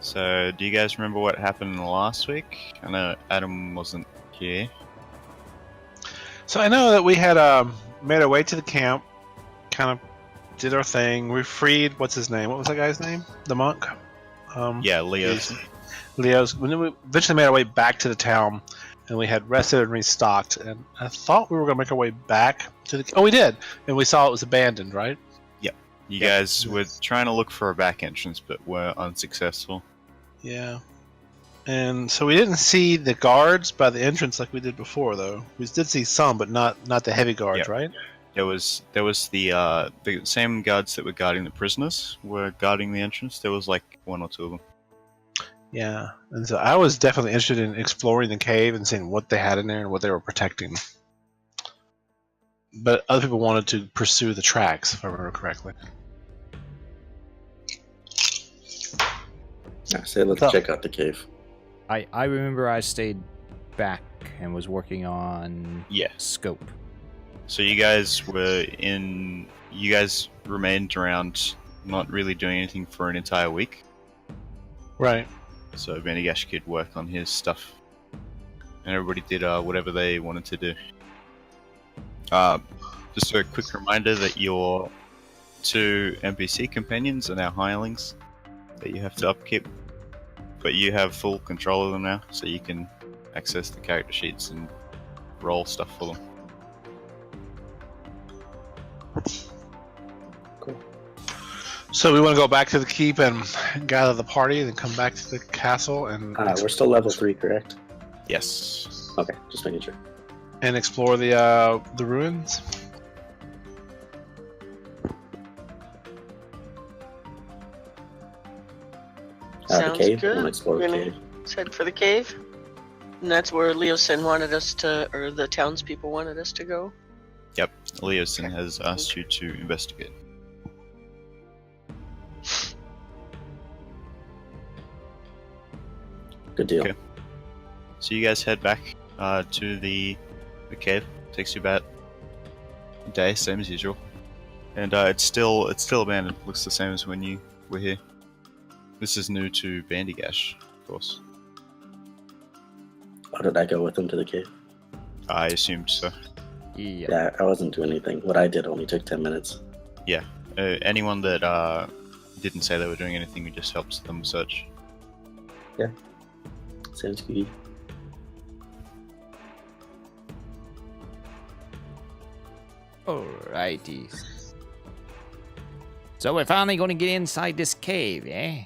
So, do you guys remember what happened last week? I know Adam wasn't here. So I know that we had made our way to the camp, kind of did our thing. We freed what's his name? What was that guy's name? The monk. Yeah, Leo's. Leo's. When we eventually made our way back to the town, and we had rested and restocked. And I thought we were going to make our way back to the. Oh, we did, and we saw it was abandoned, right? Yep. You guys were trying to look for a back entrance, but were unsuccessful. Yeah. And so we didn't see the guards by the entrance like we did before, though. We did see some, but not the heavy guards, Yep. right? There was the same guards that were guarding the prisoners were guarding the entrance. There was like one or two of them. Yeah, and so I was definitely interested in exploring the cave and seeing what they had in there and what they were protecting. But other people wanted to pursue the tracks, if I remember correctly. I say let's check out the cave. I remember I stayed back and was working on scope. So you guys remained around, not really doing anything for an entire week. Right. So Bendigash could work on his stuff, and everybody did whatever they wanted to do. Just a quick reminder that your 2 NPC companions are now hirelings that you have to upkeep, but you have full control of them now, so you can access the character sheets and roll stuff for them. Cool. So we want to go back to the keep and gather the party, and then come back to the castle and we're still level 3, correct? Yes. Okay, just making sure. and explore the ruins. Sounds the cave. good. I want to explore We're the gonna cave. head for the cave. And that's where Leosin wanted us to, or the townspeople wanted us to go. Yep. Leosin has asked you to investigate. Good deal. Okay. So you guys head back to the cave. Takes you about a day, same as usual. And it's still abandoned. Looks the same as when you were here. This is new to Bandigash, of course. Oh, did I go with them to the cave? I assumed so. Yeah, I wasn't doing anything. What I did only took 10 minutes. Yeah. Anyone that didn't say they were doing anything, we just helped them search. Yeah. Sounds good. Alrighty. So we're finally going to get inside this cave, eh?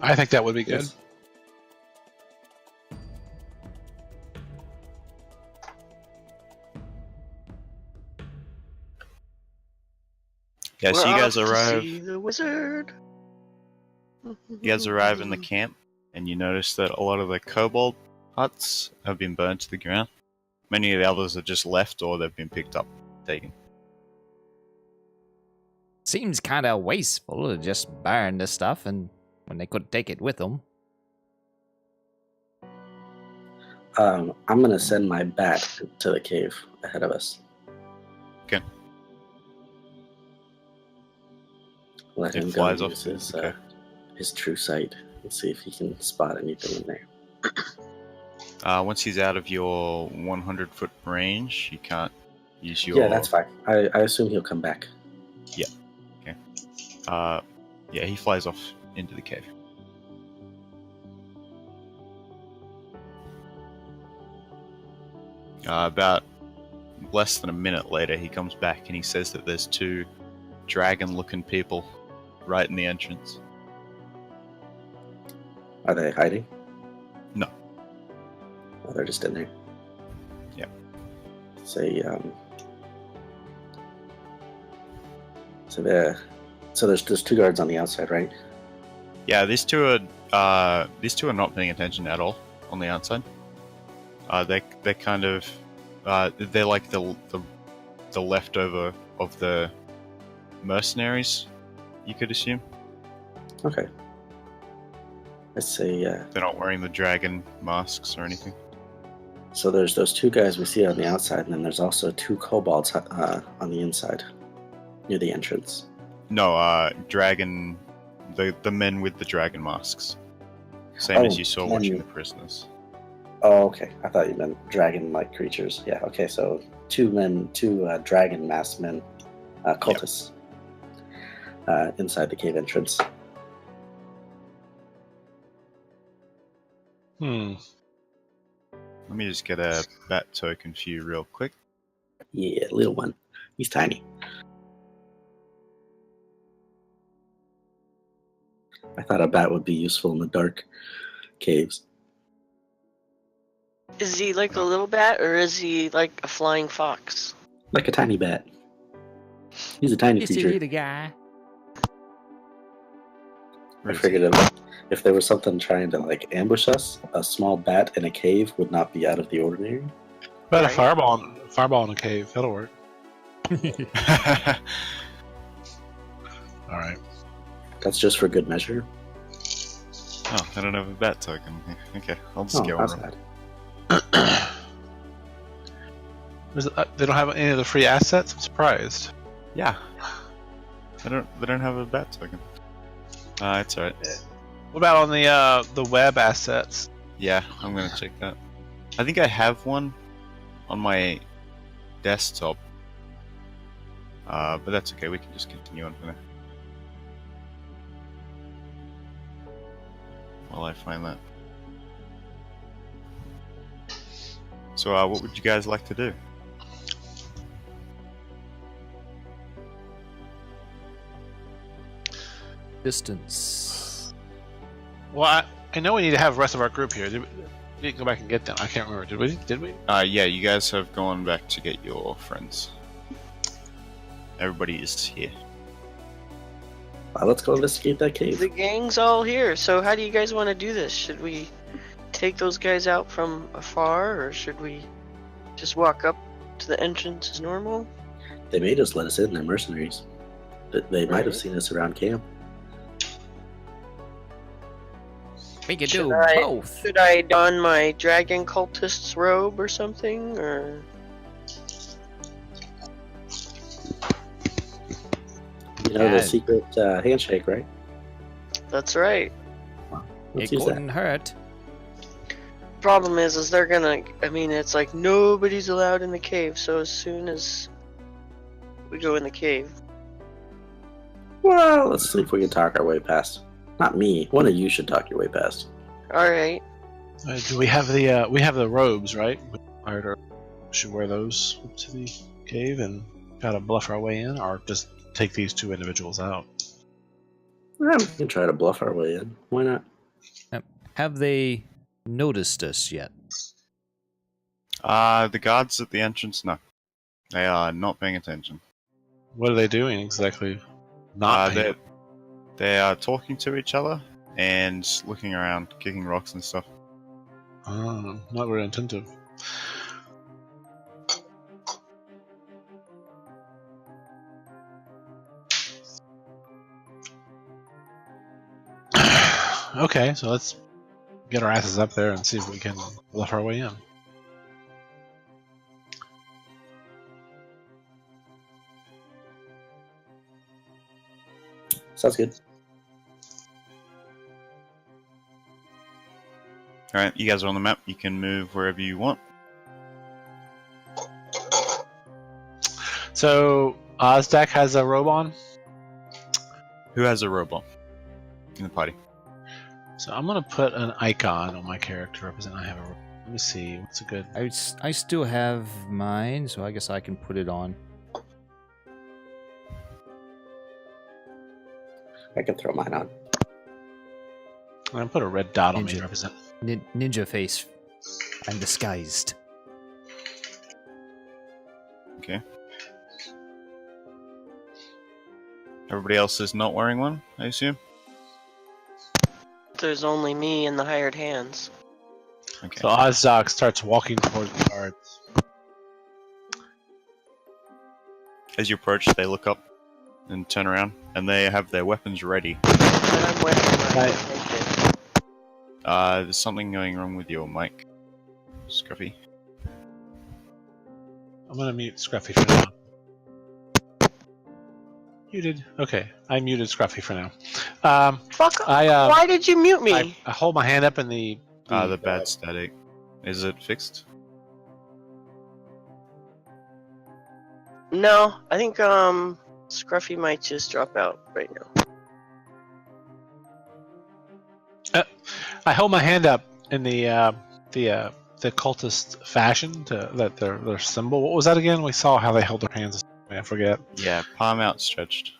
I think that would be good. Yes. Yeah, so We're you guys off to arrive. see the wizard. You guys arrive in the camp, and you notice that a lot of the kobold huts have been burned to the ground. Many of the others are just left, or they've been picked up, taken. Seems kind of wasteful to just burn this stuff and when they could take it with them. I'm going to send my bat to the cave ahead of us. Okay. Let It him flies go off use to his, the cave. his true sight and see if he can spot anything in there. Once he's out of your 100-foot range, you can't use your... Yeah, that's fine. I assume he'll come back. Yeah. Okay. Yeah, he flies off into the cave. About less than a minute later, he comes back and he says that there's 2 dragon-looking people right in the entrance. Are they hiding? No. Oh, they're just in there. Yep. Say, so there's 2 guards on the outside, right? Yeah, these two are not paying attention at all on the outside. They're kind of they're like the leftover of the mercenaries, you could assume. Okay. I say, They're not wearing the dragon masks or anything. So there's those two guys we see on the outside, and then there's also two kobolds on the inside, near the entrance. No, dragon. The men with the dragon masks. Same as you saw watching the prisoners. Oh, okay. I thought you meant dragon-like creatures. Yeah, okay, so two dragon masked men, cultists, inside the cave entrance. Let me just get a bat token for you real quick. Yeah, little one. He's tiny. I thought a bat would be useful in the dark caves. Is he like a little bat, or is he like a flying fox? Like a tiny bat. He's a tiny Just a creature. little guy. I figured if there was something trying to like ambush us, a small bat in a cave would not be out of the ordinary. But a fireball in a cave, that'll work. All right. That's just for good measure. Oh, I don't have a bat token. Okay, I'll just go that's on. bad. They don't have any of the free assets? I'm surprised. Yeah. They don't have a bat token. It's alright. What about on the web assets? Yeah, I'm gonna check that. I think I have one on my desktop. But that's okay, we can just continue on from there. While I find that. So, what would you guys like to do? Distance. Well, I know we need to have the rest of our group here. We didn't go back and get them. I can't remember. Did we? Yeah, you guys have gone back to get your friends. Everybody is here. Let's go investigate that cave. The gang's all here, so how do you guys want to do this? Should we take those guys out from afar, or should we just walk up to the entrance as normal? They made us let us in. They're mercenaries. They might have seen us around camp. We could do both. Should I don my dragon cultist's robe or something, or? You know the secret handshake, right? That's right. Let's It use that. couldn't hurt. Problem is they're gonna. I mean, it's like nobody's allowed in the cave. So as soon as we go in the cave, Well, let's see if we can talk our way past. Not me. One of you should talk your way past. all right. Do we have the robes, right? Should wear those to the cave and try to bluff our way in, or just take these two individuals out? Well, we can try to bluff our way in. Why not? Have they noticed us yet? The guards at the entrance, no. They are not paying attention. What are they doing exactly? They are talking to each other and looking around, kicking rocks and stuff. Oh, not very attentive. Okay, so let's get our asses up there and see if we can bluff our way in. Sounds good. Alright, you guys are on the map. You can move wherever you want. So, Ozdak has a robe on. Who has a robot in the party? So I'm gonna put an icon on my character representing I have a robe. Let me see, what's a good... I still have mine, so I guess I can put it on. I can throw mine on. I'm gonna put a red dot on me Ninja. to represent... Ninja face. I'm disguised. Okay. Everybody else is not wearing one, I assume? There's only me and the hired hands. Okay. So Ozdak starts walking towards the guards. As you approach, they look up and turn around, and they have their weapons ready. But I'm wearing my Right. naked. There's something going wrong with your mic, Scruffy. I'm gonna mute Scruffy for now. Muted. Okay, I muted Scruffy for now. Fuck. Why did you mute me? I hold my hand up in the bad static. Is it fixed? No, I think Scruffy might just drop out right now. I hold my hand up in the cultist fashion to that their symbol. What was that again? We saw how they held their hands. I forget. Yeah, palm outstretched.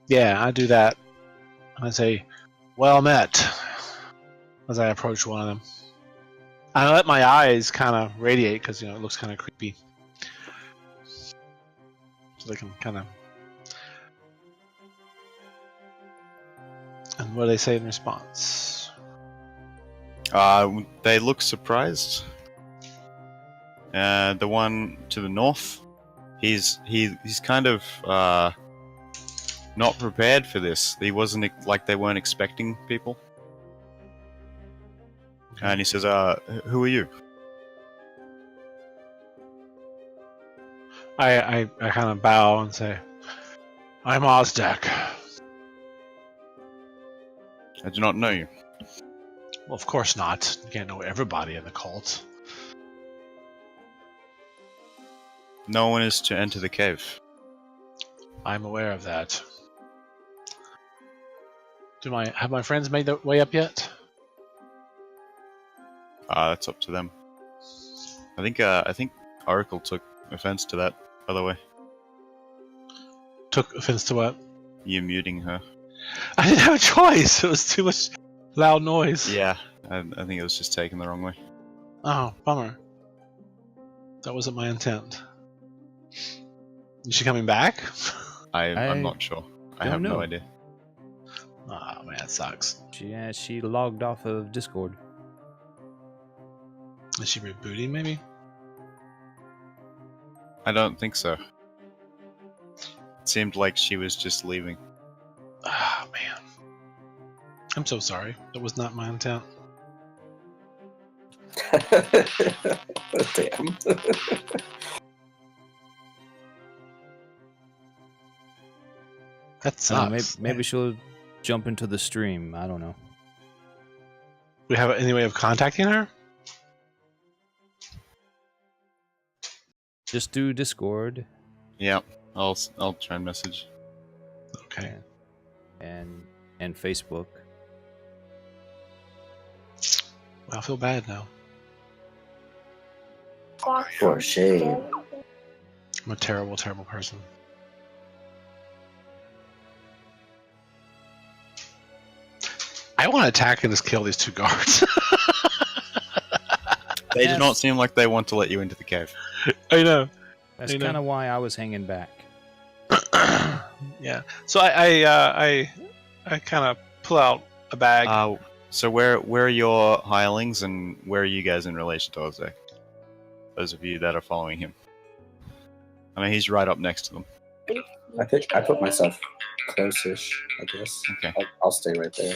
Yeah, I do that. And I say, "Well met," as I approach one of them. I let my eyes kind of radiate because it looks kind of creepy, so they can kind of. And what do they say in response? They look surprised. The one to the north, he's kind of not prepared for this. He wasn't like they weren't expecting people. And he says, "Who are you?" I kind of bow and say, "I'm Ozdek." I do not know you. Well, of course not. You can't know everybody in the cult. No one is to enter the cave. I'm aware of that. Have my friends made their way up yet? That's up to them. I think Oracle took offense to that, by the way. Took offense to what? You muting her. I didn't have a choice. It was too much loud noise. Yeah, I think it was just taken the wrong way. Oh, bummer. That wasn't my intent. Is she coming back? I'm not sure. I have no idea. Oh man, that sucks. She logged off of Discord. Is she rebooting maybe? I don't think so. It seemed like she was just leaving. Oh man. I'm so sorry. That was not my intent. Damn. That sucks. Maybe she'll jump into the stream. I don't know. We have any way of contacting her? Just do Discord. Yeah, I'll try and message. Okay. And Facebook. I feel bad now. For shame. I'm a terrible, terrible person. I want to attack and just kill these two guards. They do not seem like they want to let you into the cave. I know. That's kind of why I was hanging back. Yeah. So I kind of pull out a bag. So where are your hirelings, and where are you guys in relation to Ozek? Those of you that are following him. I mean, he's right up next to them. I think I put myself close-ish, I guess. Okay. I'll stay right there.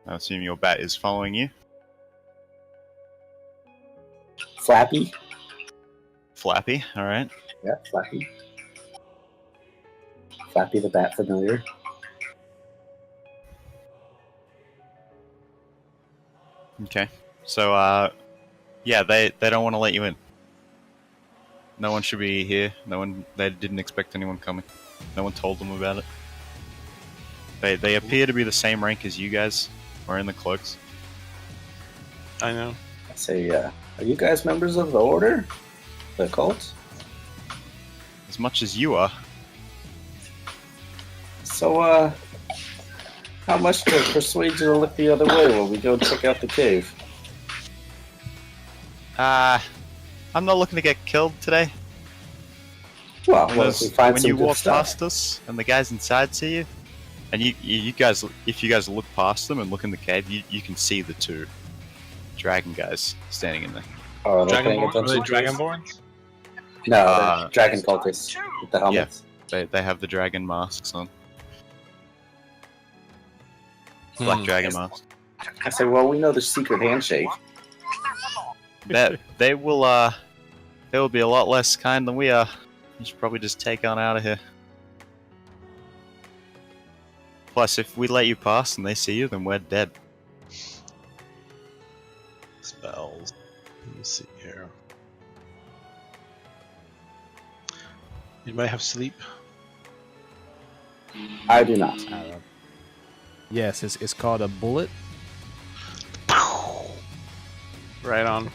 I assume your bat is following you. Flappy? Flappy, alright. Yeah, Flappy. Flappy the bat familiar. Okay. So, yeah, they don't want to let you in. No one should be here. They didn't expect anyone coming. No one told them about it. They appear to be the same rank as you guys, wearing the cloaks. I know. I say, are you guys members of the Order? The cult? As much as you are. So, how much to persuade you to look the other way when we go check out the cave? I'm not looking to get killed today. Well, what if we find when some you good walk stuff? past us and the guys inside see you, and you guys, if you guys look past them and look in the cave, you can see the two dragon guys standing in there. Oh, are they paying Dragonborn? Are they attention? Dragonborns? No, they're dragon cultists with the helmets. They have the dragon masks on. Black dragon mask. I say, well, we know the secret handshake. That they will They will be a lot less kind than we are. You should probably just take on out of here. Plus, if we let you pass and they see you, then we're dead. Spells. Let me see here. Anybody have sleep? I do not. Yes, it's called a bullet. Right on.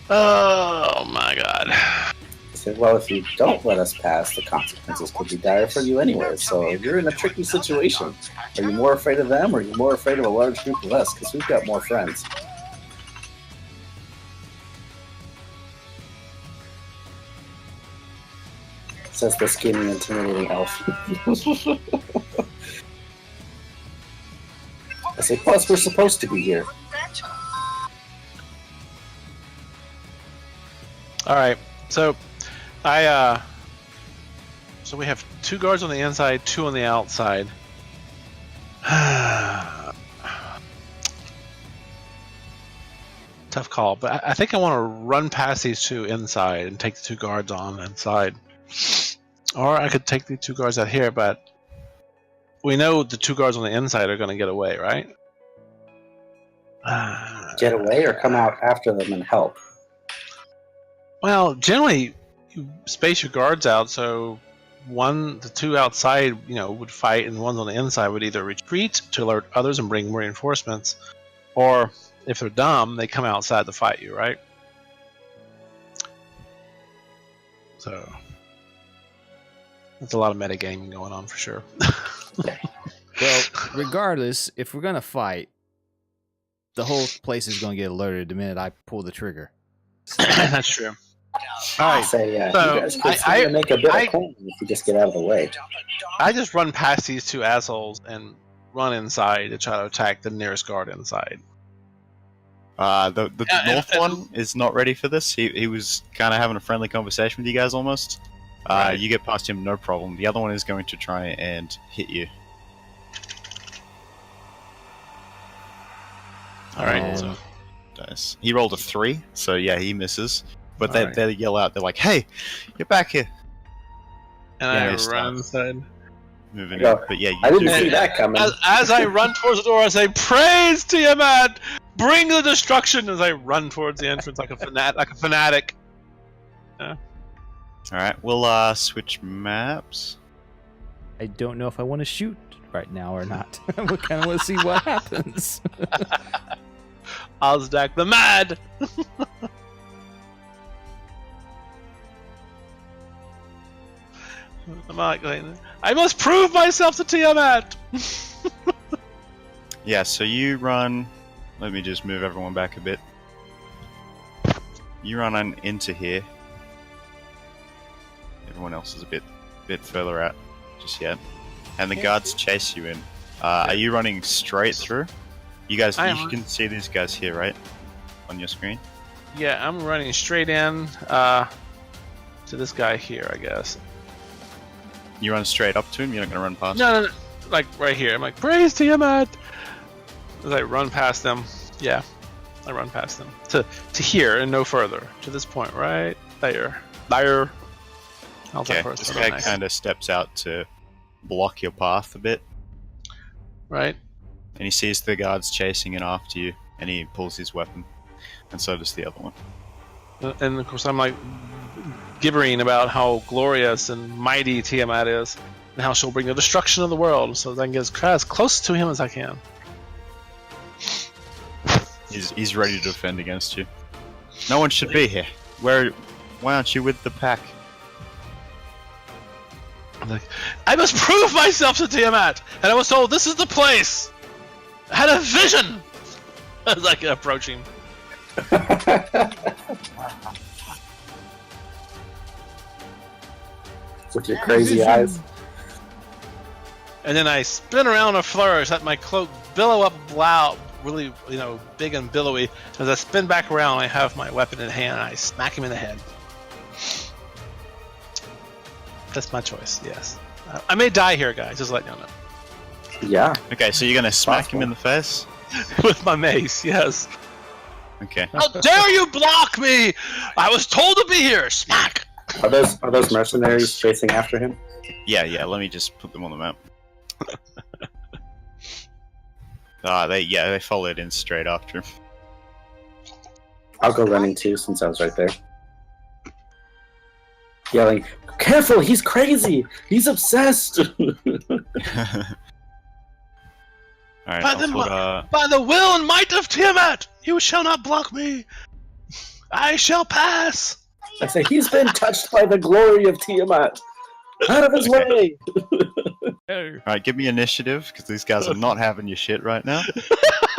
Oh my god. I said, well, if you don't let us pass, the consequences could be dire for you anyway. So you're in a tricky situation. Are you more afraid of them, or are you more afraid of a large group of us? Because we've got more friends. Says the skinny, intimidating elf. I say, plus we're supposed to be here. Alright, so so we have 2 guards on the inside, 2 on the outside. Tough call, but I think I want to run past these 2 inside and take the 2 guards on inside. Or I could take the 2 guards out here, but we know the 2 guards on the inside are going to get away, right? Get away or come out after them and help? Well, generally, you space your guards out, so the 2 outside, would fight, and the ones on the inside would either retreat to alert others and bring reinforcements, or if they're dumb, they come outside to fight you, right? So that's a lot of metagaming going on for sure. Well, regardless, if we're gonna fight, the whole place is gonna get alerted the minute I pull the trigger. That's true. All I right, say, so you guys could make a bit of coin if you just get out of the way. I just run past these 2 assholes and run inside to try to attack the nearest guard inside. The north one is not ready for this. He was kind of having a friendly conversation with you guys almost. Right. You get past him, no problem. The other one is going to try and hit you. Alright, so dice. He rolled a 3, so yeah, he misses. But Alright. they yell out, they're like, "Hey, get back here!" and Yeah, I they run inside. Moving Yeah. in. But yeah, I you didn't do see get that coming. As I run towards the door, I say, "Praise Tiamat! Bring the destruction!" As I run towards the entrance like a fanatic. Alright, we'll switch maps. I don't know if I want to shoot right now or not. I kind of want to see what happens. Ozdak the Mad! I'm not going. I must prove myself to Tiamat! Yeah, so you run. Let me just move everyone back a bit. You run on into here. Everyone else is a bit further out just yet. And the guards chase you in. Are you running straight through? You guys, you can see these guys here, right? On your screen? Yeah, I'm running straight in to this guy here, I guess. You run straight up to him? You're not going to run past No, like right here. I'm like, praise Tiamat! As I run past them. Yeah, I run past them. To here and no further. To this point, right there. There. Okay, this guy kind of steps out to block your path a bit. Right. And he sees the guards chasing in after you, and he pulls his weapon. And so does the other one. And of course I'm like gibbering about how glorious and mighty Tiamat is, and how she'll bring the destruction of the world, so that I can get as close to him as I can. He's ready to defend against you. No one should be here. Why aren't you with the pack? I'm like, I must prove myself to Tiamat, and I was told this is the place. I had a vision as I approach him. With your crazy eyes. And then I spin around a flourish, let my cloak billow up loud, really, big and billowy. As I spin back around, I have my weapon in hand, and I smack him in the head. That's my choice, yes. I may die here, guys, just let you know. Yeah. Okay, so you're going to smack him in the face? With my mace, yes. Okay. How dare you block me? I was told to be here. Smack. Are those mercenaries chasing after him? Yeah. Let me just put them on the map. They followed in straight after him. I'll go running too, since I was right there. Yelling, "Careful! He's crazy! He's obsessed!" Alright, By the will and might of Tiamat, you shall not block me. I shall pass. I say, he's been touched by the glory of Tiamat. Out of his way! Alright, give me initiative, because these guys are not having your shit right now.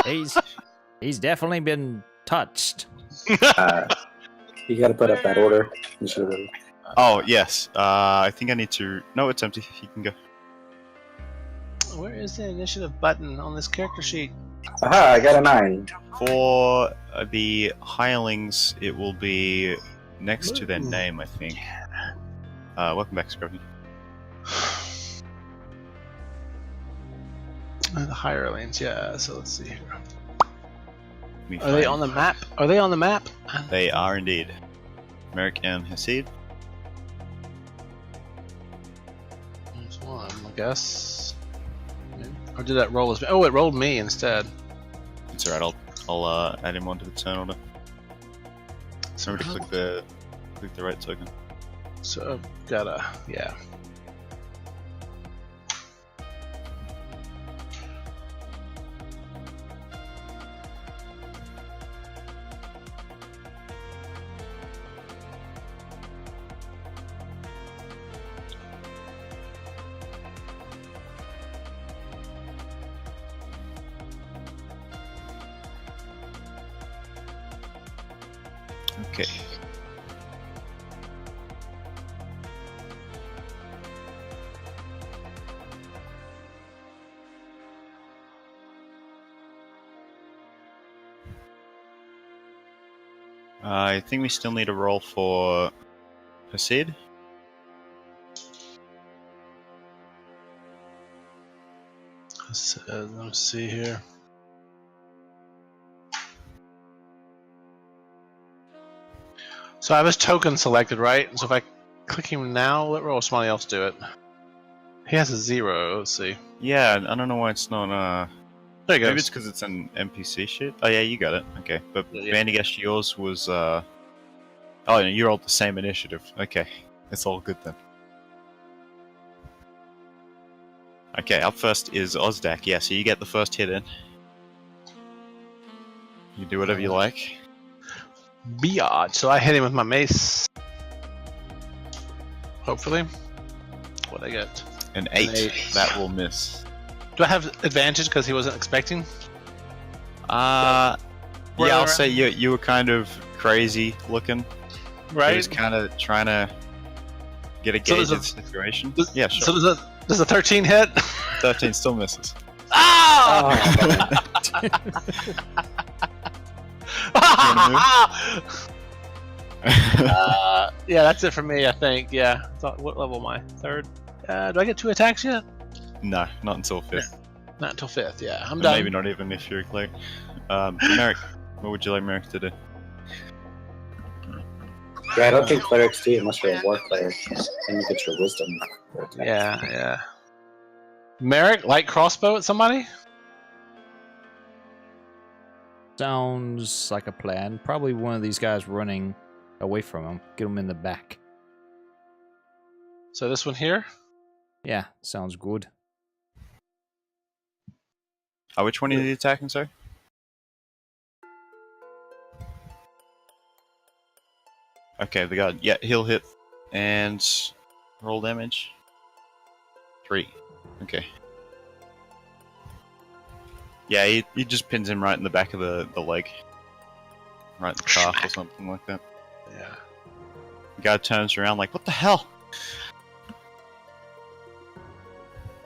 He's definitely been touched. You gotta put up that order. Initiative. Oh, yes. I think I need to... No, it's empty. You can go. Where is the initiative button on this character sheet? Aha, I got a 9. For the hirelings, it will be next to their name, I think. Welcome back, Scruffy. The hirelings, yeah. So let's see here. Let me Are they find- on the map? Are they on the map? They are indeed. Merrick and Hasid. There's one, I guess. Or did that roll as me? Oh, it rolled me instead. It's alright, I'll add him onto the turn order. So to click the right token. So gotta, yeah. Okay. I think we still need a roll for Hasid. Let's see here. So I have his token selected, right? So if I click him now, let roll somebody else do it. He has a 0. Let's see. Yeah, I don't know why it's not. There you go. Maybe it's because it's an NPC shit. Oh yeah, you got it. Okay, but Yeah. Bandigash, yours was. Oh, no, you rolled the same initiative. Okay, it's all good then. Okay, up first is Ozdak. Yeah, so you get the first hit in. You do whatever you like. Biatch. So I hit him with my mace. Hopefully. What I get? An 8. An 8. That will miss. Do I have advantage because he wasn't expecting? Yeah, Where- I'll say you were kind of crazy looking. He Right? was kind of trying to get a So gauge there's of the situation. Yeah, sure. So does a 13 hit? 13 still misses. Ah! Yeah, that's it for me, I think. Yeah. What level am I? 3rd? Do I get 2 attacks yet? No, not until 5th. Not until 5th, yeah. I'm And done. maybe not even if you're a cleric. Merrick, what would you like Merrick to do? Yeah, I don't think clerics do unless you're a war cleric. And you get your wisdom. Yeah. Merrick, light crossbow at somebody? Sounds like a plan. Probably one of these guys running away from him. Get him in the back. So this one here? Yeah, sounds good. Which one are you attacking, sorry? Okay, the guy. Yeah, he'll hit. And roll damage. 3. Okay. Yeah, he just pins him right in the back of the leg. Right in the calf or something like that. Yeah. The guy turns around like, what the hell?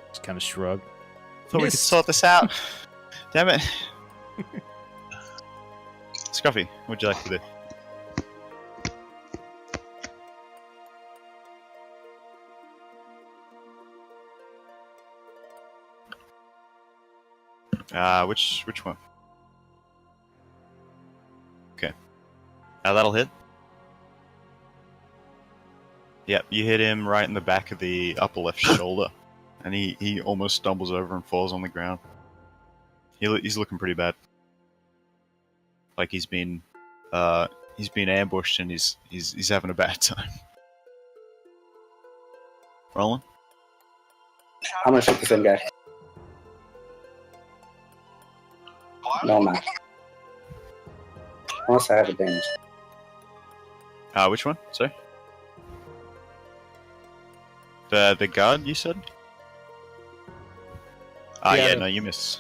Just kind of shrug. Thought we could Missed. sort this out. Damn it. Scruffy, what'd you like to do? Which one? That'll hit. Yep, you hit him right in the back of the upper left shoulder, and he almost stumbles over and falls on the ground. He's looking pretty bad. Like he's been ambushed and he's having a bad time. Rolling. I'm gonna shoot the same guy. No, I'm not. Unless I have advantage. Which one? Sorry. The guard you said? Yeah, No, you miss.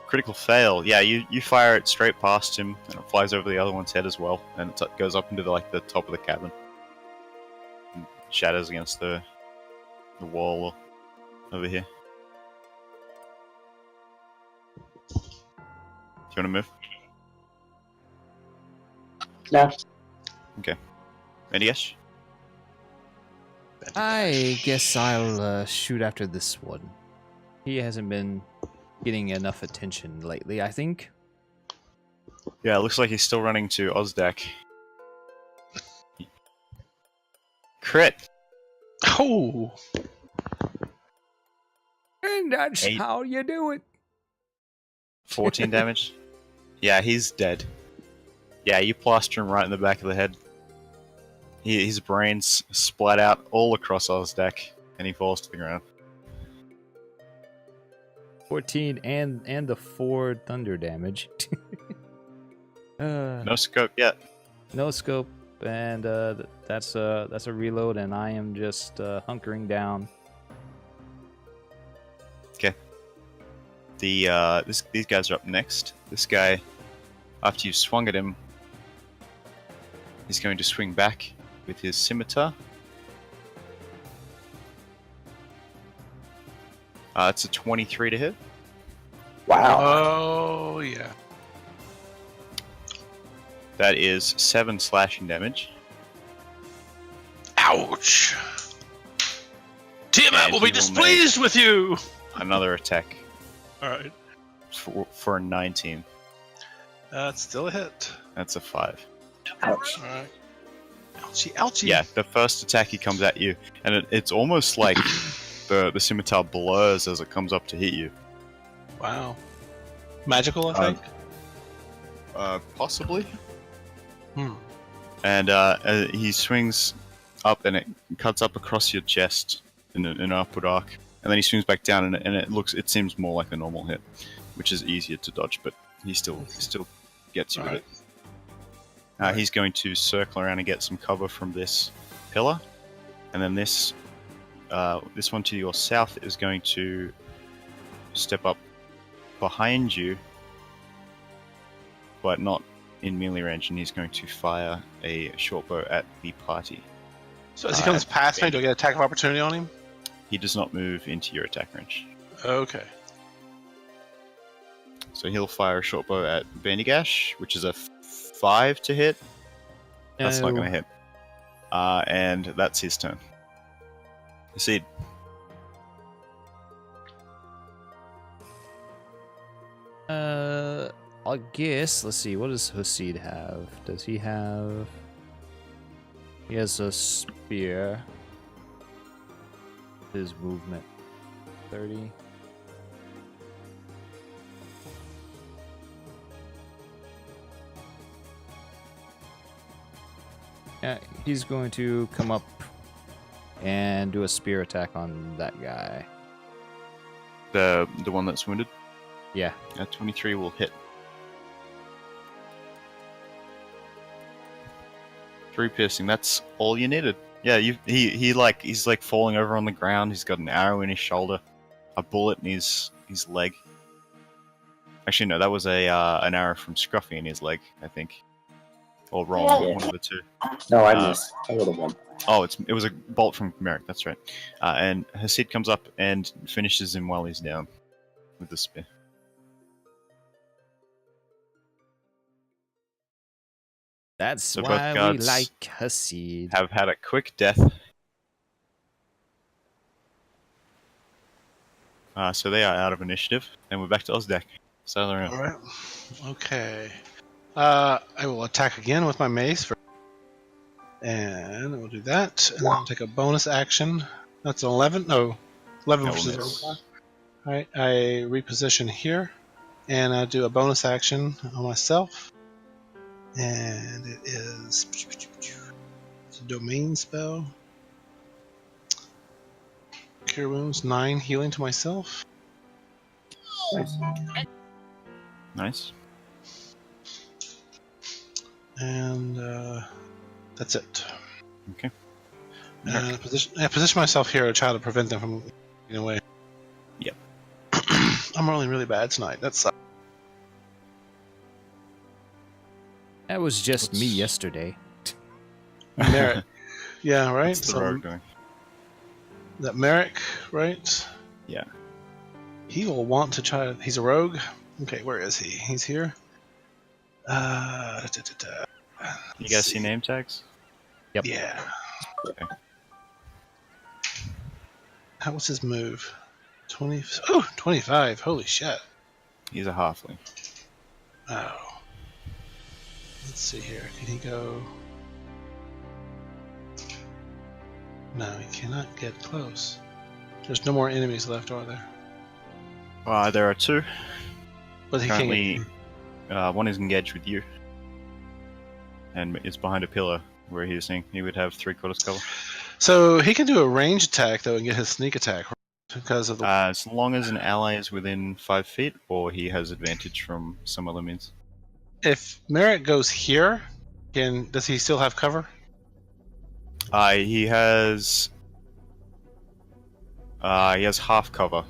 Critical fail. Yeah, you fire it straight past him, and it flies over the other one's head as well, and it goes up into the top of the cabin, and shatters against the wall over here. Do you want to move? No. Mediash? I guess I'll shoot after this one. He hasn't been getting enough attention lately, I think. Yeah, it looks like he's still running to Ozdak. Crit! Oh, And that's 8. how you do it. 14 damage. Yeah, he's dead. Yeah, you plaster him right in the back of the head. His brains splat out all across Ozdak, and he falls to the ground. 14 and the 4 thunder damage. No scope yet. No scope, and that's a reload, and I am just hunkering down. Okay. These guys are up next. This guy, after you've swung at him, he's going to swing back with his scimitar. It's a 23 to hit. Wow. oh yeah. That is 7 slashing damage. Ouch. Tiamat And will he be will displeased with you. Another attack All right. for a 19. That's still a hit. That's a 5. Ouch. All right. Ouchie, ouchie. Yeah, the first attack he comes at you, and it's almost like the scimitar blurs as it comes up to hit you. Wow. Magical, I think. Possibly. Hmm. And he swings up, and it cuts up across your chest in an upward arc, and then he swings back down, and it seems more like a normal hit, which is easier to dodge, but he still gets you with it. He's going to circle around and get some cover from this pillar, and then this one to your south is going to step up behind you, but not in melee range, and he's going to fire a short bow at the party. So as he comes past me, do I get attack of opportunity on him? He does not move into your attack range, Okay. so he'll fire a short bow at Bandigash, which is a 5 to hit. That's not going to hit. And that's his turn. Hasid. I guess. Let's see. What does Hasid have? Does he have? He has a spear. His movement, 30. Yeah, he's going to come up and do a spear attack on that guy. The one that's wounded. Yeah. 23 will hit. 3 piercing. That's all you needed. Yeah, he's like falling over on the ground. He's got an arrow in his shoulder, a bullet in his leg. Actually, no, that was an arrow from Scruffy in his leg, I think, or wrong, Yeah. one of the two. No, I missed. I would have won. Oh, it was a bolt from Merrick. That's right. And Hasid comes up and finishes him while he's down with the spear. That's So both why we guards like Hasid. Have had a quick death. So they are out of initiative, and we're back to Ozdak. Sail around. All right. Okay. I will attack again with my mace. And we'll do that. And then I'll take a bonus action. That's an 11? No. 11 That will versus miss. 5. Alright, I reposition here. And I do a bonus action on myself. And it is... It's a domain spell. Cure wounds, 9 healing to myself. Nice. Nice. And that's it. Okay. And I position myself here to try to prevent them from getting away. Yep. I'm rolling really bad tonight. That sucks. That was just me What's- yesterday. Merrick. Yeah, right? What's the rogue doing? That Merrick, right? Yeah. He will want to try. He's a rogue. Okay, where is he? He's here. You guys see name tags? Yep. Yeah. Okay. What's his move? 20. Oh, 25. Holy shit. He's a halfling. Oh. Let's see here. Can he go? No, he cannot get close. There's no more enemies left, are there? There are two. But he Currently, can't. one is engaged with you. And it's behind a pillar where he was saying he would have 3/4 cover. So he can do a range attack though and get his sneak attack because of the. As long as an ally is within 5 feet, or he has advantage from some other means. If Merrick goes here, does he still have cover? He has half cover.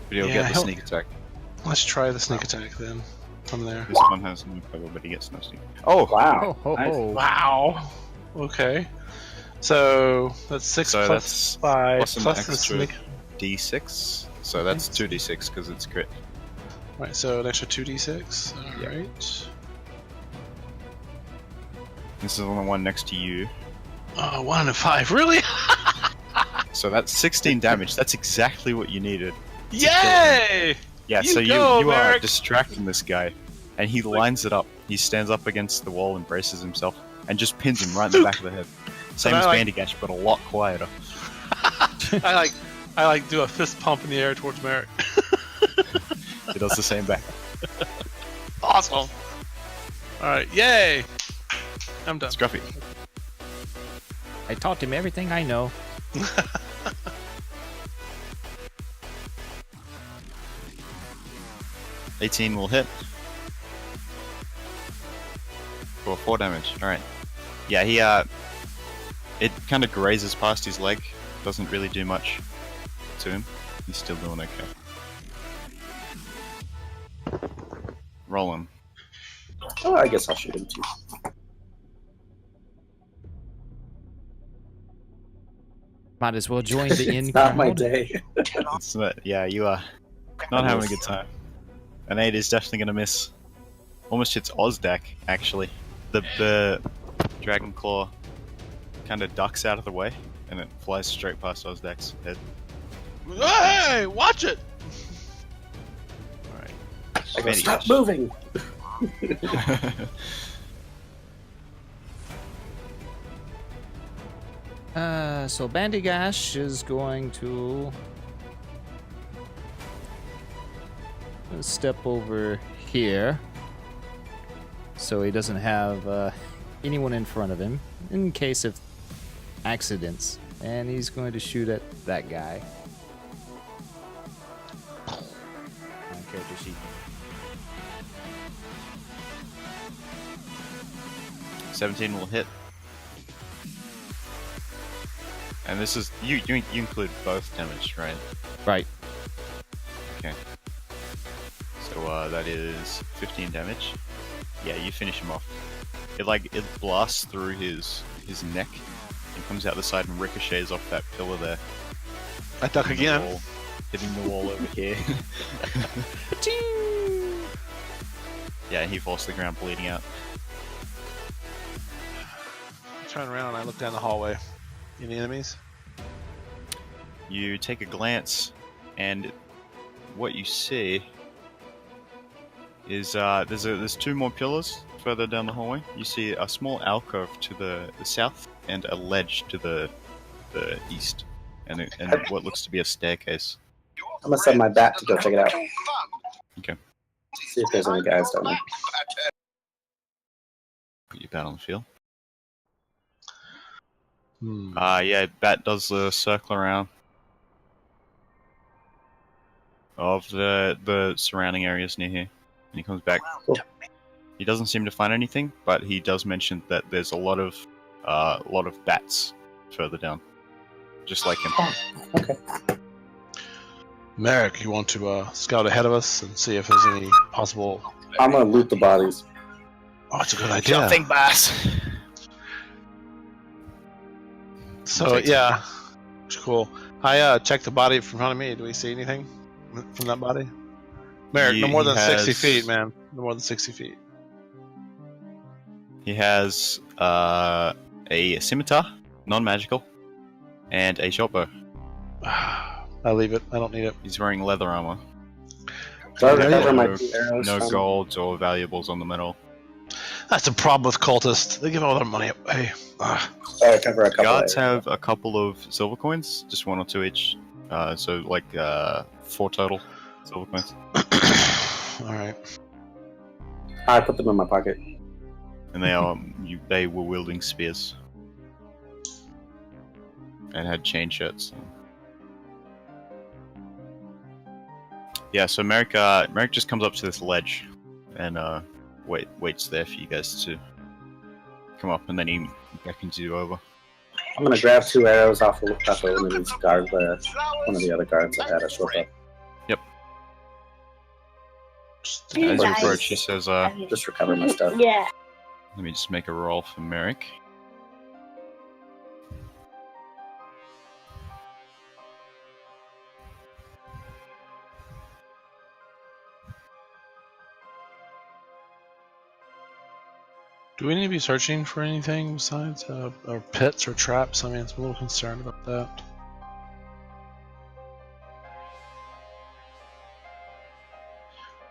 But he'll Yeah, get the he'll- sneak attack. Let's try the sneak attack then. From there. This one has no cover, but he gets no sneak. Oh, Wow. Ho, ho, Nice. ho. Wow. Okay. So that's 6 So plus that's 5 plus an plus the extra sneak. D6. So that's 2d6 because it's crit. Right. So an extra 2d6. All Yeah. right. This is on the one next to you. 1 and 5. Really? So that's 16 damage. That's exactly what you needed. Yay! Yeah, You so go, you are Merrick. distracting this guy, and he lines it up. He stands up against the wall and braces himself, and just pins him right in the back of the head. Same I as like- Bandigash, but a lot quieter. I like do a fist pump in the air towards Merrick. He does the same back. Awesome. All right. Yay! I'm done. Scruffy. I taught him everything I know. 18 will hit. For 4 damage. Alright. Yeah, he, it kind of grazes past his leg. Doesn't really do much to him. He's still doing okay. Rolling. Oh, I guess I'll shoot him too. Might as well join the in It's not my crowd. day. It's not, yeah, you are not having a good time. An 8 is definitely going to miss. Almost hits Ozdak, actually. The Dragon Claw kind of ducks out of the way, and it flies straight past Ozdak's head. Hey, watch it! Alright. I go, stop Bandigash. moving. So Bandigash is going to step over here so he doesn't have anyone in front of him in case of accidents. And he's going to shoot at that guy. On character sheet. 17 will hit. And this is you include both damage, right? Right. Okay. So that is 15 damage. Yeah, you finish him off. It blasts through his neck and comes out the side and ricochets off that pillar there. I duck Hitting the again. wall- hitting the wall over here. Yeah, he falls to the ground bleeding out. I turn around and I look down the hallway. Any enemies? You take a glance, and what you see is there's two more pillars further down the hallway. You see a small alcove to the south and a ledge to the east, and what looks to be a staircase. I'm gonna send my bat to go check it out. Okay. See if there's any guys down there. Put your bat on the field. Hmm. Yeah, bat does the circle around of the surrounding areas near here, and he comes back. Cool. He doesn't seem to find anything, but he does mention that there's a lot of bats further down, just like him. Okay. Merrick, you want to scout ahead of us and see if there's any possible... I'm gonna loot the bodies. Oh, that's a good idea. Nothing, bass. So, yeah. Cool. I checked the body in front of me. Do we see anything from that body? Merrick, no more than 60 feet, man. No more than 60 feet. He has a scimitar, non-magical, and a short bow. I leave it. I don't need it. He's wearing leather armor. So I Yeah, recover my no- 2 arrows. No from- golds or valuables on the metal. That's the problem with cultists. They give all their money away. I recover a couple. Guards of arrows. have a couple of silver coins, just 1 or 2 each. So like 4 total silver coins. Alright. I put them in my pocket. And they were wielding spears. And had chain shirts. Yeah, so Merrick just comes up to this ledge and waits there for you guys to come up, and then he beckons you over. I'm gonna grab 2 arrows off of one of these guards. One of the other guards that had a short bow. As you Nice. approach, he says, Just recover my stuff. Yeah. let me just make a roll for Merrick. Do we need to be searching for anything besides or pits or traps? I mean, I'm a little concerned about that.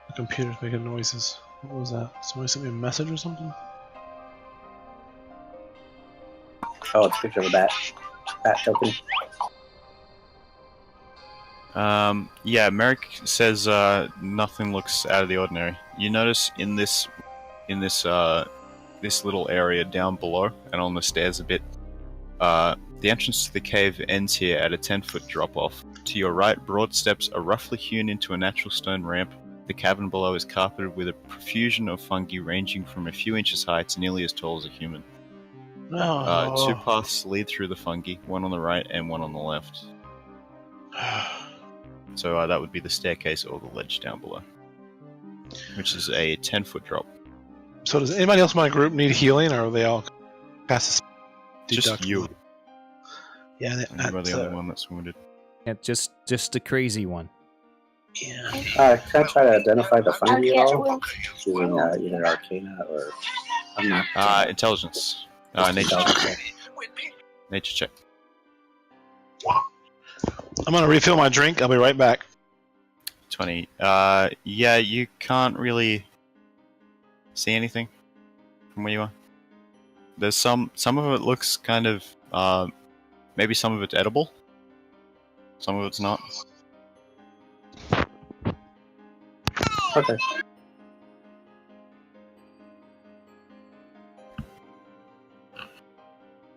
The computer's making noises. What was that? Somebody sent me a message or something? Oh, it's a picture of a bat. Bat token. Yeah, Merrick says nothing looks out of the ordinary. You notice in this little area down below and on the stairs a bit, the entrance to the cave ends here at a 10-foot drop-off. To your right, broad steps are roughly hewn into a natural stone ramp. The cavern below is carpeted with a profusion of fungi ranging from a few inches high to nearly as tall as a human. No. 2 paths lead through the fungi, one on the right and one on the left. So that would be the staircase or the ledge down below, which is a 10-foot drop. So does anybody else in my group need healing, or are they all past the Just you. Yeah, You are the only one that's wounded. Yeah, just a crazy one. yeah. Can I try to identify the fungi at Okay, all? well- Using either Arcana or... I'm not... Intelligence. Nature check. Nature check. I'm gonna refill my drink. I'll be right back. 20. Yeah, you can't really see anything from where you are. There's some of it looks kind of, maybe some of it's edible. Some of it's not. Okay.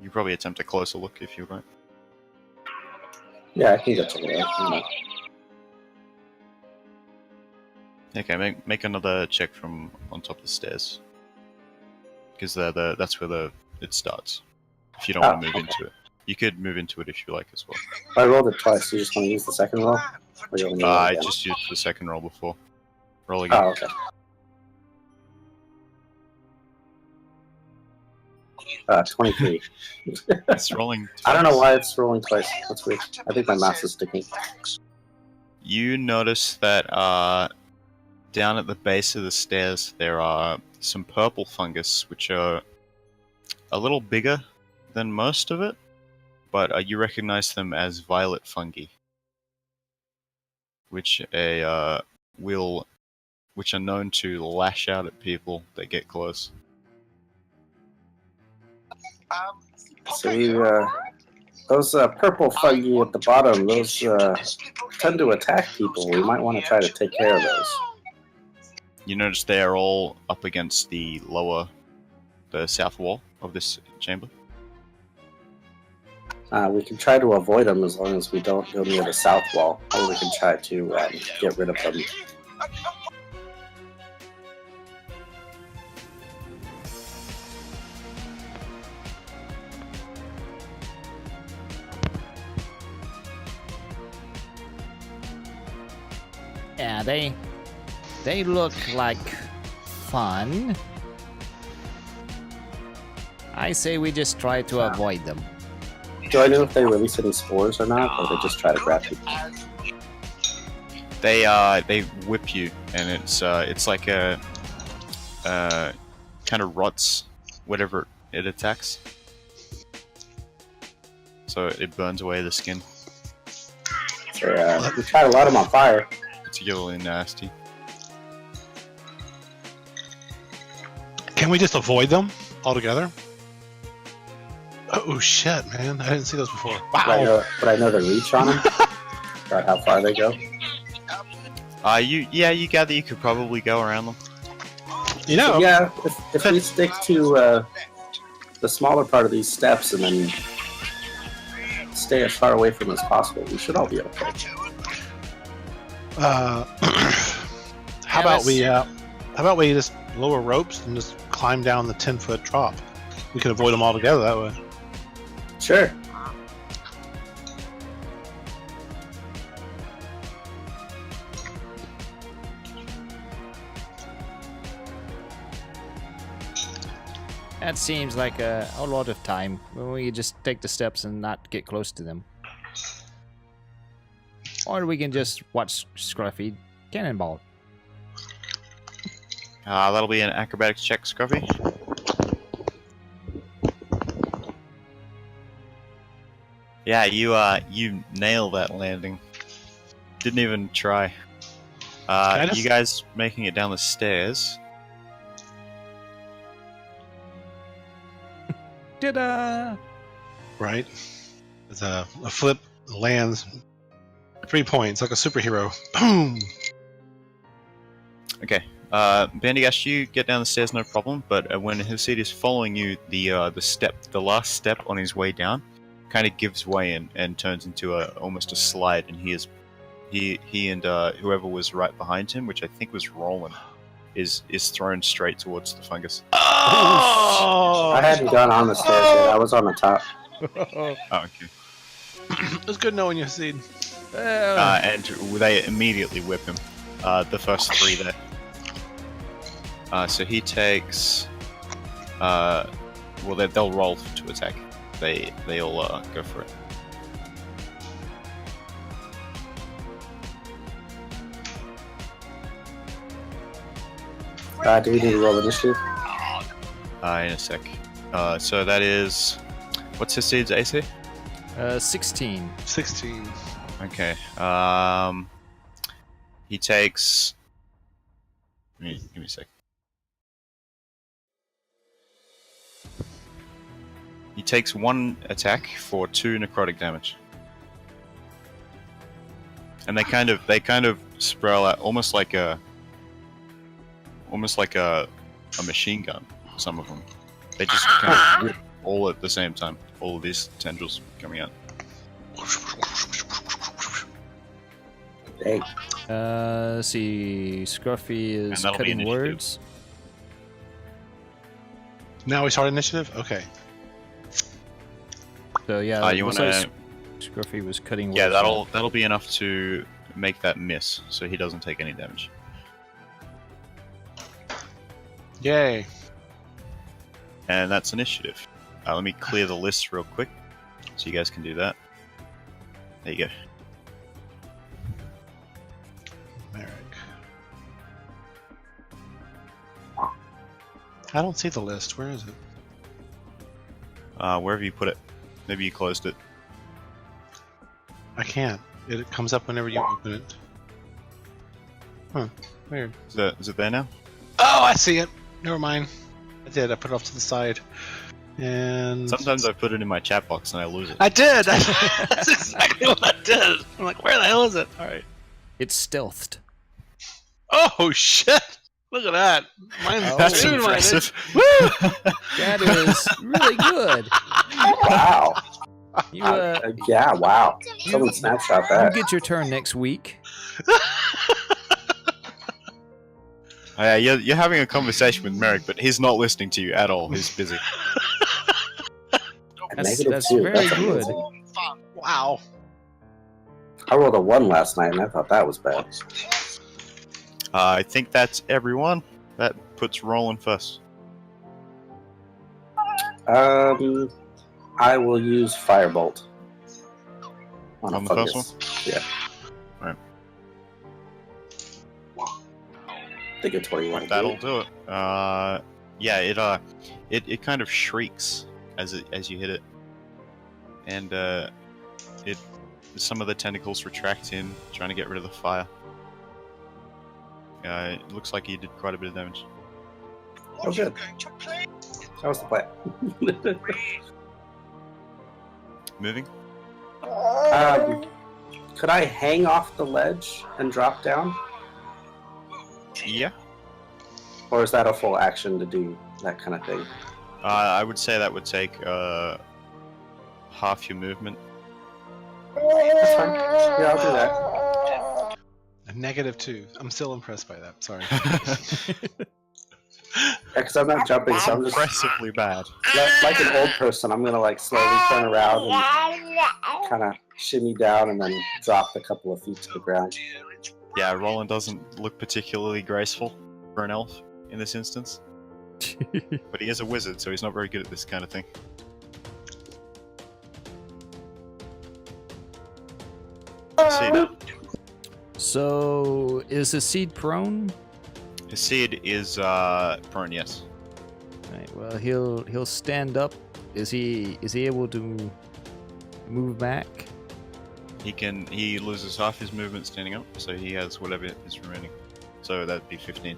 You probably attempt a closer look if you're right. Yeah, I can go check it out. You know. Okay, make another check from on top of the stairs. Because that's where it starts. If you don't want to move into it. You could move into it if you like as well. I rolled it twice. You just want to use the second roll? Or you want me to roll I again? just used the second roll before. Roll again. Oh, okay. 23. It's rolling I don't know twice. why it's rolling twice. That's weird. I think my mouse is sticking. You notice that down at the base of the stairs there are some purple fungus, which are a little bigger than most of it, but you recognize them as violet fungi, which will which are known to lash out at people that get close. So those purple fungi at the bottom, those tend to attack people. We might want to try to take care of those. You notice they are all up against the south wall of this chamber. We can try to avoid them as long as we don't go near the south wall, or we can try to get rid of them. Yeah, they look like fun. I say we just try to avoid them. Do I know if they release any spores or not, or they just try to grab people? They whip you, and it's like a kind of rots whatever it attacks. So it burns away the skin. So, we try to light them on fire. Particularly nasty. Can we just avoid them altogether? Oh shit, man! I didn't see those before. Wow. But I know the reach on them. About how far they go. You gather you could probably go around them. You know. Yeah, if we stick to the smaller part of these steps and then stay as far away from them as possible, we should all be okay. How about we just lower ropes and just climb down the 10-foot drop? We could avoid them all together that way. Sure. That seems like a lot of time when we just take the steps and not get close to them. Or we can just watch Scruffy cannonball. That'll be an acrobatics check, Scruffy. Yeah, you nail that landing. Didn't even try. You guys making it down the stairs. Ta-da! Right. It's a flip lands 3 points like a superhero. Boom. Okay. Bandigash, you get down the stairs, no problem. But when Hasid is following you, the last step on his way down, kind of gives way and turns into almost a slide, and he and whoever was right behind him, which I think was Roland, is thrown straight towards the fungus. Oh! I hadn't gone on the stairs yet. I was on the top. Oh, okay. It was good knowing you, Seed. And they immediately whip him. The first three there. So he takes. Well, they'll roll to attack. They all go for it. Do we need to roll initiative? In a sec. So that is. What's his seed's AC? 16. 16. Okay. He takes. Give me a sec. He takes 1 attack for 2 necrotic damage, and they kind of sprawl out almost like a machine gun. Some of them, they just kind of rip all at the same time. All of these tendrils coming out. Hey. Let's see. Scruffy is that'll be cutting initiative. words. Now we start initiative? Okay. So yeah, You looks wanna? like Scruffy was cutting words. Yeah, that'll be enough to make that miss, so he doesn't take any damage. Yay. And that's initiative. Let me clear the list real quick, so you guys can do that. There you go. Merrick. I don't see the list. Where is it? Wherever you put it. Maybe you closed it. I can't. It comes up whenever you open it. Weird. Is it there now? Oh, I see it. Never mind. I did. I put it off to the side. And Sometimes I put it in my chat box and I lose it. I did. That's exactly what I did. I'm like, where the hell is it? All right. It's stealthed. Oh shit! Look at that. Mine's Oh. That's dude, impressive. Woo! That is really good. Wow. You Yeah, wow. Someone snapshot you that. get your turn next week. Oh, yeah, you're having a conversation with Merrick, but he's not listening to you at all. He's busy. That's -2. very That's good. amazing. Wow. I rolled a 1 last night, and I thought that was bad. I think that's everyone. That puts Roland first. I will use Firebolt on a On the first fungus. one? Yeah. Alright. I think a 21. That'll do it. Yeah, it kind of shrieks as you hit it, and some of the tentacles retract in, trying to get rid of the fire. It looks like he did quite a bit of damage. Oh, good. That was the plan. Moving. Could I hang off the ledge and drop down? Yeah. Or is that a full action to do that kind of thing? I would say that would take half your movement. That's fine. Yeah, I'll do that. A -2. I'm still impressed by that. Sorry. Because I'm not jumping, so I'm just Impressively bad. like an old person. I'm gonna like slowly turn around and kind of shimmy down, and then drop a couple of feet to the ground. Yeah, Roland doesn't look particularly graceful for an elf in this instance, but he is a wizard, so he's not very good at this kind of thing. Seed. So, is the seed prone? His seed is prone, yes. Right, well, he'll stand up. Is he able to move back? He loses half his movement standing up, so he has whatever is remaining. So that'd be 15.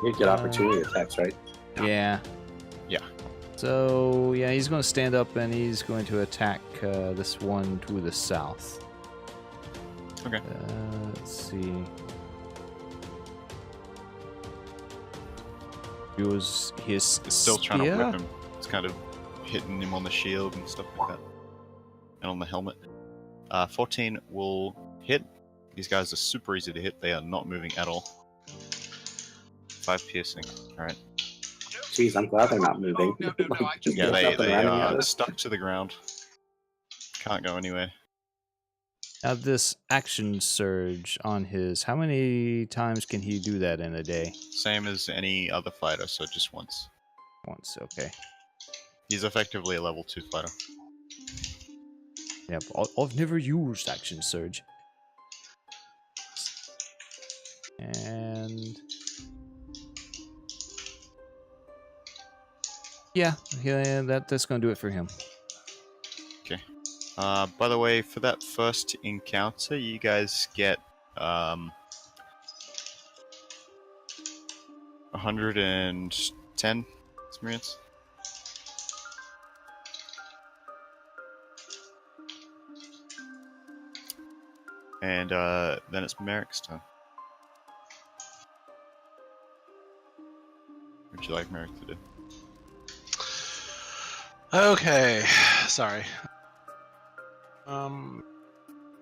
You get opportunity attacks, right? Yeah. Yeah. So, yeah, he's going to stand up and he's going to attack this one to the south. Okay. Let's see. Use his It's still trying to spear. whip him. It's kind of hitting him on the shield and stuff like that. And on the helmet. 14 will hit. These guys are super easy to hit. They are not moving at all. 5 piercing. Alright. Jeez, I'm glad they're not moving. Like, just Yeah, get up and they running at are us. stuck to the ground. Can't go anywhere. Now, this action surge on his, how many times can he do that in a day? Same as any other fighter, so just once. Once, okay. He's effectively a level 2 fighter. Yep, I've never used action surge. And yeah, that's gonna do it for him. By the way, for that first encounter, you guys get 110 experience. And then it's Merrick's turn. What would you like Merrick to do? Okay. Sorry. What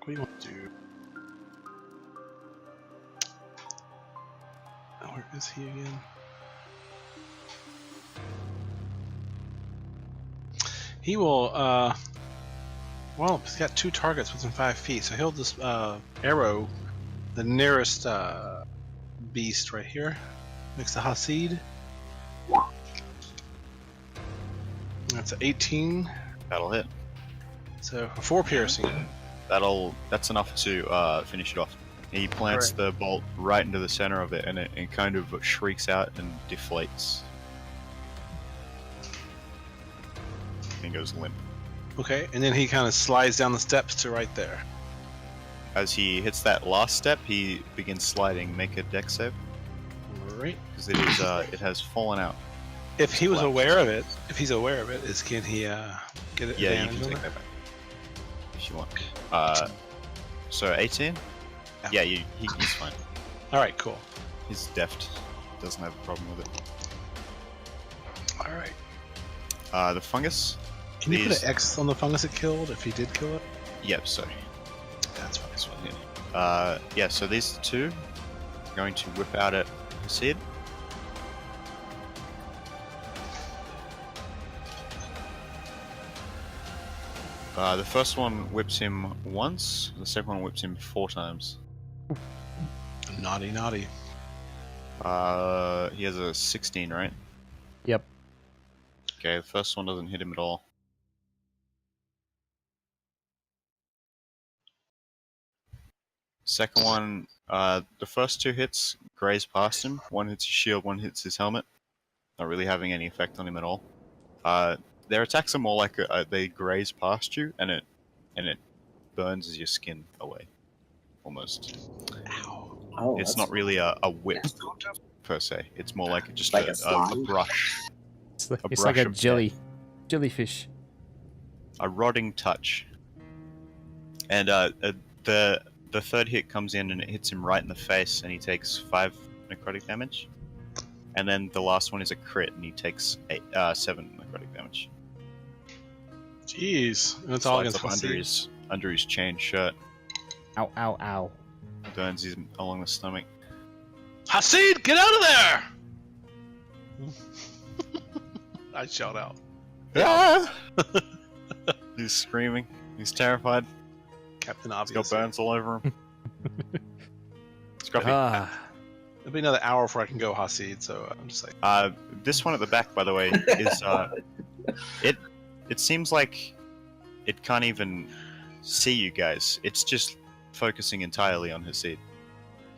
do you want to do? Where is he again? He will, well, he's got 2 targets within 5 feet, so he'll just, arrow the nearest, beast right here, next to Hasid. That's an 18, That'll hit. so 4 piercing. That's enough to finish it off. He plants the bolt right into the center of it, and it kind of shrieks out and deflates. And goes limp. Okay, and then he kind of slides down the steps to right there. As he hits that last step, he begins sliding. Make a dex save All right. because it has fallen out. If he was collapsed. aware of it, can he get it? Yeah, you can take that back if you want. So 18. Yeah, he's fine. All right, cool. He's deft. Doesn't have a problem with it. All right. The fungus. Can you put an X on the fungus it killed if he did kill it? Yep. Sorry. That's fine. This one here. Yeah. So these two are going to whip out at Hasid. The first one whips him once. The second one whips him 4 times. Naughty, naughty. He has a 16, right? Yep. Okay, the first one doesn't hit him at all. Second one, the first 2 hits graze past him. One hits his shield, one hits his helmet. Not really having any effect on him at all. Their attacks are more like they graze past you, and it burns your skin away, almost. Ow. Oh, It's that's not really a whip per se. It's more like just Like a a slime? brush, It's like, A it's like brush a of jellyfish. a rotting touch. And the third hit comes in and it hits him right in the face, and he takes 5 necrotic damage. And then the last one is a crit, and he takes 7 necrotic damage. Jeez, and it's all Slides against up Hasid. under his chain shirt, Ow, ow, ow. burns him along the stomach. Hasid, get out of there! I shout out. Ah! He's screaming. He's terrified. Captain He's Obvious. got burns all over him. Scruffy. Ah, It'll be another hour before I can go Hasid, so I'm just like, This one at the back, by the way, is it seems like it can't even see you guys. It's just focusing entirely on Hasid.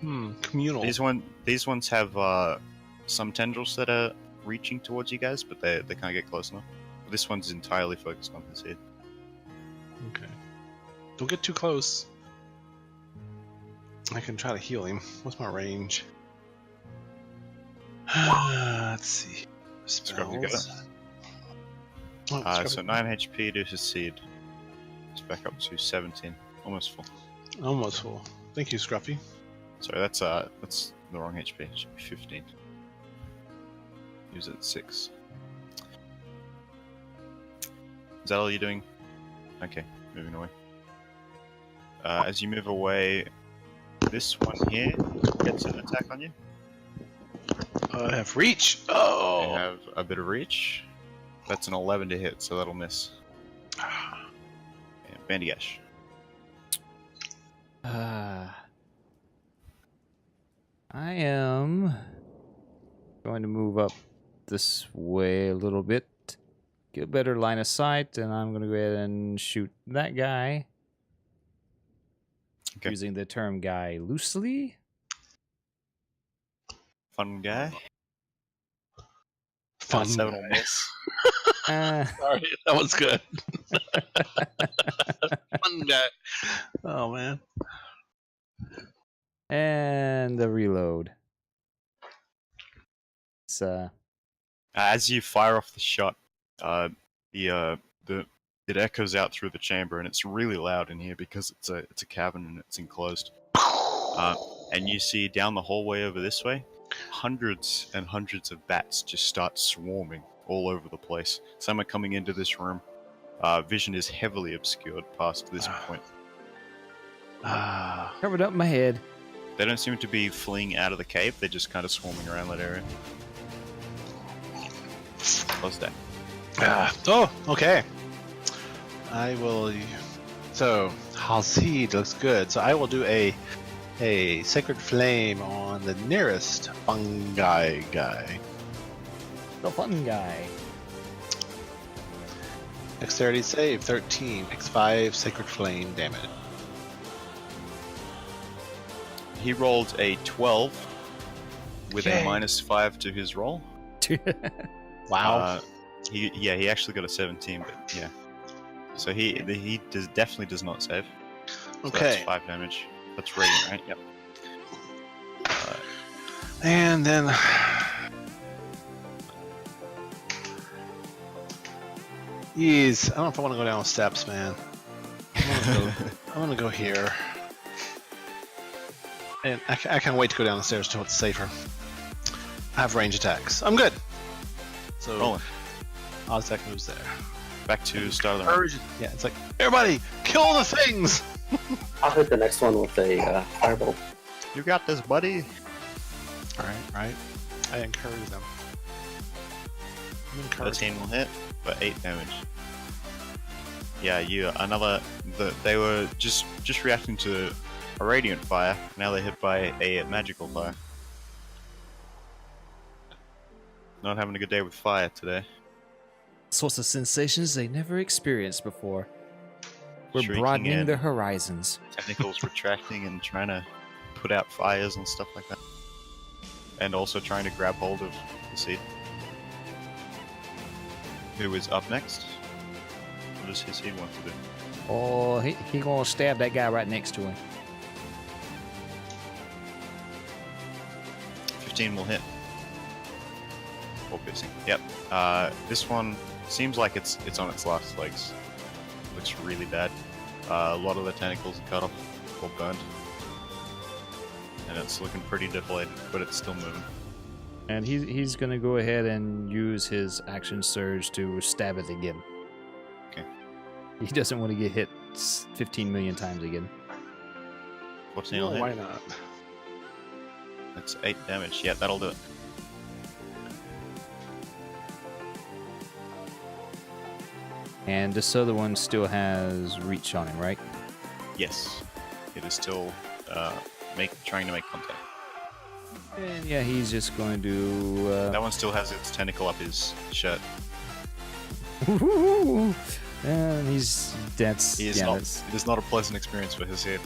communal. These ones have some tendrils that are reaching towards you guys, but they can't get close enough. This one's entirely focused on Hasid. Okay. Don't get too close. I can try to heal him. What's my range? Let's see. Scruffy, you got Spells. Oh, So Scruffy. 9 HP to Hasid. It's back up to 17, almost full. Almost full. Thank you, Scruffy. Sorry, that's the wrong HP. It should be 15. He was at 6. Is that all you're doing? Okay, moving away. As you move away, this one here gets an attack on you. I have reach. You Oh. have a bit of reach. That's an 11 to hit, so that'll miss. And Bandigash. I am going to move up this way a little bit. Get a better line of sight, and I'm going to go ahead and shoot that guy. Okay. Using the term guy loosely. Fun guy. Fun 7 guy. will miss. Sorry, that was good. Fun guy. Oh man. And the reload. It's As you fire off the shot, it echoes out through the chamber, and it's really loud in here because it's a cabin and it's enclosed. And you see down the hallway over this way, hundreds and hundreds of bats just start swarming all over the place. Some are coming into this room. Vision is heavily obscured past this point. covered up my head. They don't seem to be fleeing out of the cave. They're just kind of swarming around that area. Close that. Oh, okay. I will. So Hasid looks good. So I will do a sacred flame on the nearest fungi guy. The fun guy. Dexterity save 13. X5 sacred flame damage. He rolled a 12 with Yay. a -5 to his roll. Wow. He actually got a 17, but yeah. So definitely does not save. So Okay. That's 5 damage. That's radiant, right? Yep. And then Jeez, I don't know if I want to go down the steps, man. I'm gonna go here. And I can't wait to go down the stairs until it's safer. I have range attacks. I'm good. So Rolling. Oz attack moves there. Back to start of the round. Yeah, it's like, everybody, kill the things! I'll hit the next one with a firebolt. You got this, buddy. Right. I encourage them. 13 will hit, but 8 damage. Yeah, they were just reacting to a radiant fire. Now they're hit by a magical fire. Not having a good day with fire today. Sorts of sensations they never experienced before. We're Shrieking broadening and their horizons. Tentacles retracting and trying to put out fires and stuff like that. And also trying to grab hold of the seed. Who is up next? What does his seed want to do? Oh, he gonna stab that guy right next to him. 15 will hit. Or piercing. Yep. This one seems like it's on its last legs. Looks really bad. A lot of the tentacles are cut off or burned. And it's looking pretty deflated, but it's still moving. And he's gonna go ahead and use his action surge to stab it again. Okay. He doesn't want to get hit 15 million times again. 14 will hit. Why not? That's 8 damage. Yeah, that'll do it. And this other one still has reach on him, right? Yes. It is still trying to make contact. And yeah, he's just going to. That one still has its tentacle up his shirt. And It is not a pleasant experience for his head.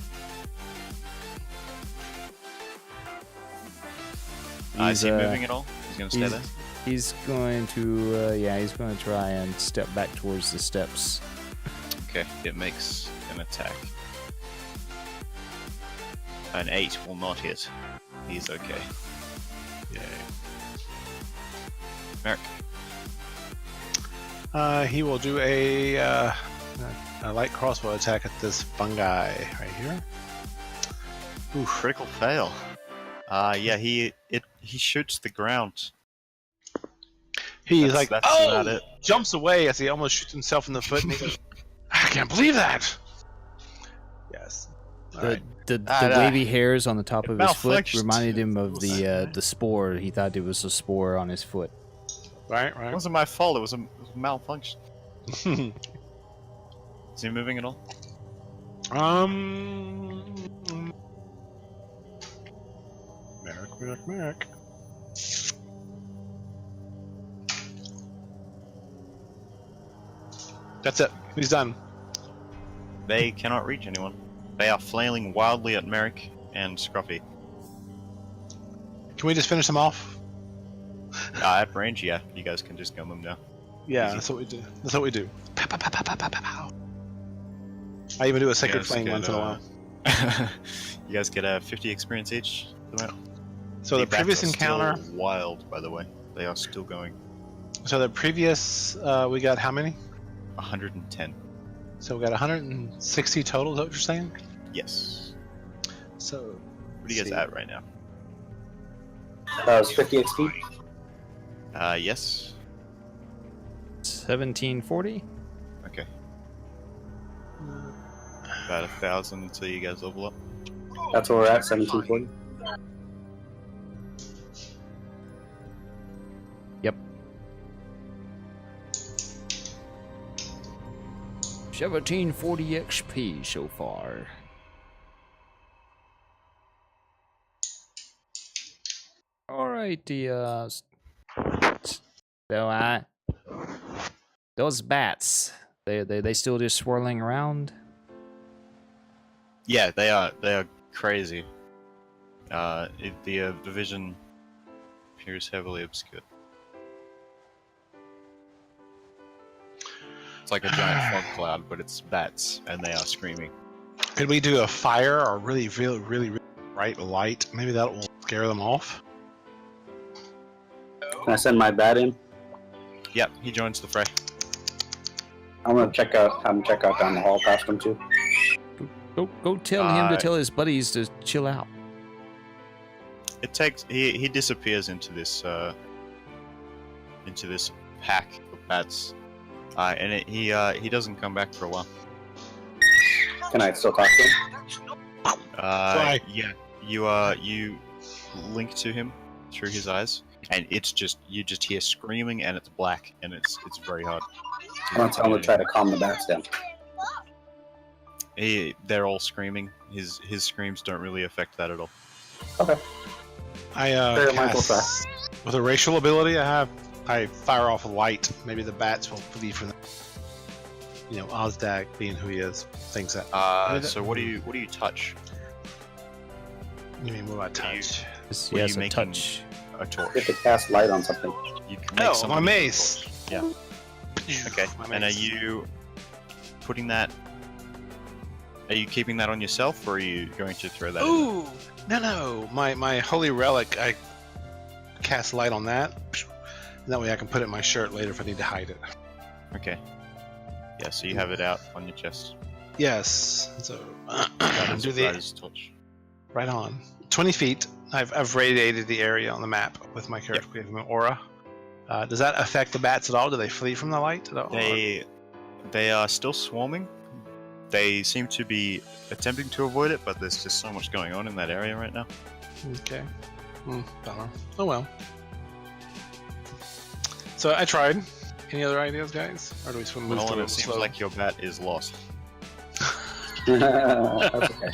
Is he moving at all? He's going to stay there? He's going to, he's going to try and step back towards the steps. Okay, it makes an attack. An 8 will not hit. He's okay. Yay. Merrick. He will do a light crossbow attack at this fungi right here. Ooh, critical fail. Yeah, he shoots the ground. He's That's like, about it. jumps away as he almost shoots himself in the foot. And he goes, I can't believe that. Yes. All right. The wavy hairs on the top of his foot malfunctioned. reminded him of the spore. He thought it was a spore on his foot. Right. It wasn't my fault, it was a malfunction. Is he moving at all? Merrick. That's it. He's done. They cannot reach anyone. They are flailing wildly at Merrick and Scruffy. Can we just finish him off? At range, yeah. You guys can just gun them down. Yeah, Easy. that's what we do. That's what we do. Pow, pow, pow, pow, pow, pow, pow. I even do a sacred guys flame get, once in a while. You guys get 50 experience each. So the bats previous are still encounter. wild, by the way. They are still going. So the previous, we got how many? 110. So we got 160 total. Is that what you're saying? Yes. So. What are you guys at right now? That was 50 XP. Yes. 1740. Okay. About 1,000 until you guys level up. That's where we're at, 1740. Yep. 1740 XP so far. Alrighty, so those bats, they still just swirling around? Yeah, they are crazy. The vision appears heavily obscured. It's like a giant fog cloud, but it's bats, and they are screaming. Could we do a fire or really bright light? Maybe that will scare them off. Can I send my bat in? Yep, he joins the fray. I'm gonna check out. Have him check out down the hall past them too. Go tell him to tell his buddies to chill out. It takes he disappears into this pack of bats, and he doesn't come back for a while. Can I still talk to him? Why? Yeah, you link to him through his eyes, and it's just you just hear screaming, and it's black, and it's very hard. I'm gonna tell him to try to calm the bats down. They're all screaming. His screams don't really affect that at all. Okay. I Michael, try. with a racial ability I fire off a light. Maybe the bats will flee from them. You know, Ozdag being who he is, thinks that. So what do you touch? You mean what about Do you- touch? He Were has you a making touch. a torch? You have to cast light on something. You can make Oh, something my into a mace. torch. Yeah. Okay. My And are mace. you putting that? Are you keeping that on yourself, or are you going to throw that? in? Ooh, no. My holy relic, I cast light on that. And that way I can put it in my shirt later if I need to hide it. Okay. Yeah. So you have it out on your chest. Yes. So That is do that the is torch. right on. 20 feet. I've radiated the area on the map with my character creating an aura. Does that affect the bats at all? Do they flee from the light at all? They are still swarming. They seem to be attempting to avoid it, but there's just so much going on in that area right now. Okay. Bummer. Oh well. So I tried. Any other ideas, guys? Or do we move Nolan, through it it seems slow? like your bat is lost. That's okay.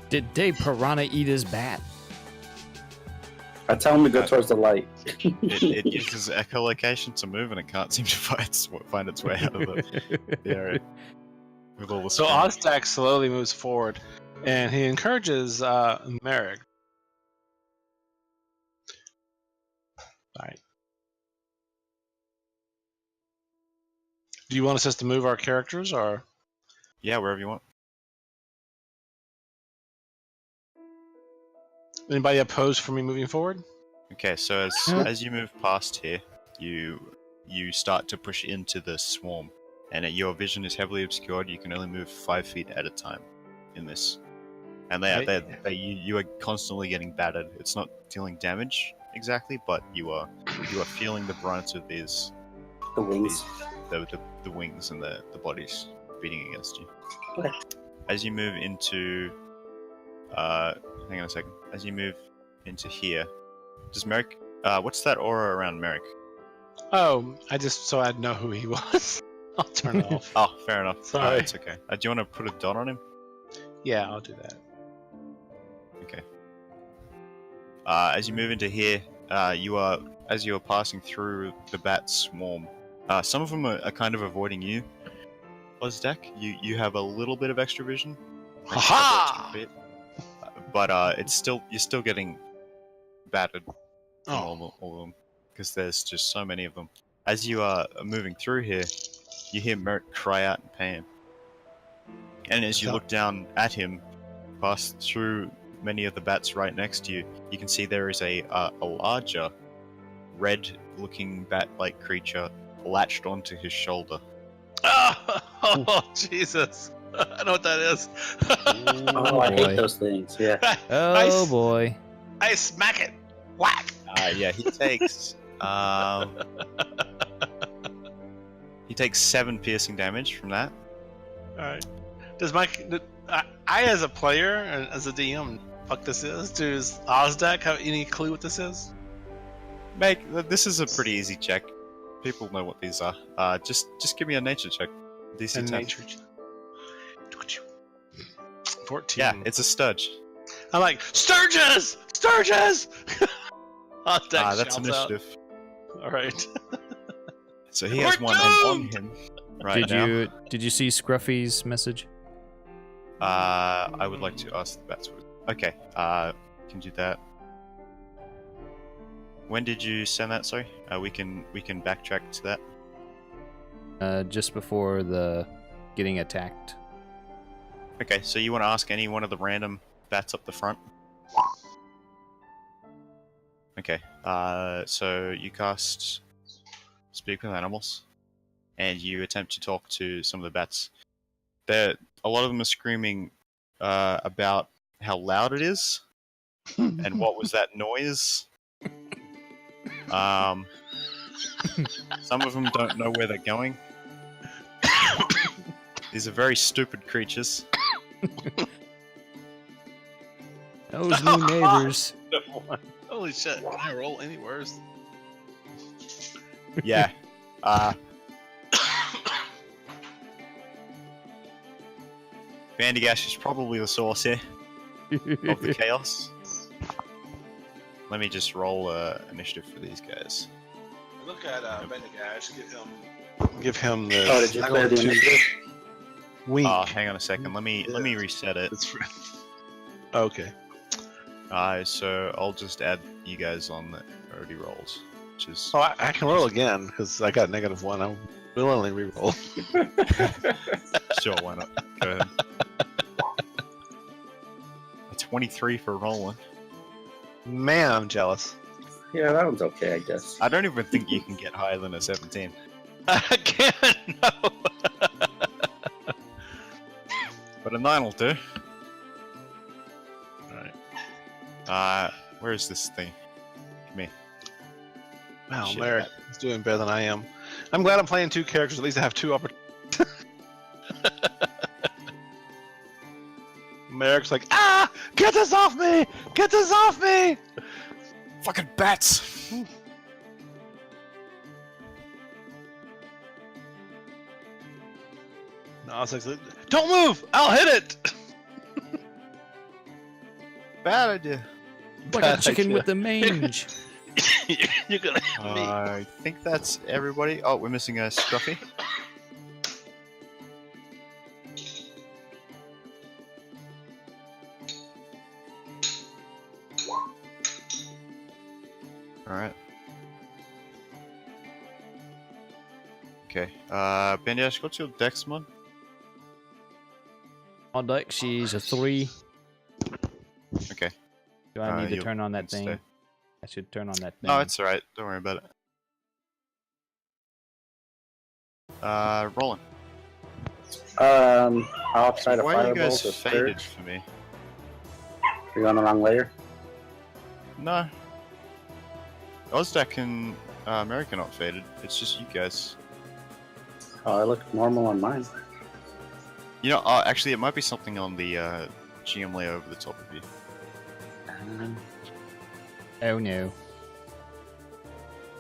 Did Dave Piranha eat his bat? I tell him to go towards the light. It uses echolocation to move, and it can't seem to find its way out of the area. With all the So screaming. Ozdak slowly moves forward, and he encourages Merrick. Alright. Do you want us to move our characters, or Yeah, wherever you want. anybody opposed for me moving forward? Okay, so as you move past here, you start to push into the swarm, and your vision is heavily obscured. You can only move 5 feet at a time in this, and you are constantly getting battered. It's not dealing damage exactly, but you are feeling the brunt of these The wings. the wings and the bodies beating against you. Okay. As you move into hang on a second. As you move into here, does Merrick what's that aura around Merrick? Oh, I just so I'd know who he was. I'll turn it off. Oh, fair enough. Sorry. It's okay. Do you want to put a dot on him? Yeah, I'll do that. Okay. As you move into here, as you are passing through the bat swarm, some of them are kind of avoiding you. Ozdak, you have a little bit of extra vision. Like Ha-ha! 2 feet. But you're still getting battered from Oh, all of them, because there's just so many of them. As you are moving through here, you hear Merrick cry out in pain. And as you look down at him, past through many of the bats right next to you, you can see there is a larger, red-looking bat-like creature latched onto his shoulder. oh, Jesus! I know what that is. Oh, I hate those things. Yeah. Oh boy. I smack it. Whack. Yeah, he takes he takes 7 piercing damage from that. All right. Does I as a player and as a DM, fuck this is? Does Ozdak have any clue what this is? This is a pretty easy check. People know what these are. Just give me a nature check. DC 10. Nature. 14. Yeah, it's a sturge. I'm like, Sturges! Sturges! Ozdak That's shouts initiative. out. All right. So he has We're one on doomed! him right now. Did you see Scruffy's message? I would like to ask the bats. Okay, can do that. When did you send that? Sorry, we can backtrack to that. just before the getting attacked. Okay, so you want to ask any one of the random bats up the front? Okay, so you cast Speak with Animals, and you attempt to talk to some of the bats. A lot of them are screaming about how loud it is, and what was that noise. Some of them don't know where they're going. These are very stupid creatures. Those new neighbors. Holy shit! Can I roll any worse? Yeah. Vandigash is probably the source here of the chaos. Let me just roll initiative for these guys. Look at Bendigash. Give him the. Oh, did you clear the initiative? Wink. Oh, hang on a second. Let me reset it. Okay. So I'll just add you guys on that already rolls, which is. Oh, I can roll again because I got -1. I'll willingly re-roll. Sure, why not? Go ahead. A 23 for rolling. Man, I'm jealous. Yeah, that one's okay, I guess. I don't even think you can get higher than a 17. I can't. No. But a 9 will do. Alright. Where is this thing? Come here. Wow, Shit. Merrick is doing better than I am. I'm glad I'm playing 2 characters. At least I have 2 opportunities. Merrick's like, ah! Get this off me! Get this off me! Fucking bats! No, I was like, don't move! I'll hit it! Bad idea. Like a chicken with the mange. You're gonna hit me. I think that's everybody. Oh, we're missing a Scruffy. Alright. Okay. Bandash, what's your dex mod? On deck, she's a 3. Okay. Do I need to you'll- turn on that you'll thing? stay. I should turn on that thing. No, it's alright. Don't worry about it. Rolling. I'll try to Why are you firebolt guys the faded Scourge. for me? You're on the wrong layer? No. Ozdak and America not faded. It's just you guys. Oh, I look normal on mine. You know, actually, it might be something on the GM layer over the top of you. Oh no.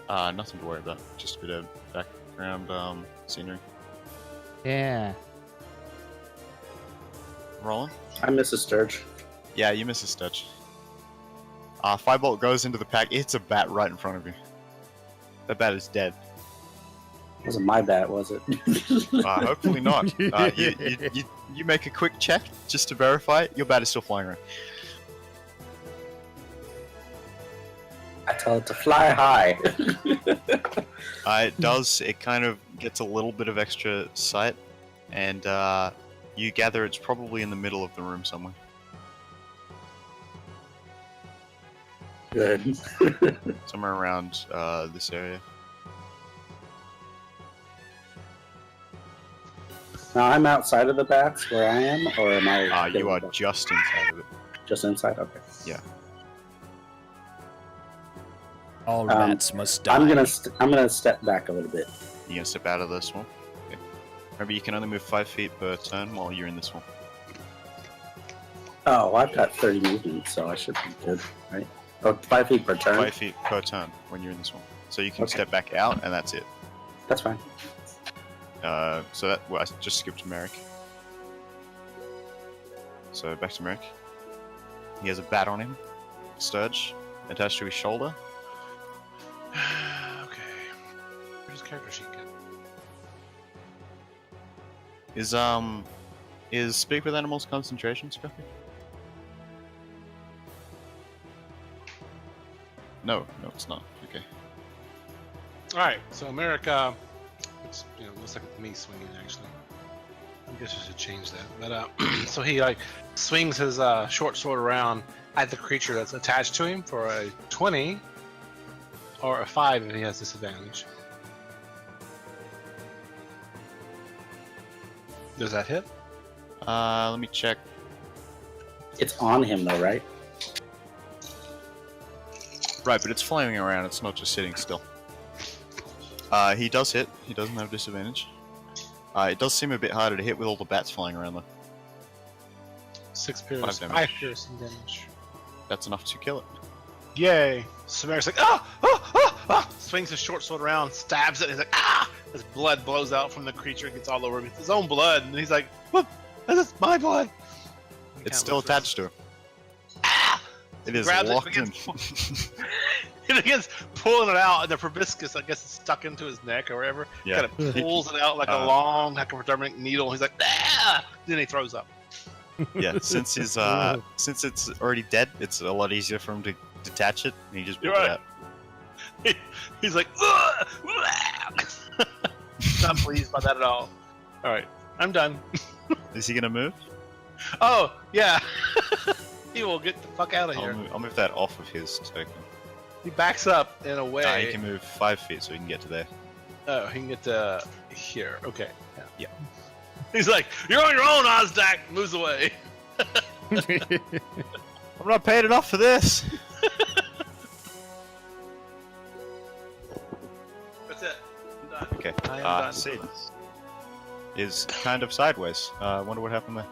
Nothing to worry about. Just a bit of background scenery. Yeah. Rolling. I miss a Sturge. Yeah, you miss a stitch. Firebolt goes into the pack. It's a bat right in front of you. That bat is dead. Wasn't my bat, was it? Hopefully not. You make a quick check just to verify it. Your bat is still flying around. I tell it to fly high. It does. It kind of gets a little bit of extra sight, and you gather it's probably in the middle of the room somewhere. Good. Somewhere around this area. Now I'm outside of the bats where I am, or am I? You are just inside of it. just inside. Okay. All rats must die. I'm gonna step back a little bit. You gonna step out of this one? Okay. Remember, you can only move 5 feet per turn while you're in this one. Oh, I've got 30 movement, so I should be good, right? Oh, 5 feet per turn. 5 feet per turn when you're in this one. So you can Okay. step back out, and that's it. That's fine. So that I just skipped Merrick. So back to Merrick. He has a bat on him, Sturge, attached to his shoulder. Okay. Where's character sheet go? Is Speak with Animals concentration, Scruffy? No, it's not. Okay. Alright, so Merrick It's, looks like it's me swinging actually. I guess I should change that. But so he swings his short sword around at the creature that's attached to him for a 20 or a 5 if he has disadvantage. Does that hit? Let me check. It's on him though, right? Right, but it's flaming around. It's not just sitting still. He does hit. He doesn't have disadvantage. It does seem a bit harder to hit with all the bats flying around though. 6 piercing, 5 5 piercing damage. That's enough to kill it. Yay! Sumeric's like, swings his short sword around, stabs it, and he's like, ah! His blood blows out from the creature, gets all over him. It's his own blood, and he's like, what? This is my blood! It's still attached to him. Ah! It is Grabs locked it, in. He begins pulling it out, and the proboscis, I guess, is stuck into his neck or whatever. Yeah. Kind of pulls it out like a long, hypodermic needle. He's like, ah! Then he throws up. Yeah, since it's already dead, it's a lot easier for him to detach it, and he just pulls You're it out. He's like, not pleased by that at all. All right, I'm done. Is he gonna move? Oh, yeah. He will get the fuck out of here. I'll move that off of his so he can. He backs up in a way. He can move 5 feet so he can get to there. Oh, he can get to here. Okay. Yeah. He's like, you're on your own, Ozdak. Moves away. I'm not paid enough for this. That's it. I'm done. Okay. I am done. Sid is kind of sideways. Wonder what happened there.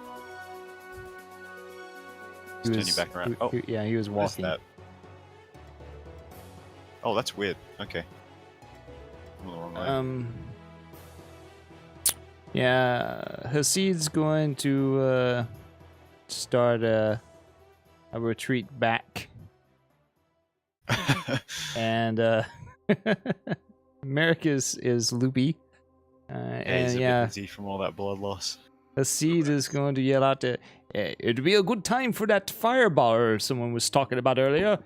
Let's turn you back around. Oh, yeah, he was what is walking. that? Oh, that's weird. Okay. I'm the wrong way. Yeah, Hasid's going to start a retreat back, and Merrick is loopy, He's and a yeah, bit dizzy from all that blood loss. Hasid is going to yell out, "It'd be a good time for that fireballer someone was talking about earlier."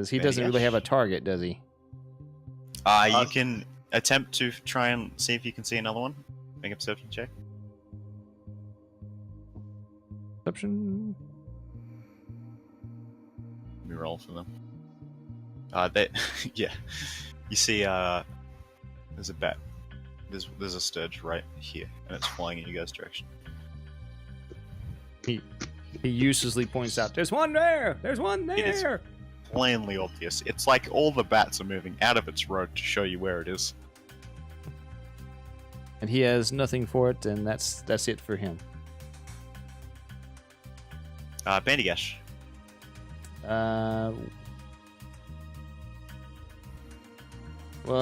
He doesn't really have a target, does he? You can attempt to try and see if you can see another one. Make a perception check. Perception. Let me roll for them. Yeah. You see, there's a bat. There's a sturge right here, and it's flying in you guys' direction. He uselessly points out, "There's one there! There's one It is. there!" Plainly obvious. It's like all the bats are moving out of its road to show you where it is. And he has nothing for it, and that's it for him. Bandigash. Well,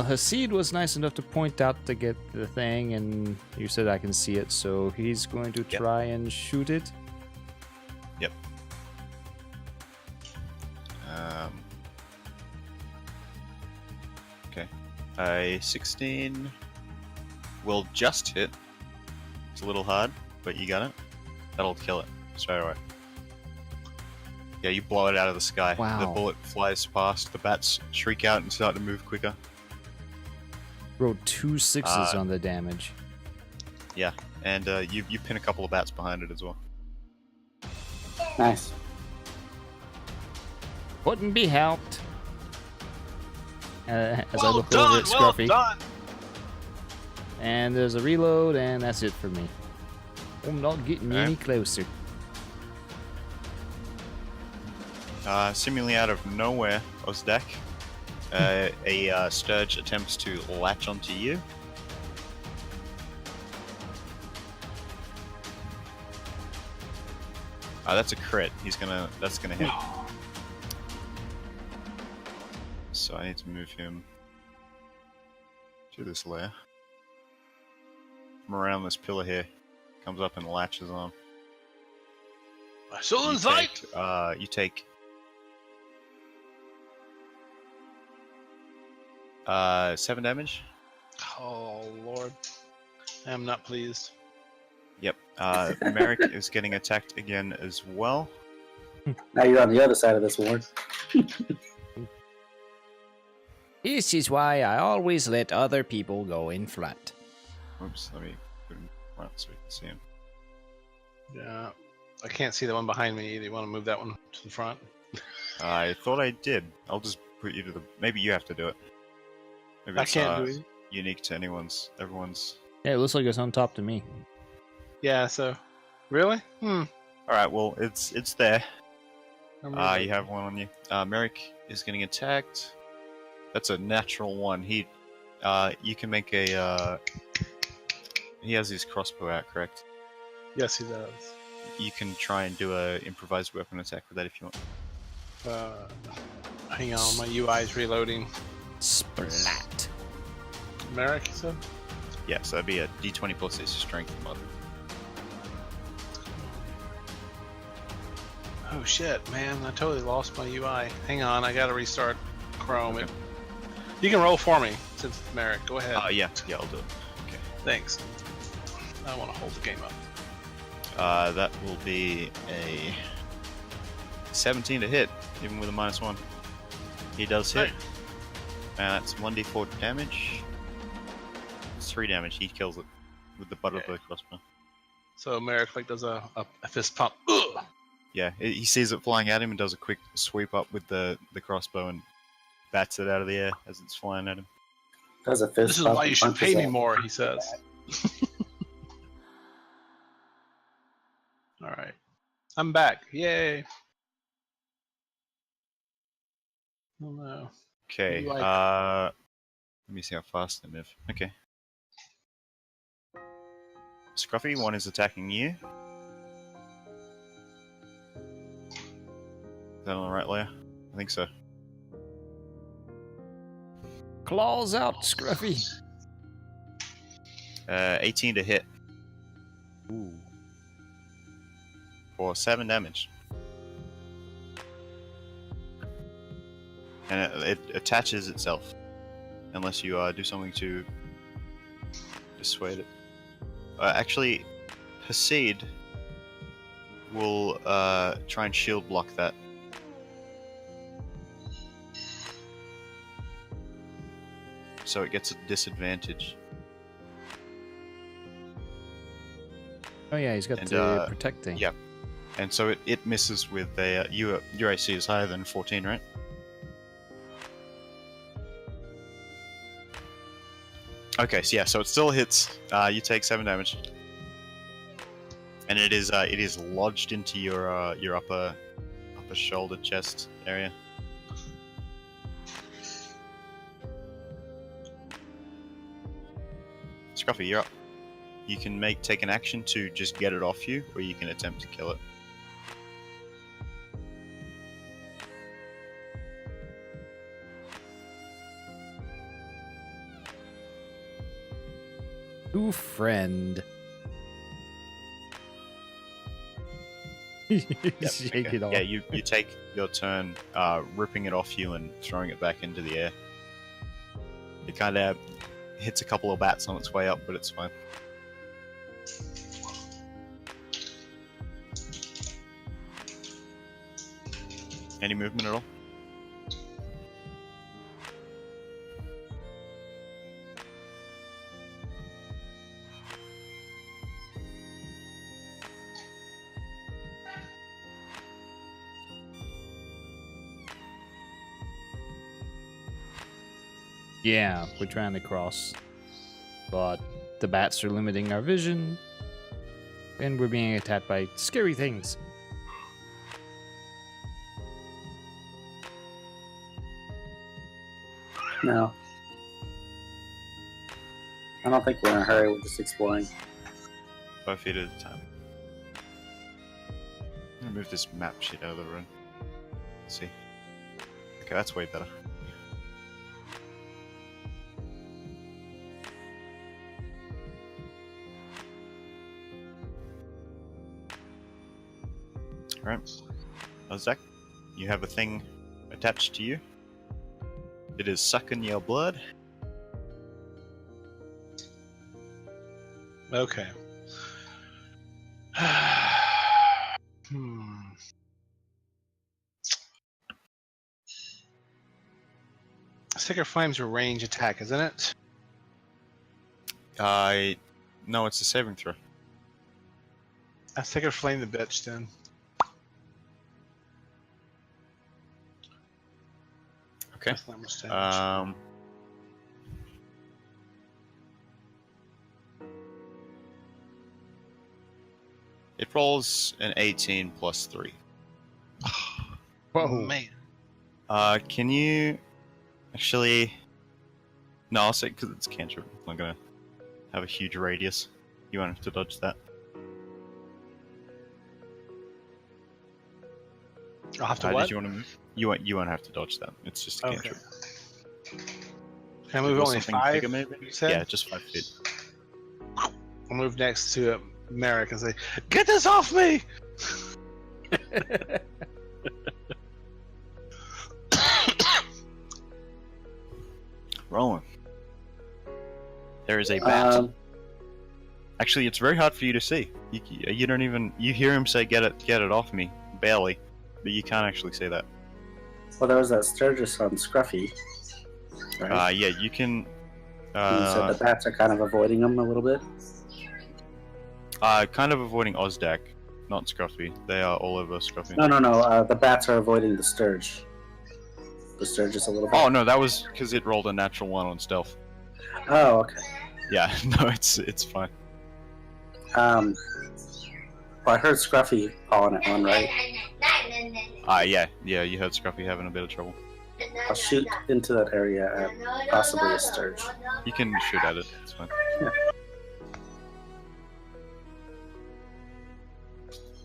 Hasid was nice enough to point out to get the thing, and you said I can see it, so he's going to try and shoot it. Yep. Okay. A 16 will just hit. It's a little hard, but you got it. That'll kill it straight away. Yeah, you blow it out of the sky. Wow. The bullet flies past. The bats shriek out and start to move quicker. Rolled 2 6s on the damage. Yeah, and you pin a couple of bats behind it as well. Nice. Couldn't be helped. As I Well look done, over at Scruffy. well done. And there's a reload, and that's it for me. I'm not getting any closer. Seemingly out of nowhere, Ozdak, a Sturge attempts to latch onto you. That's a crit. That's gonna hit. So I need to move him to this layer. From around this pillar here, comes up and latches on. Still in sight. You take 7 damage. Oh Lord, I am not pleased. Yep. Merrick is getting attacked again as well. Now you're on the other side of this war. This is why I always let other people go in front. Oops, let me put him front so we can see him. Yeah. I can't see the one behind me either. You want to move that one to the front? I thought I did. I'll just put you to the. Maybe you have to do it. Maybe I it's, can't do it. unique to everyone's. Yeah, it looks like it's on top to me. Yeah, so. Really? All right, well, it's there. I'm You really- have one on you. Merrick is getting attacked. That's a natural one. You can make a. He has his crossbow out, correct? Yes, he does. You can try and do a improvised weapon attack with that if you want. Hang on, my UI is reloading. Splat. Merrick, you said? Yeah, so that'd be a D20 plus his strength mod. Oh shit, man! I totally lost my UI. Hang on, I gotta restart Chrome. Okay. You can roll for me since it's Merrick. Go ahead. Yeah, I'll do it. Okay. Thanks. I don't want to hold the game up. That will be a 17 to hit, even with a -1. He does hit. Hey. And that's 1d4 damage. It's 3 damage. He kills it with the butt of the crossbow. So Merrick like does a fist pump. Ugh! Yeah, he sees it flying at him and does a quick sweep up with the crossbow and bats it out of the air as it's flying at him. Does a fist This is bump why you and should punches pay me out. more, he says. All right, I'm back. Yay! Oh no. Okay, You like- let me see how fast they move. Okay. Scruffy, one is attacking you. Is that on the right layer? I think so. Claws out, Scruffy. 18 to hit Ooh. for 7 damage. And it attaches itself. Unless you do something to dissuade it. Actually, Hasid will try and shield block that. So it gets a disadvantage. Oh yeah, he's got And, the protect thing. yeah. And so it misses with a. Your AC is higher than 14, right? Okay, so yeah, so it still hits. You take 7 damage, and it is lodged into your upper shoulder chest area. Scruffy, you're up. You can take an action to just get it off you, or you can attempt to kill it. Ooh, friend. Shake it off. Yeah, you take your turn ripping it off you and throwing it back into the air. It kind of hits a couple of bats on its way up, but it's fine. Any movement at all? Yeah, we're trying to cross, but the bats are limiting our vision, and we're being attacked by scary things. No. I don't think we're in a hurry. We're just exploring. 5 feet at a time. I'm gonna move this map shit out of the room. Let's see. Okay, that's way better. Alright. Zach, you have a thing attached to you. It is sucking your blood. Okay. Sacred Flame's a range attack, isn't it? No, it's a saving throw. I Sacred Flame the bitch then. Okay. That's not much damage. It rolls an 18 plus 3. Whoa, man. Can you actually? No, I'll say because it's cantrip. It's not gonna have a huge radius. You won't have to dodge that. I'll have to Did what? you want to move? You won't have to dodge that. It's just a Okay. cantrip. Can I move Or only something 5? bigger, maybe? You said? Yeah, just 5 feet. I'll move next to Merrick and say, "Get this off me!" Roland. There is a bat. Um, Actually, it's very hard for you to see. You don't even. You hear him say, "Get it off me," barely, but you can't actually say that. well, there was that Sturgis on Scruffy. Right? Yeah, you can. You said the bats are kind of avoiding them a little bit. Kind of avoiding Ozdak, not Scruffy. They are all over Scruffy. No. The bats are avoiding the Sturge. The Sturgis a little bit. Oh no, that was because it rolled a natural 1 on stealth. Oh, okay. Yeah, no, it's fine. Well, I heard Scruffy pawing at one, right? Yeah, you heard Scruffy having a bit of trouble. I'll shoot into that area at possibly a Sturge. You can shoot at it, it's fine.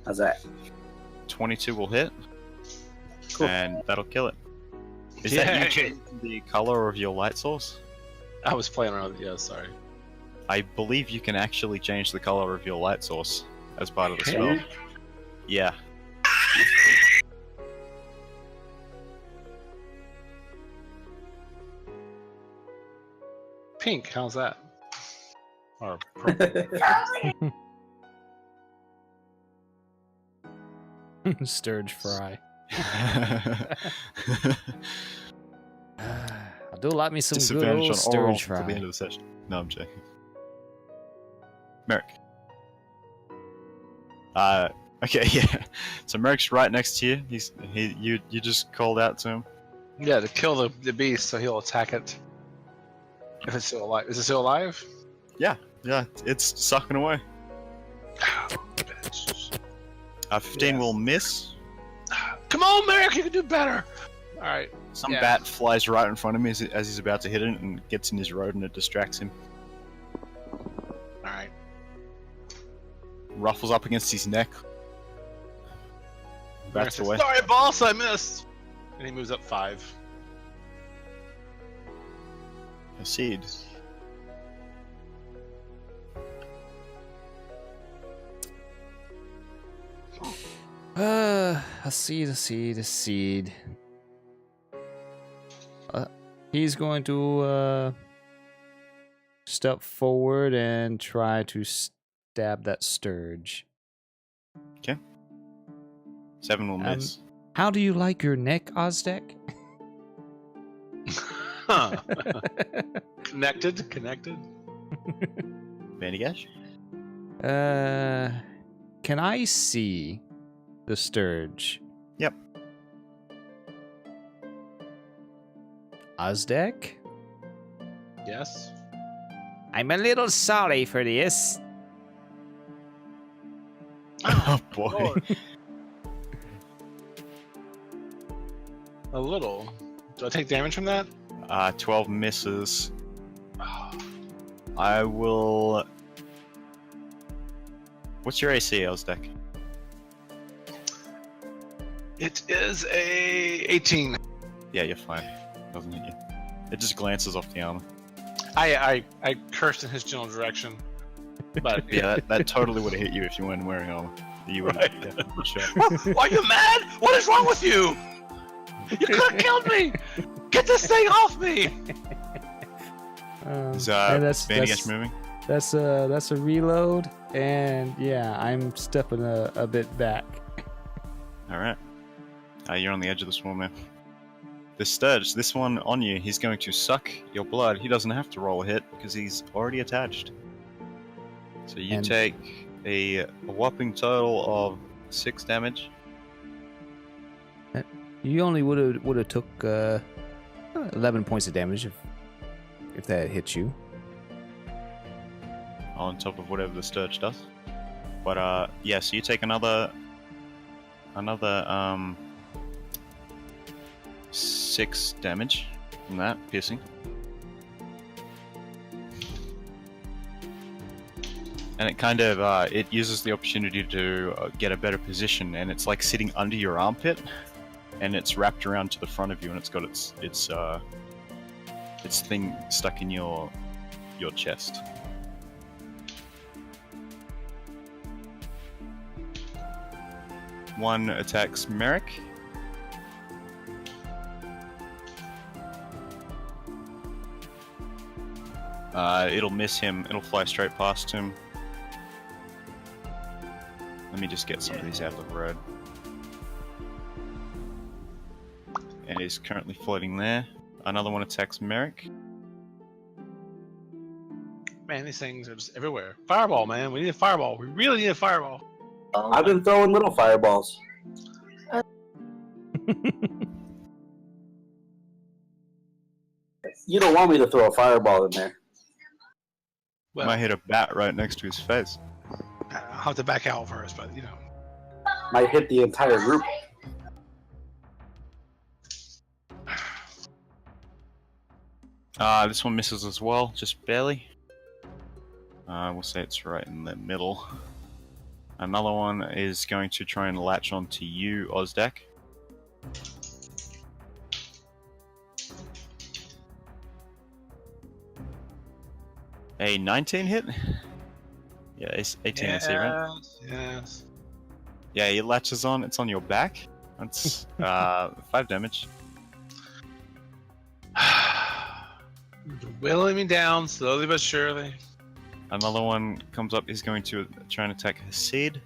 How's that? 22 will hit, Cool. and that'll kill it. Is Yeah. that you changing the color of your light source? I was playing around with it. Yeah, sorry. I believe you can actually change the color of your light source as part of the Can spell. you? Yeah. Pink, how's that? Or purple. Sturge fry. Do like me some good Disadvantage old on oral sturge till the end fry. of the session. No, I'm joking. Merrick. Okay, yeah. So Merrick's right next to you. You just called out to him. Yeah, to kill the beast, so he'll attack it. If it's still alive. Is it still alive? Yeah, it's sucking away. Bitch. 15 Yeah. will miss. Come on, Merrick, you can do better. All right. Some Yeah. bat flies right in front of him as he's about to hit it and gets in his road and it distracts him. All right. Ruffles up against his neck. Merrick Bats says, away. "Sorry, boss, I missed." And he moves up 5. Proceed. A seed. He's going to step forward and try to stab that Sturge. 7 will miss. How do you like your neck, Ozdek? Huh. Connected. Vandigash? Can I see the Sturge? Yep. Ozdek? Yes. I'm a little sorry for this. Oh boy. Lord. A little. Do I take damage from that? 12 misses. I will. What's your AC, Elsdeck? It is a 18. Yeah, you're fine. Doesn't hit you. It just glances off the armor. I cursed in his general direction, but Yeah, that totally would have hit you if you weren't wearing armor. You would have definitely been shot. Are you mad? What is wrong with you? You could have killed me. Get this thing off me. Is and Vandigash moving? That's a reload, and yeah, I'm stepping a bit back. Alright. You're on the edge of the swarm now. the Sturge, this one on you, he's going to suck your blood. He doesn't have to roll a hit because he's already attached. So you And- take a whopping total of 6 damage. You only would have took 11 points of damage if that hit you. On top of whatever the Sturge does. But yeah, so you take another 6 damage from that piercing. And it kind of it uses the opportunity to get a better position, and it's like sitting under your armpit, and it's wrapped around to the front of you, and it's got its thing stuck in your chest. One attacks Merrick. It'll miss him. It'll fly straight past him. Let me just get some of these out of the road. And he's currently floating there. Another one attacks Merrick. Man, these things are just everywhere. Fireball, man. We need a fireball. We really need a fireball. I've been throwing little fireballs. You don't want me to throw a fireball in there. Well, Might hit a bat right next to his face. I'll have to back out first, but you know. Might hit the entire group. This one misses as well, just barely. We'll say it's right in the middle. Another one is going to try and latch onto you, Ozdak. A 19 hit? Yeah, it's 18 AC, right? Yes. Yeah, he latches on. It's on your back. That's 5 damage. Whittling me down slowly but surely. Another one comes up. He's going to try and attack Hasid.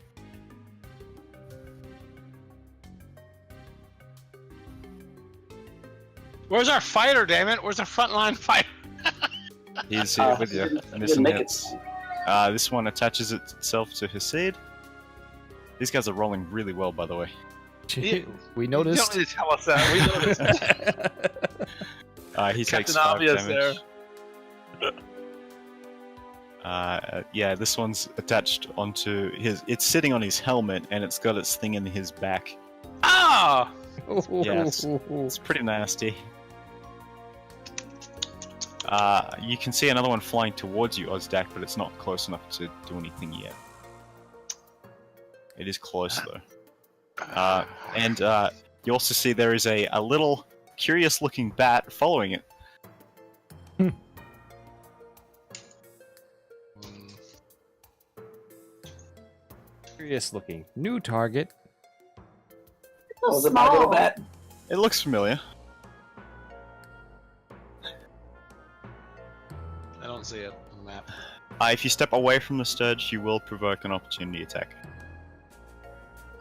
Where's our fighter, damn it? Where's our frontline fighter? He's here with he you. didn't Missing make it. hits. This one attaches itself to Hasid. These guys are rolling really well, by the way. Yeah. We You noticed. don't need to tell us that. We noticed. He takes Captain 5 Obvious damage. Yeah, this one's attached onto his. It's sitting on his helmet, and it's got its thing in his back. Ah! Yes. It's pretty nasty. You can see another one flying towards you, Ozdak, but it's not close enough to do anything yet. It is close though. And you also see there is a little curious-looking bat following it. Curious looking. New target. Was it my little bat? It looks familiar. I don't see it on the map. If you step away from the Sturge, you will provoke an opportunity attack.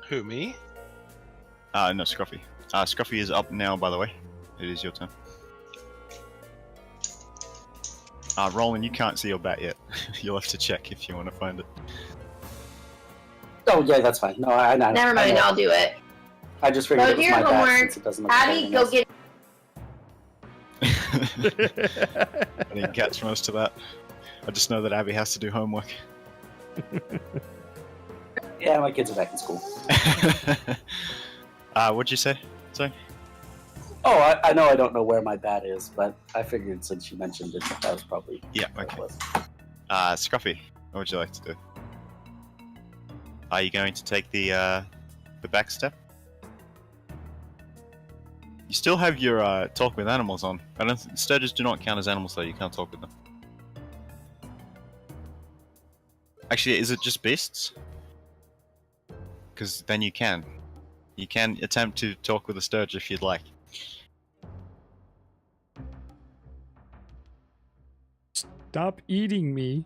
Who, me? No, Scruffy. Scruffy is up now, by the way. It is your turn. Roland, you can't see your bat yet. You'll have to check if you want to find it. Oh yeah, that's fine. No, I know. Never mind, I'll do it. I just figured Go it was do my your bat homework. since it doesn't look like Abby, anything go else. get. I didn't catch most of that. I just know that Abby has to do homework. Yeah, my kids are back in school. What'd you say? Sorry? Oh, I know I don't know where my bat is, but I figured since you mentioned it, that was probably Yeah, where it okay. was. Scruffy, what would you like to do? Are you going to take the back step? You still have your talk with animals on. Sturges do not count as animals though, you can't talk with them. Actually, is it just beasts? Because then you can. You can attempt to talk with a Sturge if you'd like. Stop eating me.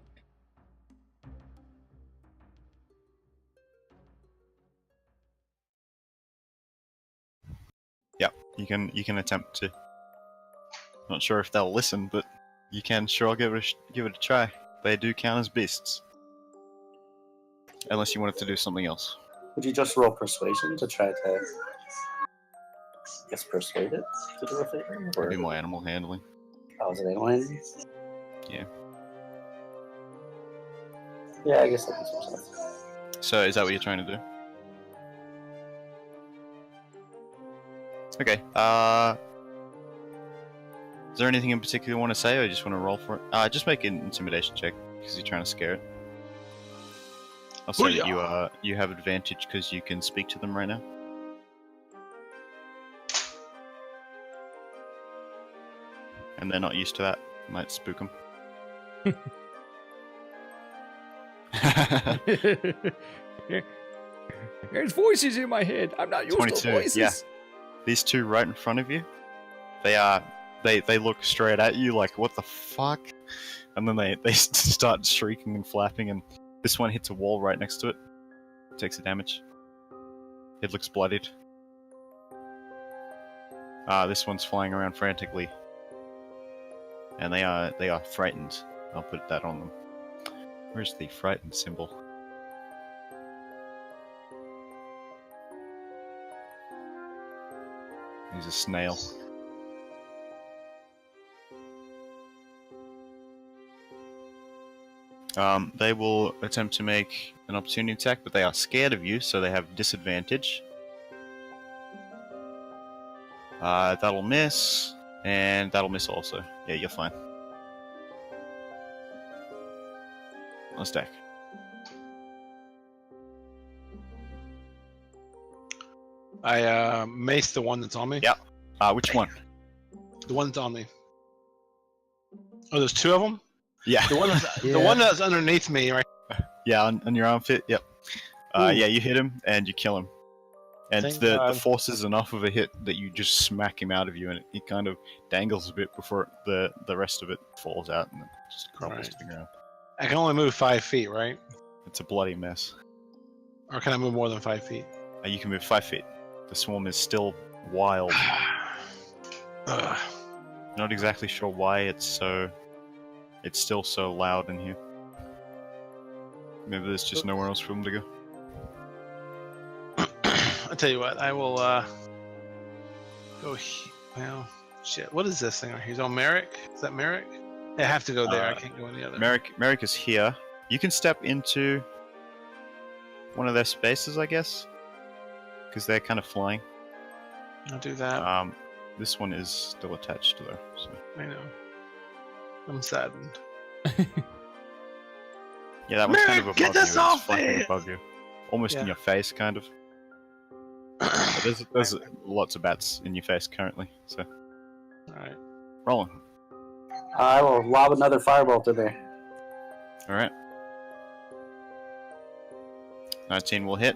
You can attempt to. Not sure if they'll listen, but you can sure give it a try. They do count as beasts, unless you wanted to do something else. Would you just roll persuasion to try to, I guess, persuade it to do a favor? Or Maybe more animal handling. oh, is it anyone? Yeah. Yeah, I guess that makes more sense. So is that what you're trying to do? Okay. Is there anything in particular you want to say, or you just want to roll for it? Just make an intimidation check because you're trying to scare it. I'll say that you have advantage because you can speak to them right now. And they're not used to that. Might spook them. There's voices in my head. I'm not used 22, to voices. yeah. These two right in front of you, they look straight at you like, what the fuck? And then they start shrieking and flapping, and this one hits a wall right next to it. Takes a damage. It looks bloodied. This one's flying around frantically. And they are frightened. I'll put that on them. Where's the frightened symbol? He's a snail. They will attempt to make an opportunity attack, but they are scared of you, so they have disadvantage. That'll miss, and that'll miss also. Yeah, you're fine. On stack. I mace the one that's on me. Yeah. Which one? The one that's on me. Oh, there's two of them? Yeah. The one that's, the one that's underneath me, right? Yeah, on your armpit. Yep. Yeah, you hit him and you kill him. And Thank the God. force is enough of a hit that you just smack him out of you, and it kind of dangles a bit before the rest of it falls out and then just crumbles Right. to the ground. I can only move 5 feet, right? It's a bloody mess. Or can I move more than 5 feet? You can move 5 feet. The swarm is still wild. Ugh. Not exactly sure why it's still so loud in here. Maybe there's just nowhere else for them to go. I'll tell you what, I will go well, shit. What is this thing right here? He's on Merrick? Is that Merrick? I have to go there. I can't go any other. Merrick is here. You can step into one of their spaces, I guess, because they're kind of flying. I'll do that. This one is still attached though. So. I know. I'm saddened. Yeah, that one's kind of Merrick, above get you. this off It's flapping there! above you, almost in Yeah. your face, kind of. But there's lots of bats in your face currently. So, Alright. rolling. I will lob another firebolt in there. All right. 19 will hit.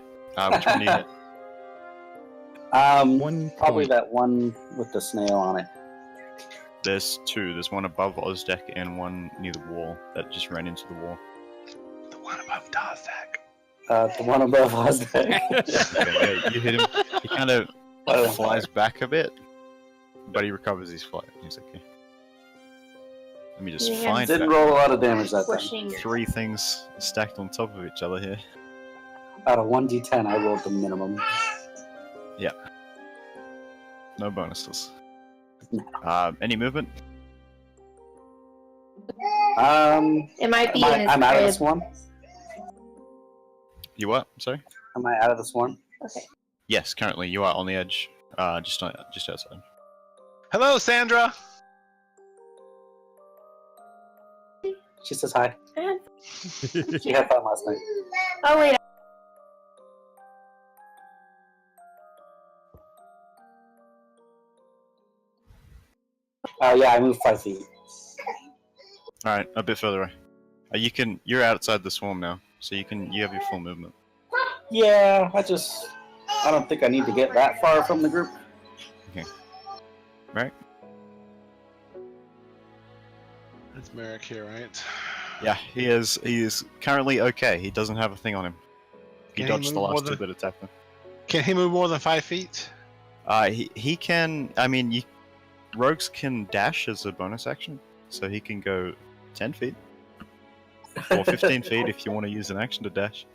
Which one do you hit? One Probably point. that one with the snail on it. There's two. There's one above Ozdeck and one near the wall that just ran into the wall. The one above Dazak. The one above was there. Okay, yeah, you hit him. He kind of Oh. flies back a bit, but he recovers his flight. He's okay. Let me just Yeah. find Didn't that. roll a lot of damage that time. Pushing. Three things stacked on top of each other here. Out of 1d10, I rolled the minimum. No bonuses. Any movement? It might be in his I'm out of the crib. swarm. You what? Sorry? Am I out of the swarm? Okay. Yes, currently you are on the edge. Just outside. Hello, Sandra! She says hi. She had fun last night. Oh wait. Yeah, I moved 5 feet. All right, a bit further away. You're outside the swarm now, so you have your full movement. Yeah, I don't think I need to get that far from the group. Right? That's Merrick here, right? Yeah, he is currently okay. He doesn't have a thing on him. He Can he dodged the move more last two than- that attacked him. Can he move more than 5 feet? He can. I mean, rogues can dash as a bonus action, so he can go 10 feet or 15 feet if you want to use an action to dash.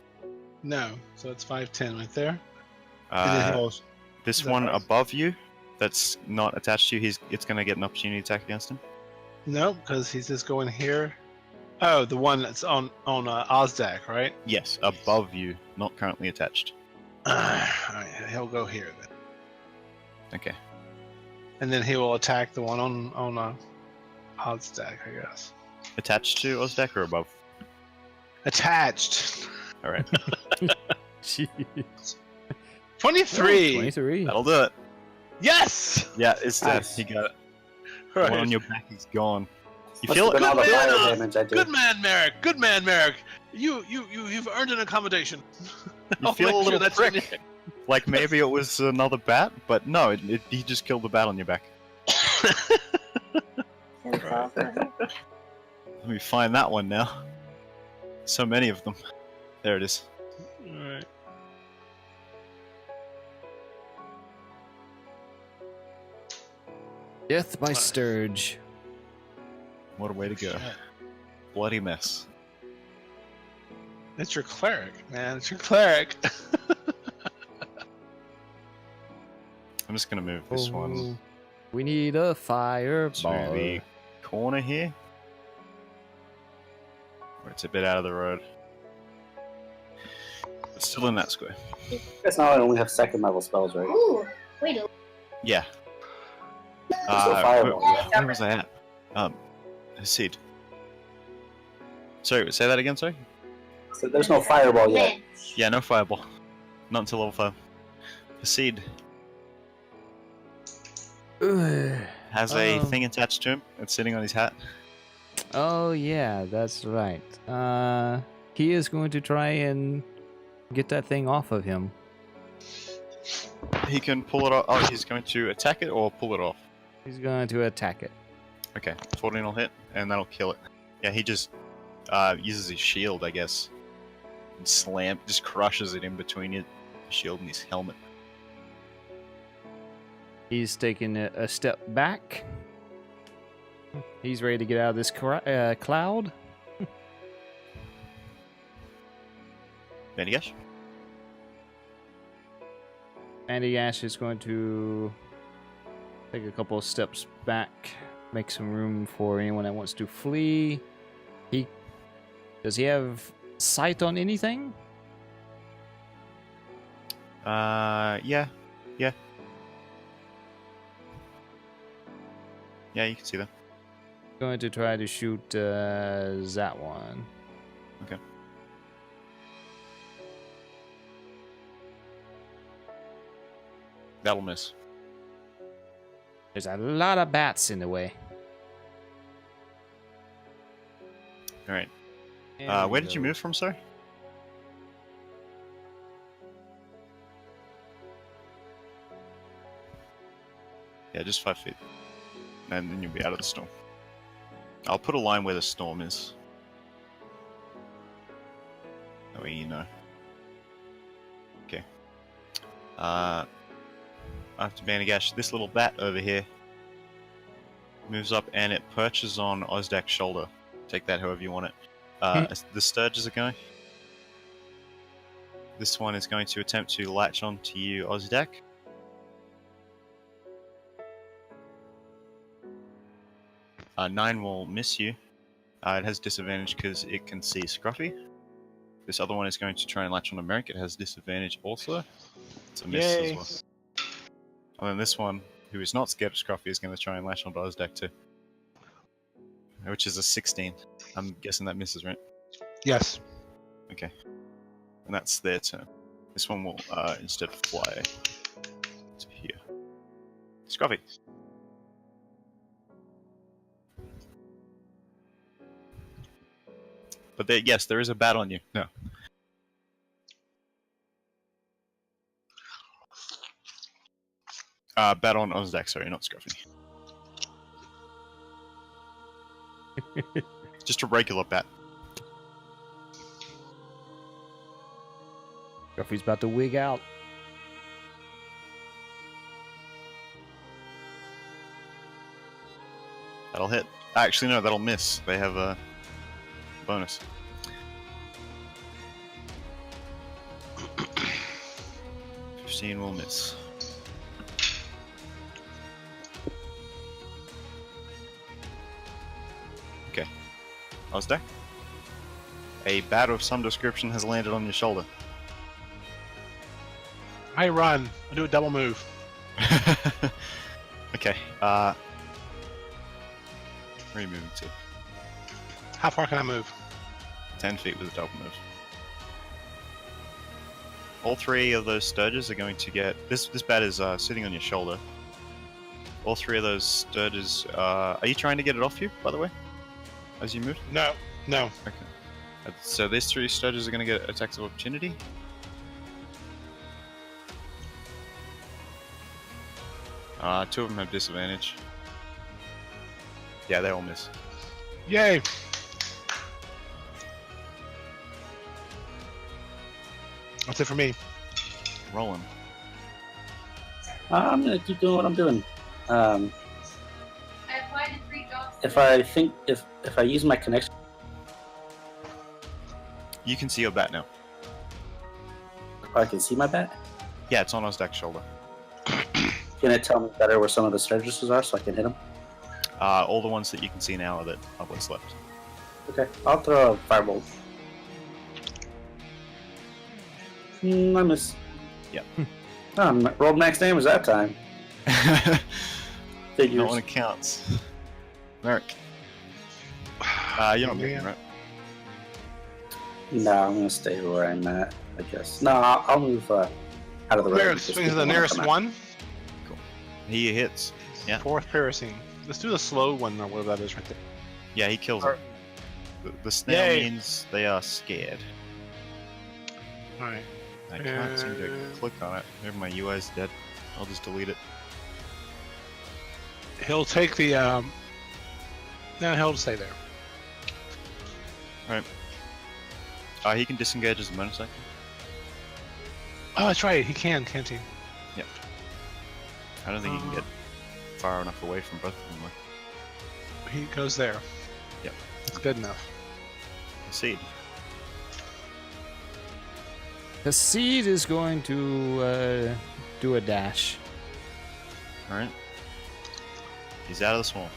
No, so it's 5'10" right there. And then Uh, he'll. this Is that one right? above you, that's not attached to you, it's going to get an opportunity attack against him. No, because he's just going here. Oh, the one that's on Ozdak, right? Yes, above you, not currently attached. Alright, he'll go here then. Okay. And then he will attack the one on Ozdak, I guess. Attached to Ozdak or above? Attached. All right, Jeez. 23. 23. that'll do it. Yes. Yeah, it's dead. Nice. You got it. The Right. one on your back is gone. You Must feel have it? been all the Good fire man. damage I did. Good man, Merrick. Good man, Merrick. You've earned an accommodation. You feel a make sure little that's prick. in it. Like maybe it was another bat, but no, he just killed the bat on your back. Let me find that one now. So many of them. There it is. Alright. Death by Sturge. What a way to go. Bloody mess. It's your cleric, man. It's your cleric. I'm just gonna move this one We need a to fireball. the corner here. Where it's a bit out of the road. But still in that square. I guess now I only have second level spells, right? Ooh, wait a Yeah. Still fireball. Where was I at? Hasid. Sorry, say that again, sorry? So there's no fireball yet. man. Yeah, no fireball. Not until level 5. Hasid has a Oh. thing attached to him. It's sitting on his hat. Oh yeah, that's right. He is going to try and get that thing off of him. He can pull it off. Oh, he's going to attack it or pull it off. He's going to attack it. Okay, 14 will hit, and that'll kill it. Yeah, he just uses his shield, I guess. And just crushes it in between his shield and his helmet. He's taking a step back. He's ready to get out of this cloud. Bendigash? Andy Ash is going to take a couple of steps back, make some room for anyone that wants to flee. Does he have sight on anything? Yeah. Yeah, you can see that. Going to try to shoot that one. Okay. That'll miss. There's a lot of bats in the way. Alright. There we Where did you go. move from, sorry? Yeah, just 5 feet. And then you'll be out of the storm. I'll put a line where the storm is. That way you know. Okay. After Banagash, this little bat over here moves up and it perches on Ozdak's shoulder. Take that however you want it. The Sturges are going. This one is going to attempt to latch on to you, Ozdak. Nine will miss you. It has disadvantage because it can see Scruffy. This other one is going to try and latch on to Merrick. It has disadvantage also. It's a miss Yay. as well. And then this one, who is not scared of Scruffy, is going to try and latch on to Ozdak too. Which is a 16. I'm guessing that misses, right? Yes. Okay. And that's their turn. This one will instead fly to here. Scruffy. But yes, there is a bat on you. No. Bat on Ozdak, sorry, not Scruffy. Just a regular bat. Scruffy's about to wig out. That'll hit. Actually, no, that'll miss. They have a bonus. Christine will miss. Okay. Ozdak? A bat of some description has landed on your shoulder. I run. I do a double move. Okay, where are you moving to? How far can I move? 10 feet with a double move. All three of those sturges are going to get... This bat is sitting on your shoulder. All three of those sturges... are you trying to get it off you, by the way? As you move? No. No. Okay. So these three sturges are going to get attacks of opportunity. Two of them have disadvantage. Yeah, they all miss. Yay! That's it for me. Rolling. I'm gonna keep doing what I'm doing. I applied to 3 jobs. If I use my connection, You can see your bat now. I can see my bat. Yeah, it's on Ozdak's shoulder. Can it tell me better where some of the Sturgises are so I can hit them? All the ones that you can see now are what's left. Okay, I'll throw a firebolt. I miss. Yep. Rolled max damage that time. Figures. Not when it counts. Merrick. You're not moving, right? No, I'm gonna stay where I'm at, I guess. No, I'll move out of the way. Merrick because swings to the people wanna nearest come out. one. He hits. Yeah. Fourth piercing. Let's do the slow one or whatever that is right there. Yeah, he kills him. The snail Yay. means they are scared. Alright. I can't seem to click on it. Maybe my UI's dead. I'll just delete it. He'll take the no, he'll stay there. He can disengage as a bonus action. Oh, that's right. He can, can't he? I don't think he can get far enough away from both of them. Like, He goes there. Yep. That's good enough. Proceed. The seed is going to do a dash. Alright. He's out of the swamp.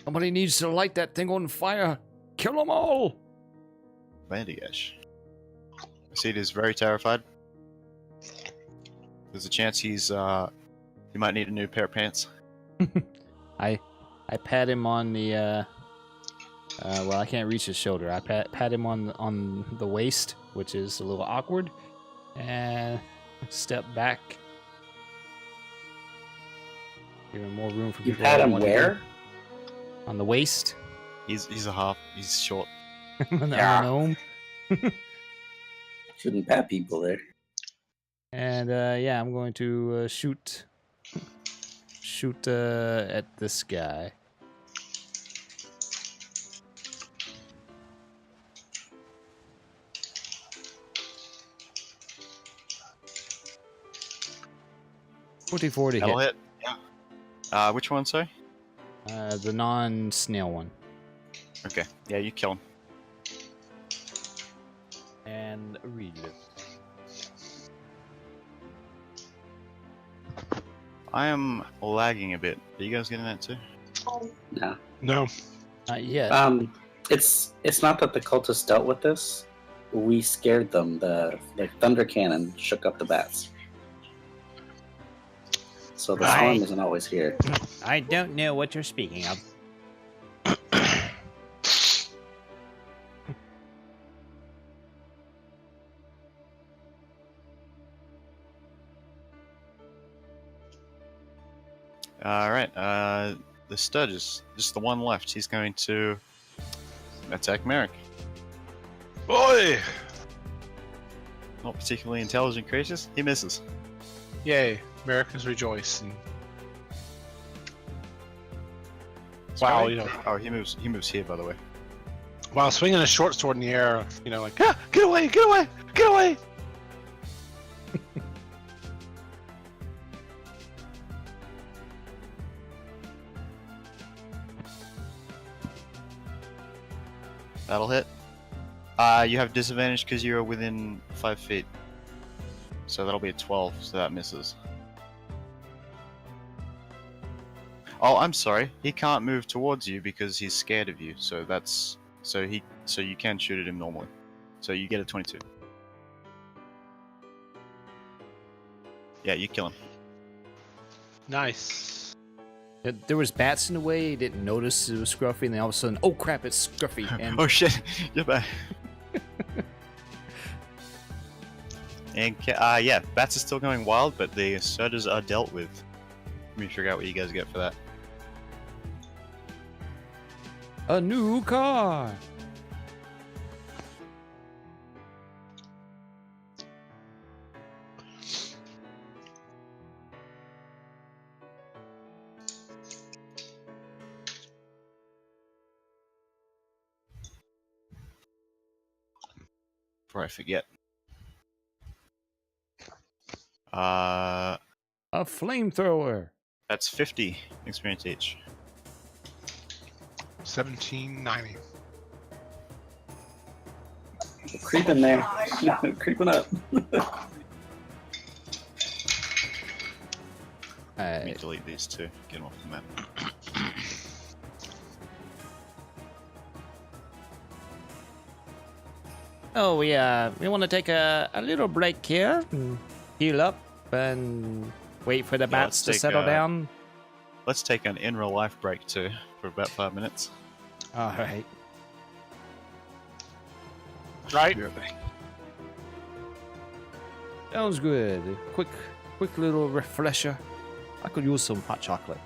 Somebody needs to light that thing on fire. Kill them all. Bandigash. Proceed is very terrified. There's a chance he might need a new pair of pants. I pat him on the well, I can't reach his shoulder. I pat him on the waist, which is a little awkward, and step back. Give him more room for You people. pat that him want to where? do. On the waist. He's short. On the Yeah. arm. Shouldn't pat people there. And yeah, I'm going to shoot at this guy. .44 to That'll hit. hit. Yeah. Which one, sorry? The non-snail one. Okay. Yeah, you kill him. And a reload. I am lagging a bit. Are you guys getting that too? No. No. Not yet. It's not that the cultists dealt with this. We scared them. The thunder cannon shook up the bats. So the storm isn't always here. I don't know what you're speaking of. Alright, the Sturgis. Just the one left. He's going to attack Merrick. Boy! Not particularly intelligent creatures. He misses. Yay. Americans rejoice. And... Sorry? Wow, you know. Oh, he moves here, by the way. While swinging a short sword in the air, you know, like, ah, get away, get away, get away! That'll hit. You have disadvantage because you're within 5 feet. So that'll be a 12, so that misses. Oh, I'm sorry. He can't move towards you because he's scared of you. So that's so you can shoot at him normally. So you get a 22. Yeah, you kill him. Nice. There was bats in the way. He didn't notice it was Scruffy, and then all of a sudden, oh crap, it's Scruffy. And Oh shit! You're back. And yeah, bats are still going wild, but the surges are dealt with. Let me figure out what you guys get for that. a new car. Before I forget. A flamethrower. That's 50 experience each. 1790. Creeping there. Creeping up. Let me delete these two. Get them off the map. Oh, we want to take a little break here and heal up and wait for the Yeah, bats to let's take, settle down. Let's take an in real life break too for about 5 minutes. All right. Right? Be right back. Sounds good. Quick little refresher. I could use some hot chocolate.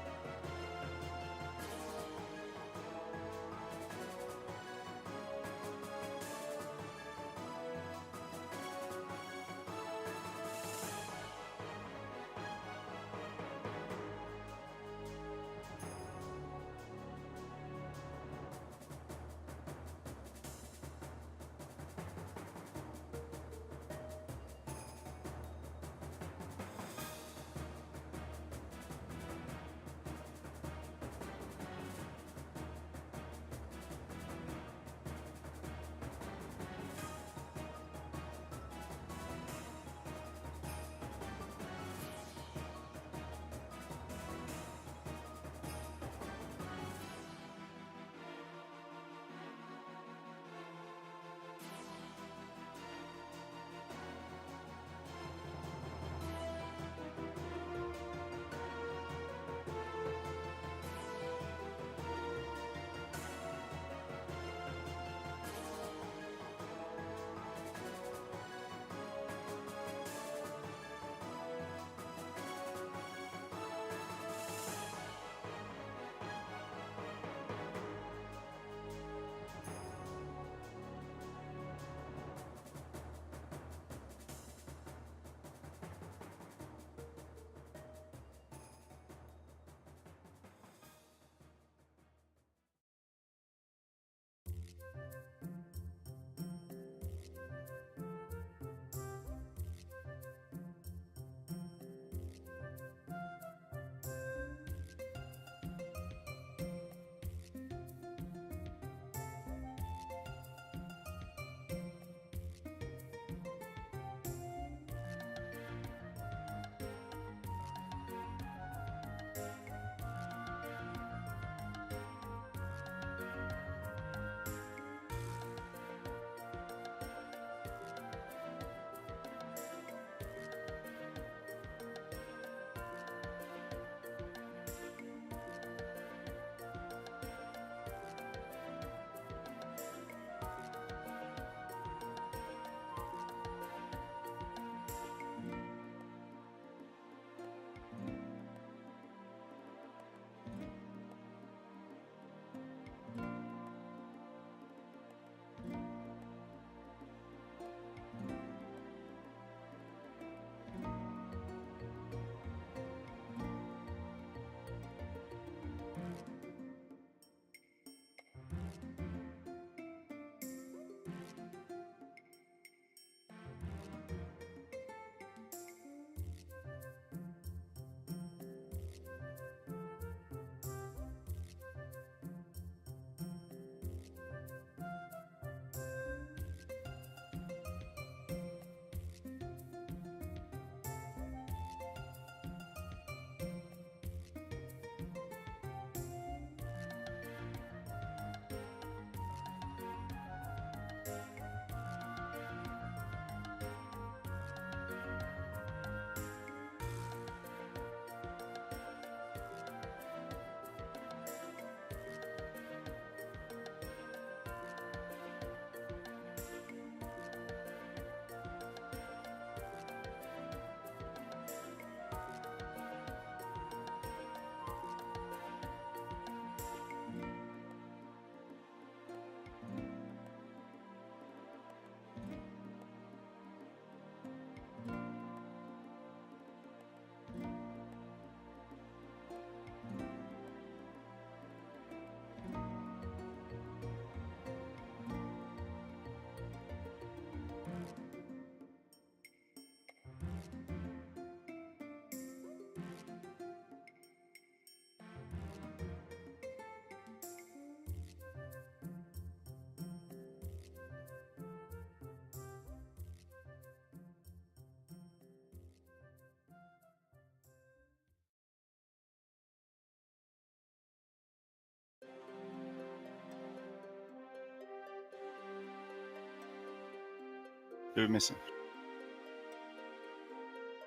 Who are we missing?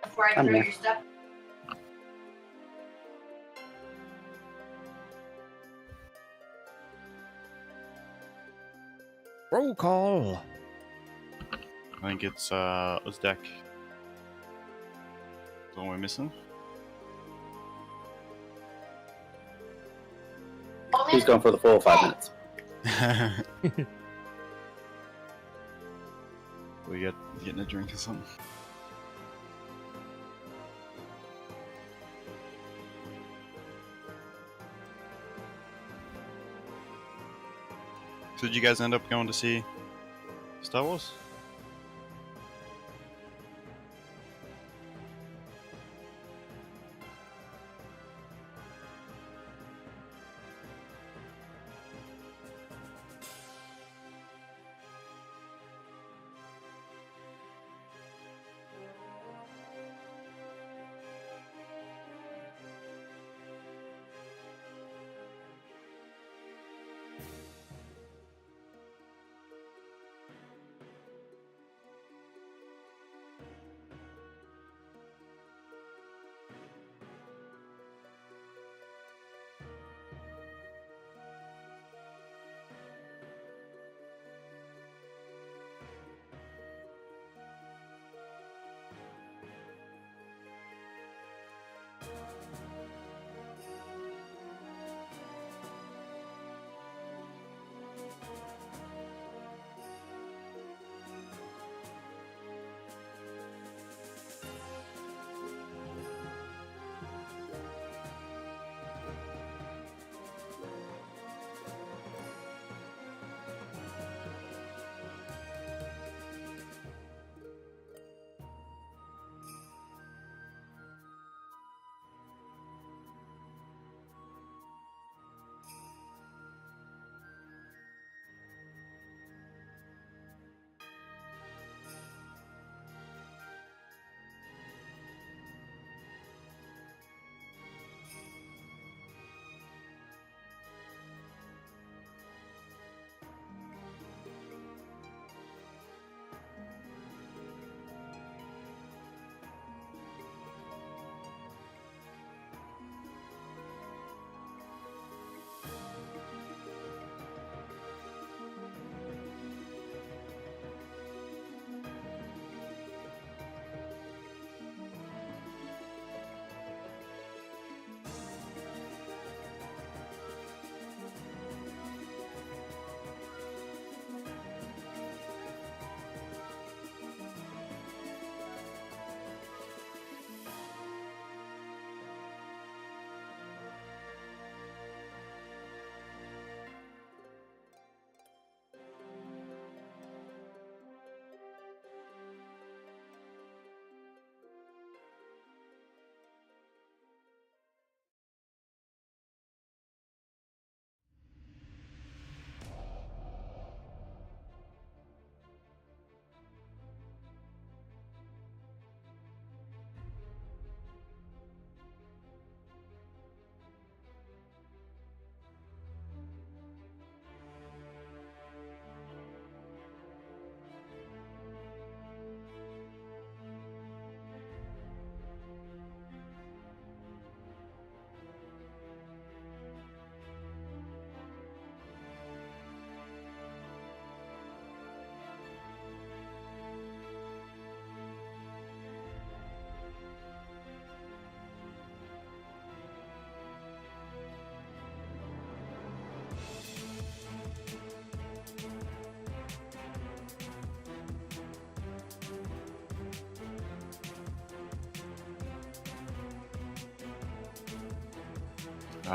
Before I I'm throw here. your stuff. Roll call. I think it's Uzdak. The one we're missing. He's going for the full 5 minutes. We getting a drink or something. So did you guys end up going to see Star Wars?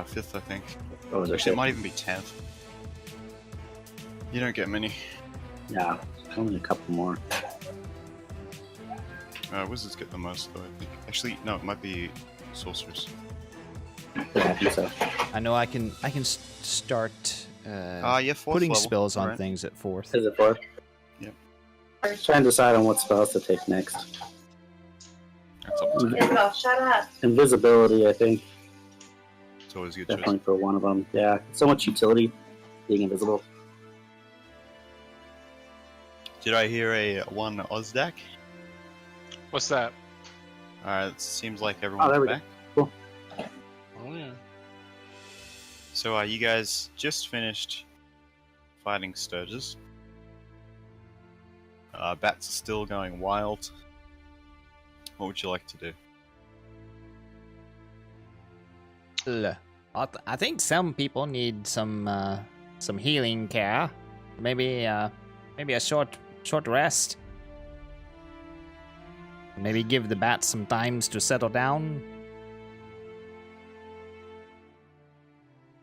Fifth, I think. What was Actually, it it? might even be 10th. You don't get many. Yeah, only a couple more. Wizards get the most, though, I think. Actually, no, it might be sorcerers. Yeah, I think so. I know I can start Yeah, fourth putting level. spells on Right. things at fourth. Is it 4? Yep. Try and decide on what spells to take next. That's up to you. Isabel, shut up. Invisibility, I think, It's always a good choice. definitely for one of them. Yeah, so much utility being invisible. Did I hear a one Ozdak? What's that? Alright, it seems like everyone's there we go. back. Cool. Oh yeah. So, you guys just finished fighting Sturges. Bats are still going wild. What would you like to do? I think some people need some healing care. Maybe a short rest. Maybe give the bats some times to settle down.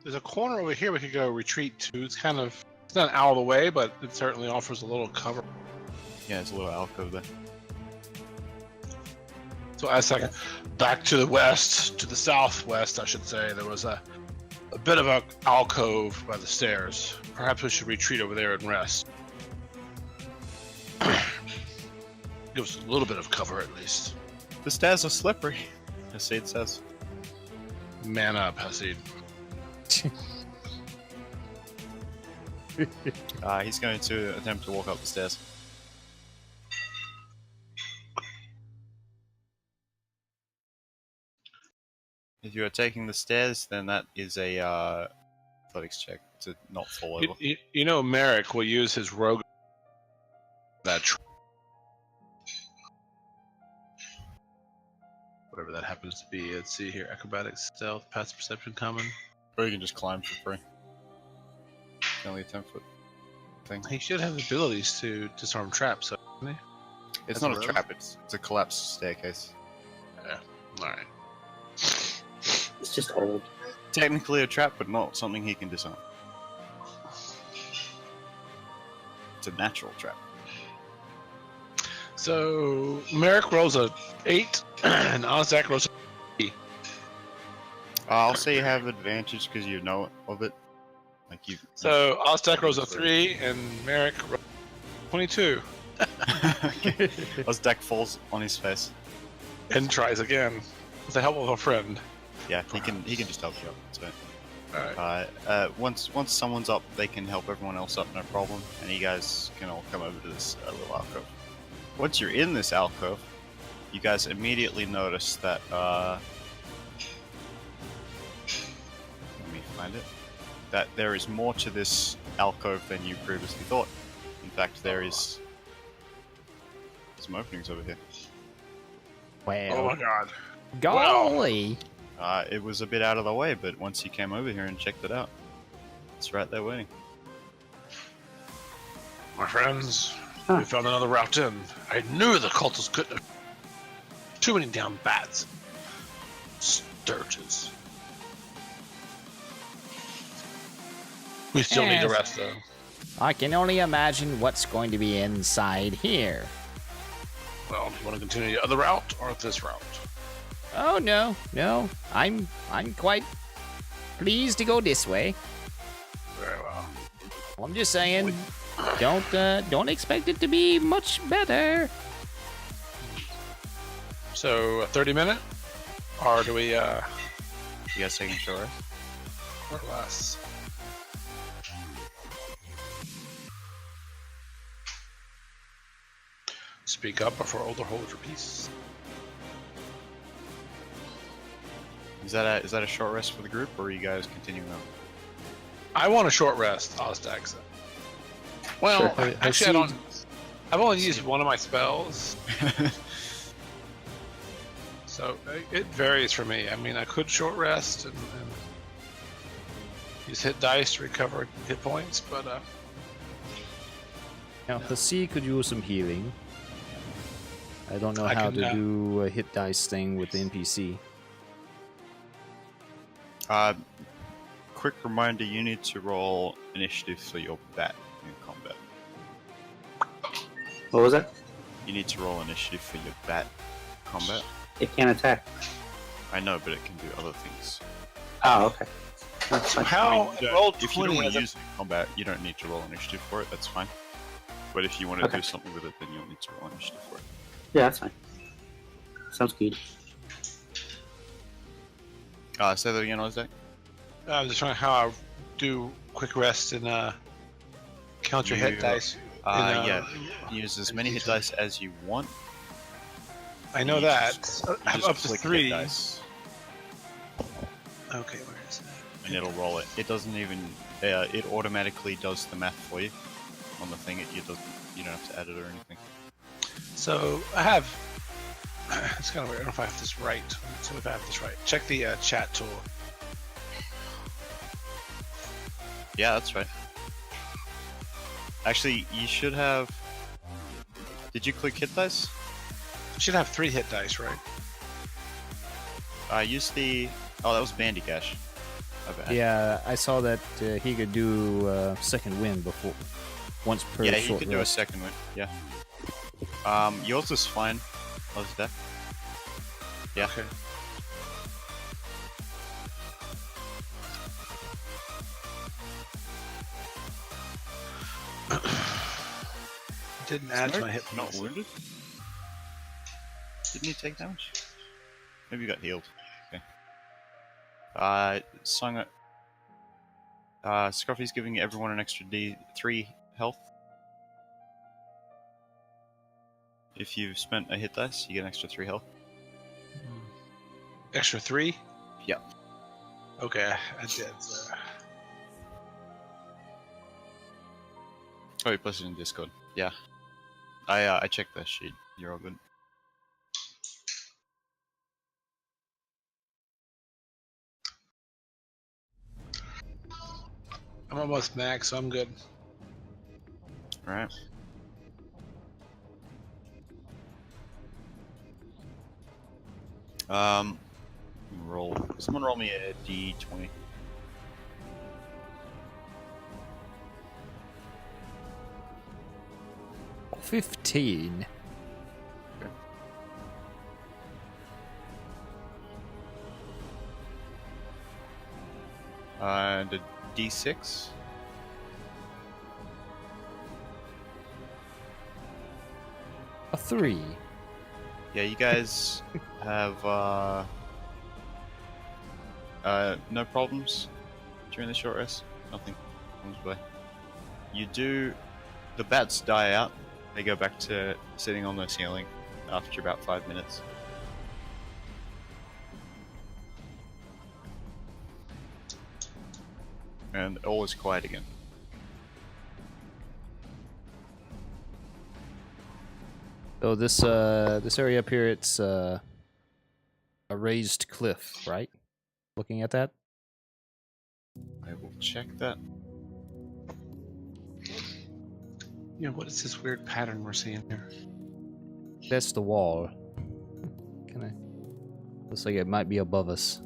There's a corner over here we could go retreat to. It's not out of the way, but it certainly offers a little cover. Yeah, there's a little alcove there. So as like back to the west, to the southwest, I should say, there was a bit of a alcove by the stairs. Perhaps we should retreat over there and rest. Give us a little bit of cover at least. The stairs are slippery, Hasid says. Man up, Hasid. He's going to attempt to walk up the stairs. If you are taking the stairs, then that is a athletics check to not fall over. You know, Merrick will use his rogue. Whatever that happens to be. Let's see here: acrobatics, stealth, passive perception, common. Or you can just climb for free. It's only a 10-foot thing. He should have abilities to disarm traps, doesn't he? It's That's not a rogue? trap, it's a collapsed staircase. Yeah. All right. It's just old. Technically a trap, but not something he can disarm. It's a natural trap. So Merrick rolls a 8, and Ozak rolls a I'll say you have advantage because you know of it. Like you. So Ozak rolls a 3, and Merrick rolls 22, Okay. Ozdak falls on his face. and tries again with the help of a friend. Yeah, he can just help you up. So, All right. once someone's up, they can help everyone else up, no problem. And you guys can all come over to this little alcove. Once you're in this alcove, you guys immediately notice that. Let me find it. That there is more to this alcove than you previously thought. In fact, there is some openings over here. Oh Well, my God. golly. It was a bit out of the way, but once you came over here and checked it out, it's right there waiting. My friends, we found another route in. I knew the cultists couldn't have. Too many damn bats. Sturges. We still need to Yes. rest, though. I can only imagine what's going to be inside here. Well, do you want to continue the other route or this route? Oh no. I'm quite pleased to go this way. Very well. I'm just saying, don't expect it to be much better. So, a 30-minute? Or do we, You guys taking a short rest? or less? Speak up before older hold your peace. Is that a short rest for the group, or are you guys continuing on? I want a short rest, Ozdak said. Well, Sure. actually, I don't. I've only used one of my spells, so it varies for me. I mean, I could short rest and use hit dice to recover hit points, but Now, the sea could use some healing. I don't know I how can, to do a hit dice thing with the NPC. Quick reminder: you need to roll initiative for your bat in combat. What was that? You need to roll initiative for your bat combat. It can't attack. I know, but it can do other things. Oh, okay. That's so fine. how? You don't- Roll if you 20 don't want as to a- use it in combat, you don't need to roll initiative for it. That's fine. But if you want to Okay. do something with it, then you'll need to roll initiative for it. Yeah, that's fine. Sounds good. Say that again, Ozak. I'm just trying how I do quick rest and counter hit You- dice. Yeah. Use as many hit dice as you want. I know You that. You I have just up to click 3. hit dice, Okay, where is that? and it'll roll it. It doesn't even. It automatically does the math for you on the thing. You don't have to add it or anything. So I have. It's kind of weird. I don't know if I have this right. Let's see if I have this right. Check the chat tool. Yeah, that's right. Actually, you should have. Did you click hit dice? Should have 3 hit dice, right? Use the. Oh, that was Bandy Gash. My bad. Yeah, I saw that he could do second wind before, once per Yeah, you short can do a rest. second win. Yeah. Yours is fine. How's that? Yeah. Okay. Didn't add to my hit Not points. wounded? Didn't he take damage? Maybe you got healed. Okay. Scruffy's giving everyone an extra D3 health. If you've spent a hit dice, you get an extra 3 health. Extra 3? Yeah. Okay, I did. Oh, you posted in Discord. Yeah. I checked that sheet. You're all good. I'm almost max, so I'm good. Alright. Roll. Someone roll me a D20. Oh, 15. And a D6. A 3. Yeah, you guys have no problems during the short rest. Nothing comes by. You do. The bats die out. They go back to sitting on the ceiling after about 5 minutes. And all is quiet again. So this area up here, it's a raised cliff, right? Looking at that. I will check that. Yeah, what is this weird pattern we're seeing here? That's the wall. Kinda looks like it might be above us.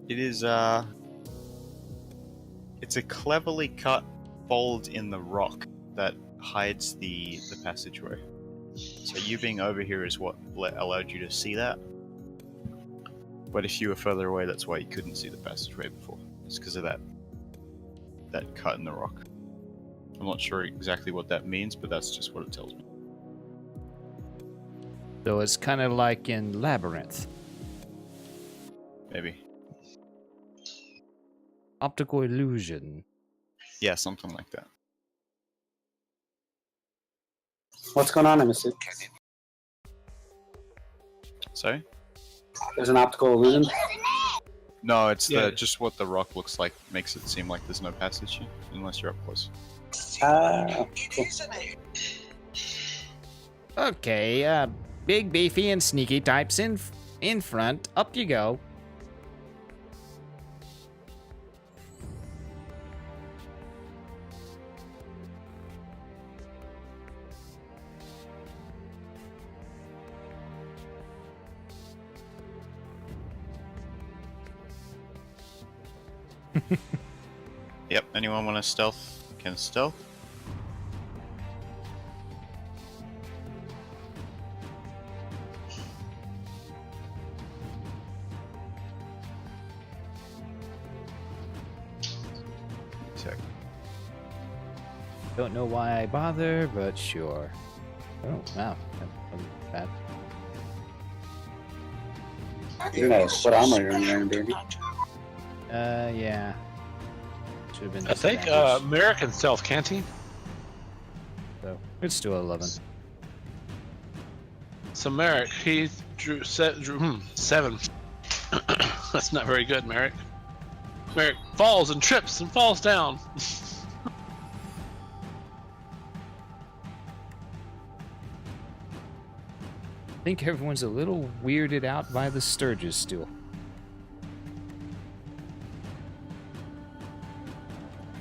It is it's a cleverly cut fold in the rock that hides the passageway. So you being over here is what allowed you to see that. But if you were further away, that's why you couldn't see the passageway before. It's because of that cut in the rock. I'm not sure exactly what that means, but that's just what it tells me. So it's kind of like in Labyrinth. Maybe. Optical illusion. Yeah, something like that. What's going on, I missed it. Sorry? There's an optical illusion. No, it's Yeah. just what the rock looks like makes it seem like there's no passage here, unless you're up close. Cool. Okay, big, beefy, and sneaky types in front. Up you go. Yep, anyone want to stealth? Can stealth? Check. Don't know why I bother, but sure. Oh, wow. That wasn't bad. You know what armor you're wearing, baby. Yeah. Should have been I think disadvantaged. Merrick can stealth, can't he? So it's still 11. So Merrick, he drew 7. That's not very good, Merrick. Merrick falls and trips and falls down. I think everyone's a little weirded out by the Sturges still.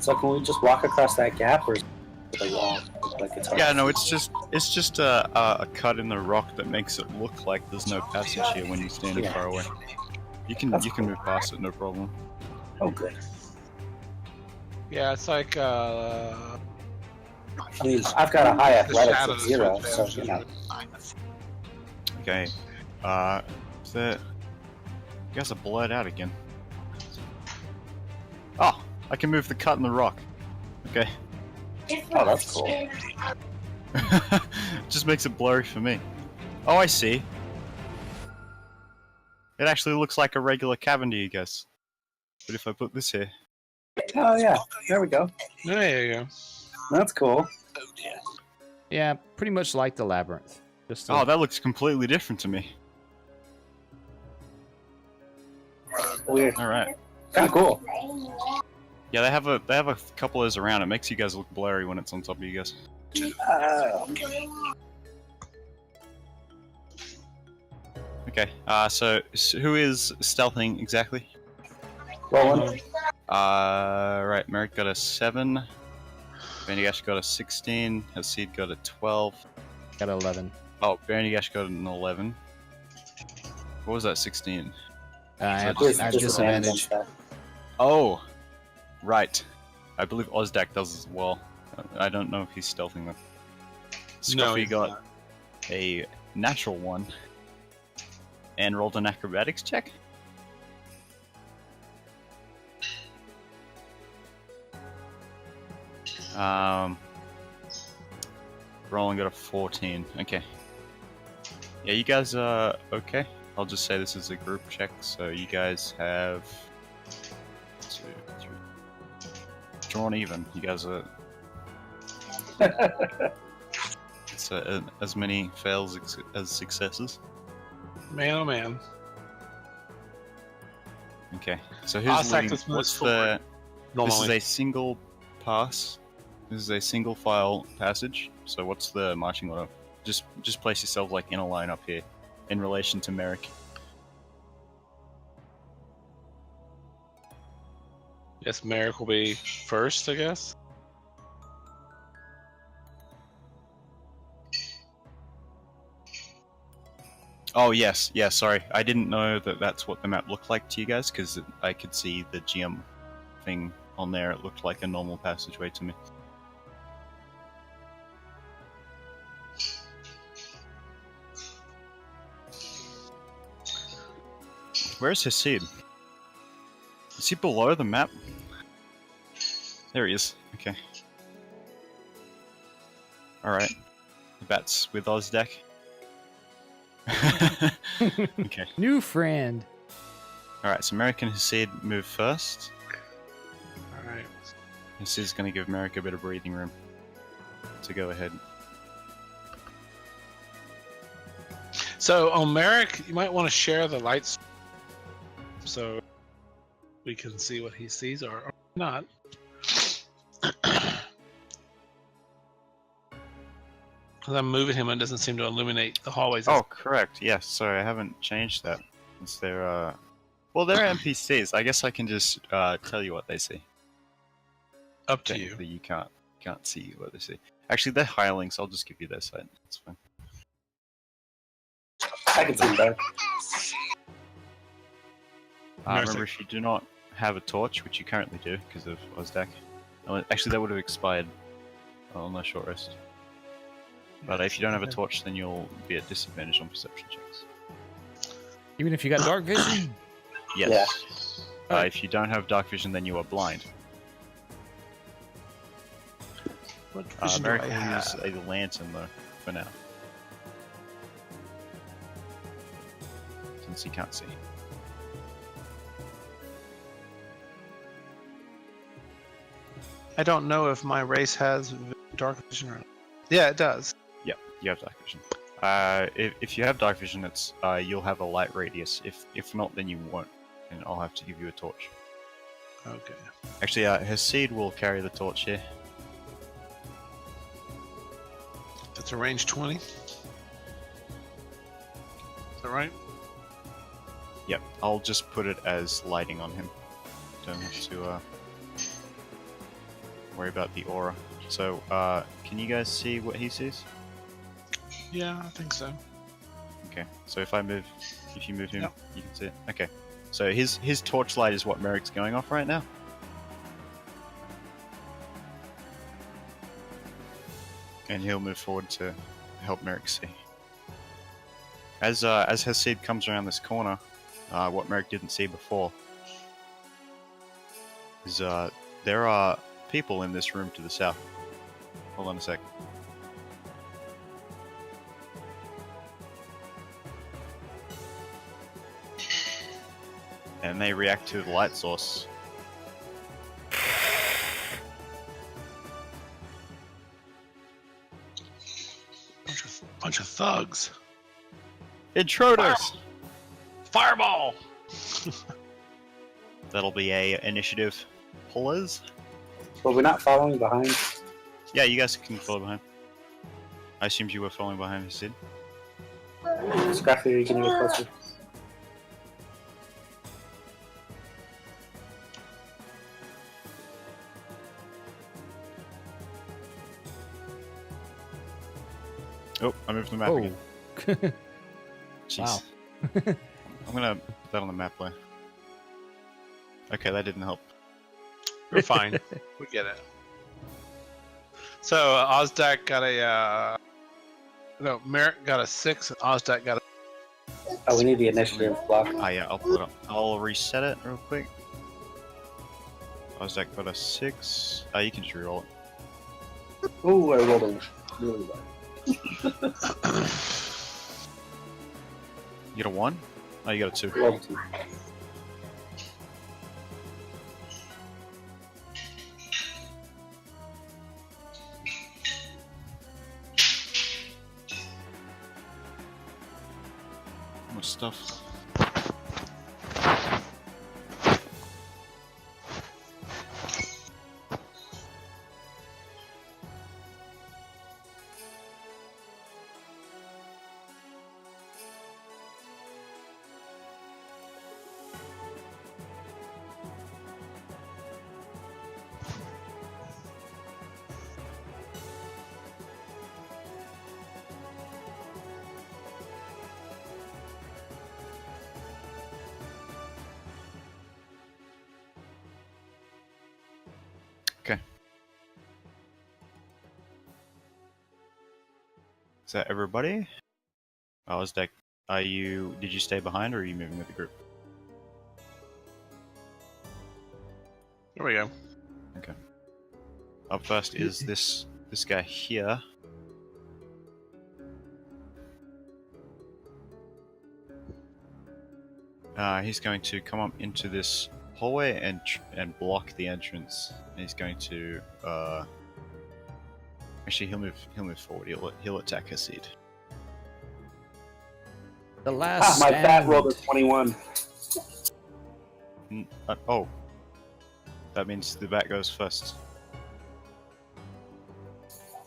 So can we just walk across that gap, or is it a wall? Like it's hard Yeah, to no, see? it's just a cut in the rock that makes it look like there's no passage here when you're standing Yeah. far away. You can That's move past it, no problem. Oh, good. Yeah, it's like I mean, I've got a high athletics shadow of is 0, what so they you know. Okay. Is that... You guys are blurred out again. Oh! I can move the cut in the rock. Okay. Oh, that's cool. Just makes it blurry for me. Oh, I see. It actually looks like a regular cavern to you guys. But if I put this here... Oh yeah, there we go. there you go. That's cool. Yeah, pretty much like the labyrinth. Just Oh, that looks completely different to me. Weird. Alright. Kind of cool. Yeah, they have a couple of those around. It makes you guys look blurry when it's on top of you guys. Okay, so who is stealthing exactly? Roland. Right, Merrick got a 7. Bendigash got a 16. Hasid got a 12. got 11. Oh, Bendigash got an 11. What was that, 16? I have Just disadvantage. stuff. Oh! Right. I believe Ozdak does as well. I don't know if he's stealthing them. No, Scruffy he's got not. a natural 1. And rolled an acrobatics check? Roland got a 14. Okay. Yeah, you guys are okay. I'll just say this is a group check, so you guys have 2, 3, drawn even. You guys are. It's as many fails as successes. Man, oh man. Okay, so I'll who's sack leading? this moves What's forward. the? This is Normally. a single pass. This is a single file passage. So what's the marching order? Just place yourself like in a line up here, in relation to Merrick. Yes, Merrick will be first, I guess. Oh yes, yeah. Sorry, I didn't know that that's what the map looked like to you guys because I could see the GM thing on there. It looked like a normal passageway to me. Where's Hasid? Is he below the map? There he is. Okay. Alright. The bat's with Ozdak. Okay. New friend. Alright, so Merrick and Hasid move first. Alright. Hasid's gonna give Merrick a bit of breathing room to go ahead. So, on Merrick, you might want to share the lights so we can see what he sees or not. Because I'm moving him and it doesn't seem to illuminate the hallways. Oh, correct. Yes, sorry, I haven't changed that. Since they're, well, they're NPCs. I guess I can just tell you what they see. Up to you. Technically, you can't see what they see. Actually, they're hirelings. I'll just give you their sight. It's fine. I can see better. Remember, if you do not have a torch, which you currently do because of Ozdak. Actually, that would have expired on the short rest. But if you don't have a torch, then you'll be at disadvantage on perception checks. Even if you got dark vision? Yes. If you don't have dark vision, then you are blind. What vision do Merrick I will use have? a lantern though, for now. since he can't see. I don't know if my race has dark vision or not. Yeah, it does. Yep, you have dark vision. If you have dark vision, it's you'll have a light radius. If not, then you won't, and I'll have to give you a torch. Okay. Actually, Hasid will carry the torch here. That's a range 20. Is that right? Yep, I'll just put it as lighting on him. Don't have to worry about the aura. So, can you guys see what he sees? Yeah, I think so. Okay, so if you move him, Yep. you can see it. Okay, so his torchlight is what Merrick's going off right now. And he'll move forward to help Merrick see. As Hasid comes around this corner, what Merrick didn't see before is there are people in this room to the south. Hold on a sec. And they react to the light source. Bunch of thugs. Intruders! Fireball! That'll be a initiative pullers. But we're not following behind. Yeah, you guys can follow behind. I assumed you were following behind Hasid. Scrappy, can you get closer? Oh, I moved the map Oh. again. Jeez. Wow. I'm gonna put that on the map there. Okay, that didn't help. We're fine. We get it. So Ozdak got a no, Merrick got a 6 and Ozdak got a Oh, we need the initiative block. Ah, yeah, I'll put it on. I'll reset it real quick. Was that got a 6? You can just reroll it. Ooh, I rolled a really well. You get a 1? Oh, you got a 2. Rolled 2. Much stuff. Okay. Is that everybody? Oh, is that? Did you stay behind or are you moving with the group? There we go. Okay. Up first is this guy here. He's going to come up into this hallway and block the entrance. And he's going to actually he'll move forward. He'll attack Hasid. The last My stand. fat rolled a 21. Oh, that means the bat goes first.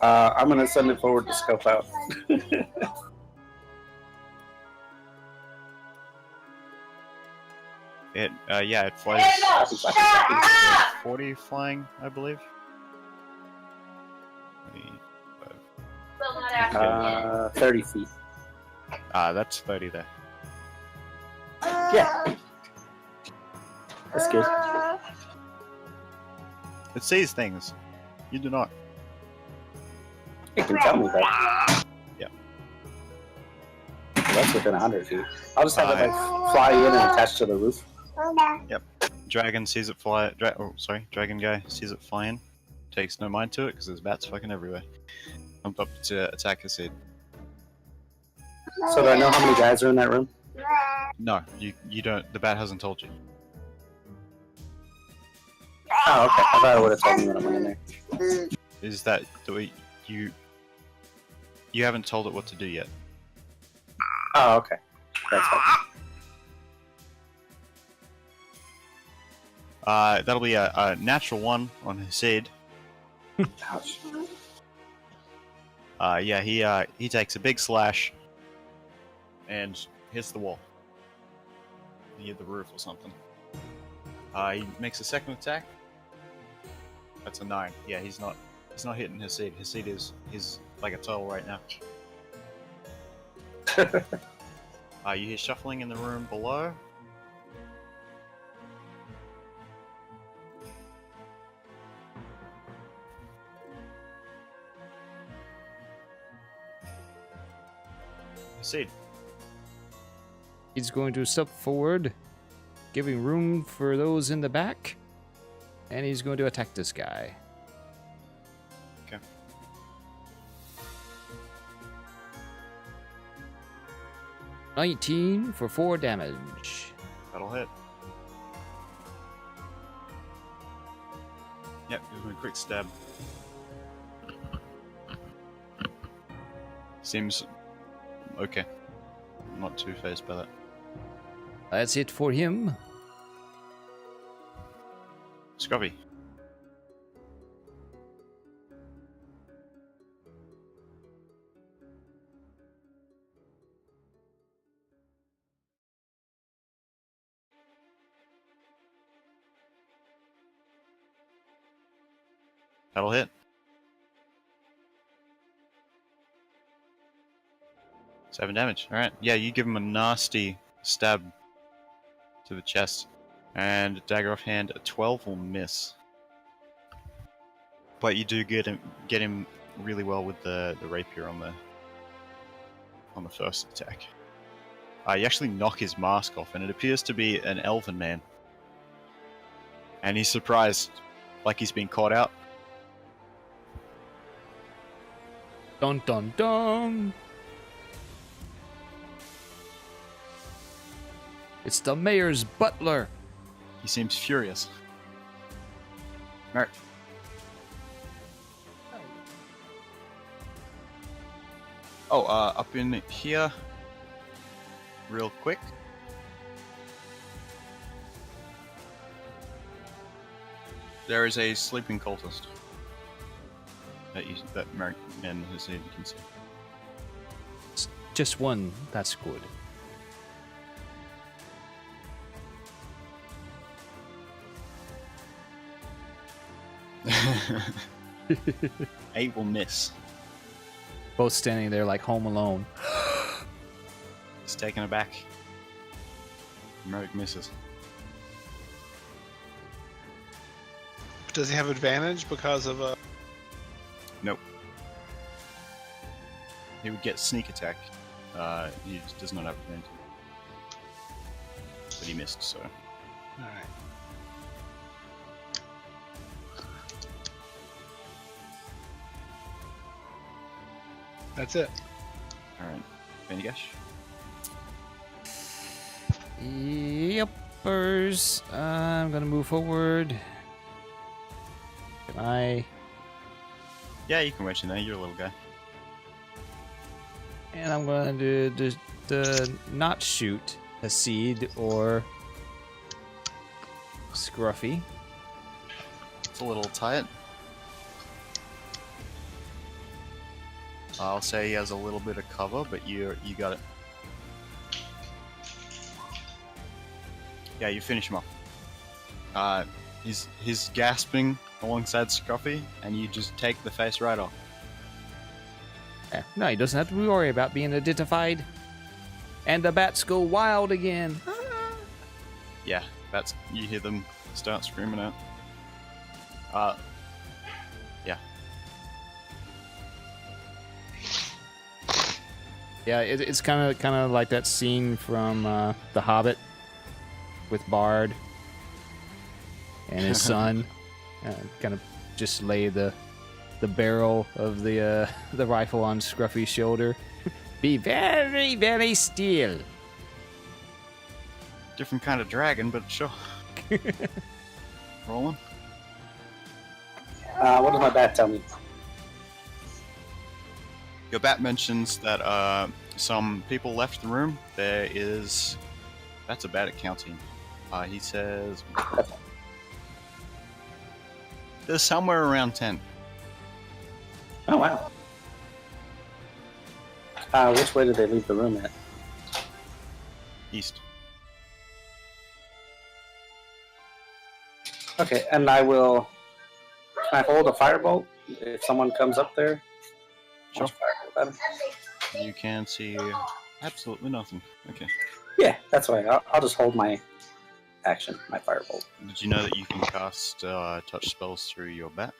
I'm gonna send it forward to scope out. It flies 40 flying, I believe. 30 feet. That's 30 there. Yeah. That's good. It sees things. You do not. You can tell me that. Yeah. That's within 100 feet. I'll just have it like fly in and attach to the roof. Dragon sees it fly. Dragon guy sees it flying. Takes no mind to it because there's bats fucking everywhere. Jumped up to attack Hasid. So do I know how many guys are in that room? No, you don't. The bat hasn't told you. Oh, okay. I thought it would have told me when I went in there. Is that the way you haven't told it what to do yet? Oh, okay. That's fine. That'll be a natural one on his seed. Ouch. Yeah, he takes a big slash and hits the wall near the roof or something. He makes a second attack. That's a 9. Yeah, he's not hitting his seed. His seed is like a turtle right now. You hear shuffling in the room below. Seed. He's going to step forward, giving room for those in the back, and he's going to attack this guy. Okay. $19 for 4 damage. That'll hit. Yep, give him a quick stab. Seems okay. Not too phased by that. That's it for him. Scruffy. That'll hit. 7 damage. Alright. Yeah, you give him a nasty stab to the chest. And dagger off hand, a 12 will miss. But you do get him really well with the rapier on the first attack. You actually knock his mask off, and it appears to be an elven man. And he's surprised, like he's been caught out. Dun dun dun! It's the mayor's butler! He seems furious. Merrick. Oh, up in here, real quick. There is a sleeping cultist that Merrick and his aide can see. It's just one, that's good. Eight will miss. Both standing there like Home Alone. He's taken aback. Merrick misses. Does he have advantage because of a? Nope. He would get sneak attack. He does not have advantage. But he missed, so. All right. That's it. Alright. Bendigash? Yepers. I'm gonna move forward. Can I? Yeah, you can wedge in there. You're a little guy. And I'm gonna do the not shoot a seed or Scruffy. It's a little tight. I'll say he has a little bit of cover, but you got it. Yeah, you finish him off. He's gasping alongside Scruffy, and you just take the face right off. Yeah, no, he doesn't have to worry about being identified. And the bats go wild again. Yeah, you hear them start screaming out. Yeah. Yeah, it's kind of like that scene from The Hobbit with Bard and his son. Kind of just lay the barrel of the rifle on Scruffy's shoulder. Be very, very still. Different kind of dragon, but sure. Rolling. What does my bat tell me? Your bat mentions that some people left the room. There is... That's a bad at counting. He says... There's somewhere around 10. Oh, wow. Which way did they leave the room at? East. Okay, and I will... Can I hold a firebolt if someone comes up there? Sure. Firebolt at 'em? You can see absolutely nothing. Okay. Yeah, that's right. I'll just hold my action, my firebolt. Did you know that you can cast touch spells through your bat?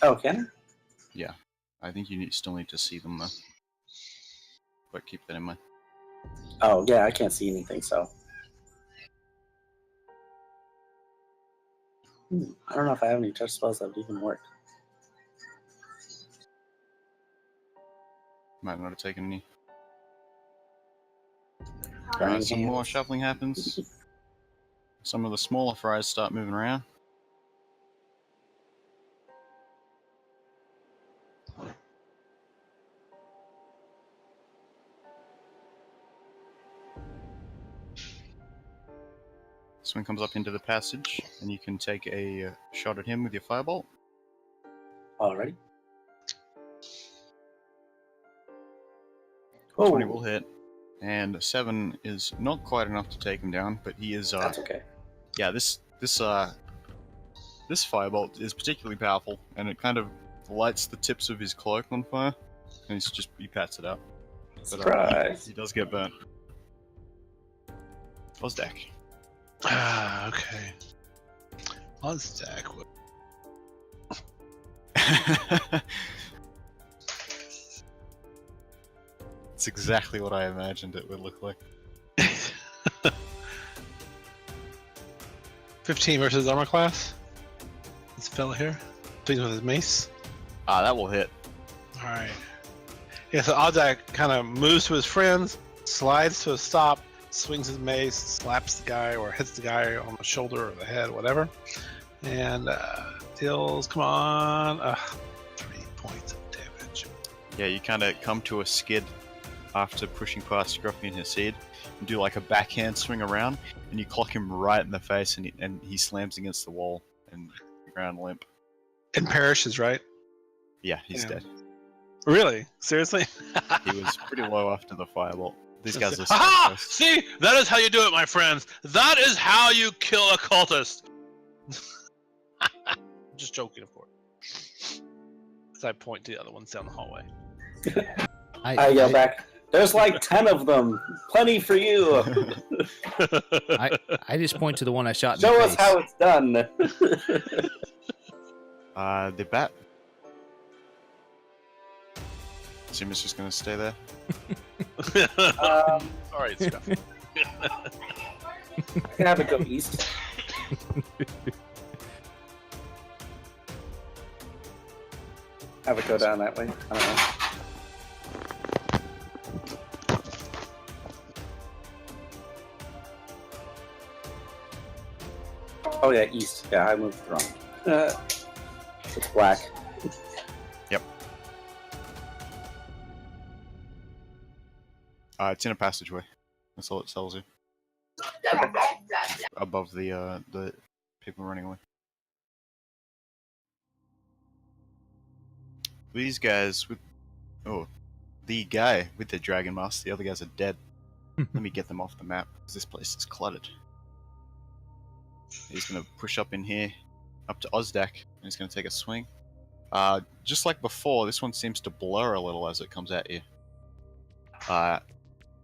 Oh, can Yeah. I think you still need to see them though. But keep that in mind. I? Oh, yeah, I can't see anything, so... I don't know if I have any touch spells that would even work. Might not have taken any. Burning Some more hands. shuffling happens. Some of the smaller fries start moving around. This one comes up into the passage, and you can take a shot at him with your firebolt. Alrighty. 20 will hit, and 7 is not quite enough to take him down, but he is. That's okay. Yeah, this firebolt is particularly powerful, and it kind of lights the tips of his cloak on fire, and he pats it out. But, Surprise! he does get burnt. Ozdak. Okay. On stack. It's exactly what I imagined it would look like. 15 versus armor class. This fella here. Please with his mace. That will hit. Alright. Yeah, so Odzak kind of moves to his friends, slides to a stop, swings his mace, slaps the guy or hits the guy on the shoulder or the head, whatever. And deals, come on, 3 points of damage. Yeah, you kind of come to a skid after pushing past Scruffy and his seed, and do like a backhand swing around, and you clock him right in the face, and he slams against the wall and the ground limp. And perishes, right? Yeah, he's Yeah. dead. Really? Seriously? He was pretty low after the firebolt. These guys are Aha! so See? That is how you do it, my friends. That is how you kill a cultist. Just joking, of course. As I point to the other ones down the hallway. I yell back, there's like 10 of them. Plenty for you. I just point to the one I shot in Show the us face. how it's done. The bat. Assume it's just gonna stay there. Alright, Scruff. I can have it go east. Have it go down that way. I don't know. Oh yeah, east. Yeah, I moved wrong. It's black. Yep. It's in a passageway. That's all it tells you. Above the people running away. These guys with... Oh. The guy with the dragon mask, the other guys are dead. Let me get them off the map, because this place is cluttered. He's going to push up in here, up to Ozdak, and he's going to take a swing. Just like before, this one seems to blur a little as it comes at you.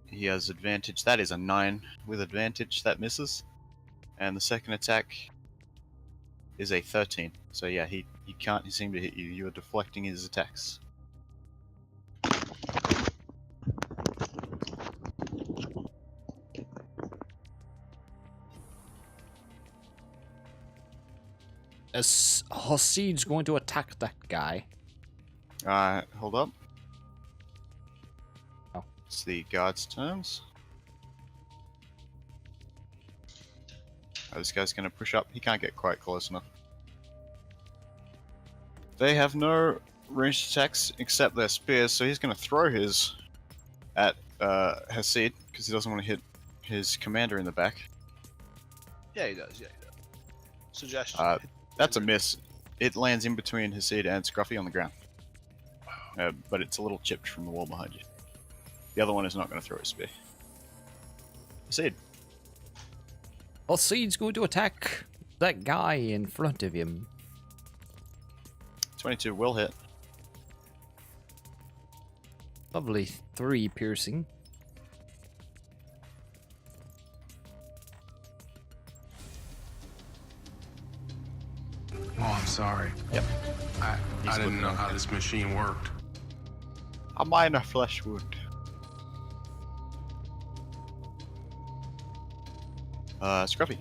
He has advantage. That is a 9 with advantage. That misses. And the second attack is a 13. So yeah, he can't seem to hit you. You are deflecting his attacks. Is Hasid's going to attack that guy? Hold up. Oh. It's the guard's turns. This guy's going to push up. He can't get quite close enough. They have no ranged attacks except their spears, so he's going to throw his at Hasid because he doesn't want to hit his commander in the back. Yeah, he does. Suggestion. That's a miss. It lands in between Hasid and Scruffy on the ground. But it's a little chipped from the wall behind you. The other one is not going to throw his spear. Hasid. Well, Seed's going to attack that guy in front of him. 22 will hit. Lovely 3 piercing. Oh, I'm sorry. Yep. I He's didn't know looking how okay. this machine worked. A minor flesh wound. Scruffy.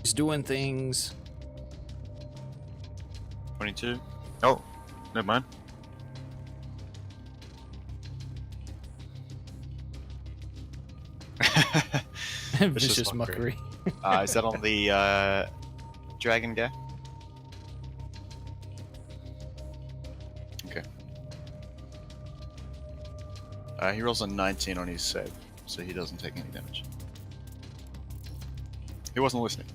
He's doing things. 22. Oh, never mind. Vicious mockery. Is that on the dragon guy? Okay. He rolls a 19 on his save, so he doesn't take any damage. He wasn't listening.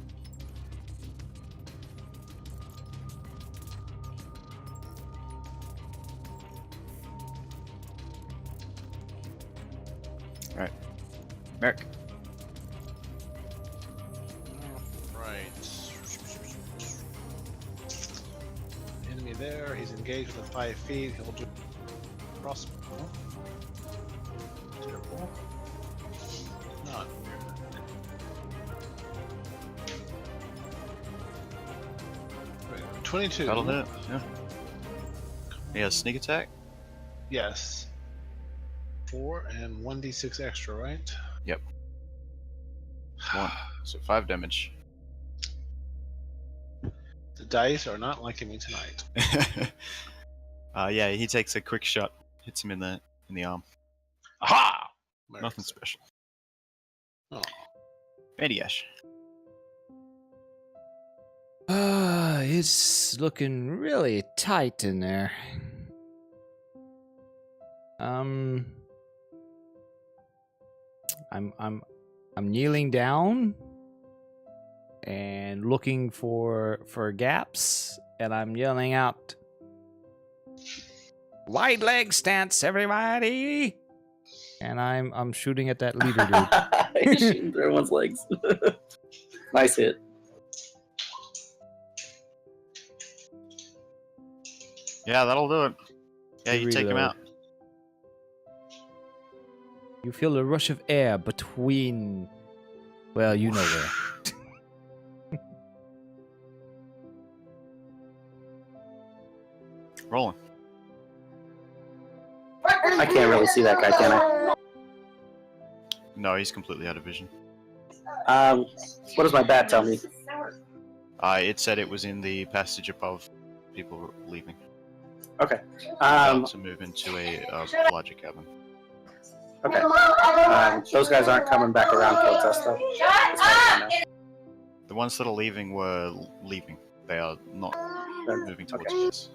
Alright. Merrick. Right. Enemy there. He's engaged with 5 feet. He'll do crossbow. Careful. Not. Right. 22. That'll hit. Yeah. He has sneak attack. Yes. 4 and 1d6 extra, right? Yep. 1. So 5 damage. The dice are not liking me tonight. Yeah, he takes a quick shot, hits him in the arm. Aha! Nothing special. Oh. Anti-Ash. It's looking really tight in there. I'm kneeling down and looking for gaps, and I'm yelling out, "Wide leg stance, everybody!" And I'm shooting at that leader dude. He's shooting through everyone's legs. Nice hit. Yeah, that'll do it. Yeah, you take him Reload. out. You feel a rush of air between, well, you know where. Rolling. I can't really see that guy, can I? No, he's completely out of vision. What does my bat tell me? It said it was in the passage above. People were leaving. Okay. About to move into a larger cabin. Okay. Those guys aren't coming back around towards us, though. That's fine for now. The ones that are leaving were leaving. They are not moving towards Okay. us.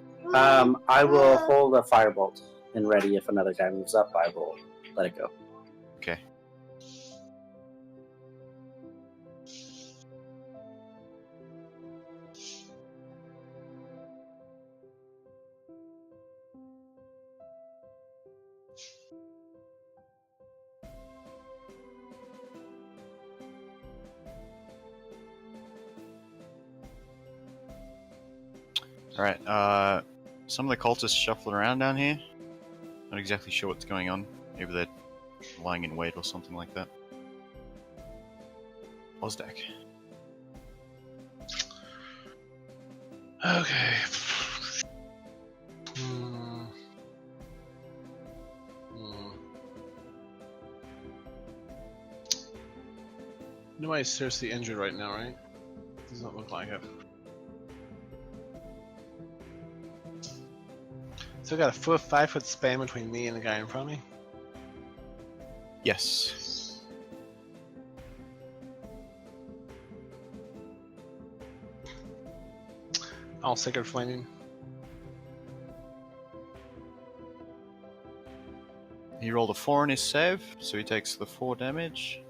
I will hold a firebolt and ready. If another guy moves up, I will let it go. Okay. Alright, some of the cultists shuffling around down here. Not exactly sure what's going on. Maybe they're lying in wait or something like that. Ozdak. Okay. Hmm. Nobody's seriously injured right now, right? Does not look like it. So I got a 5-foot span between me and the guy in front of me. Yes. All sacred flaming. He rolled a 4 on his save, so he takes the 4 damage.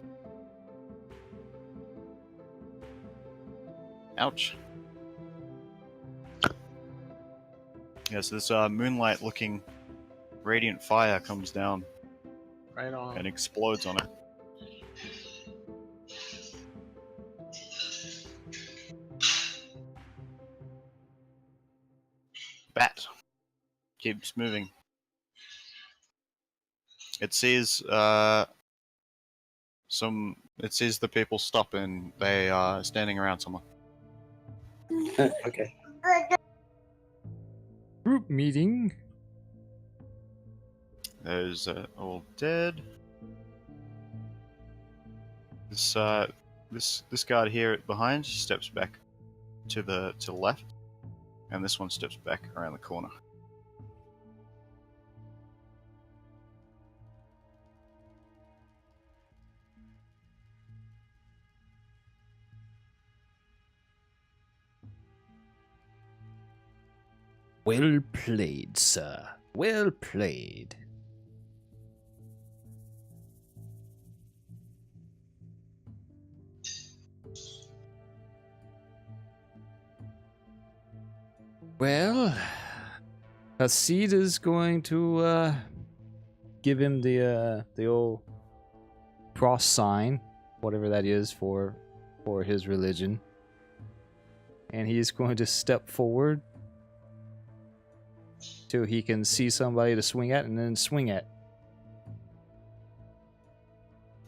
Ouch. Yes, this moonlight-looking radiant fire comes down Right on. and explodes on it. Bat keeps moving. It sees It sees the people stop and they are standing around someone. Okay. Group meeting. Those all dead. This guard here behind steps back to the left, and this one steps back around the corner. Well played, sir. Well played. Well, Hasid is going to give him the old cross sign, whatever that is for his religion, and he's going to step forward till he can see somebody to swing at, and then swing at.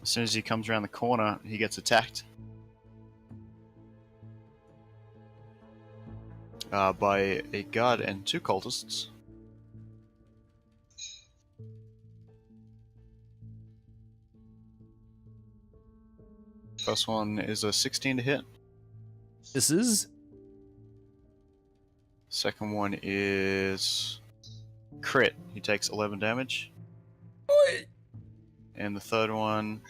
As soon as he comes around the corner, he gets attacked by a guard and 2 cultists. First one is a 16 to hit. This is Second one is crit. He takes 11 damage. And the third one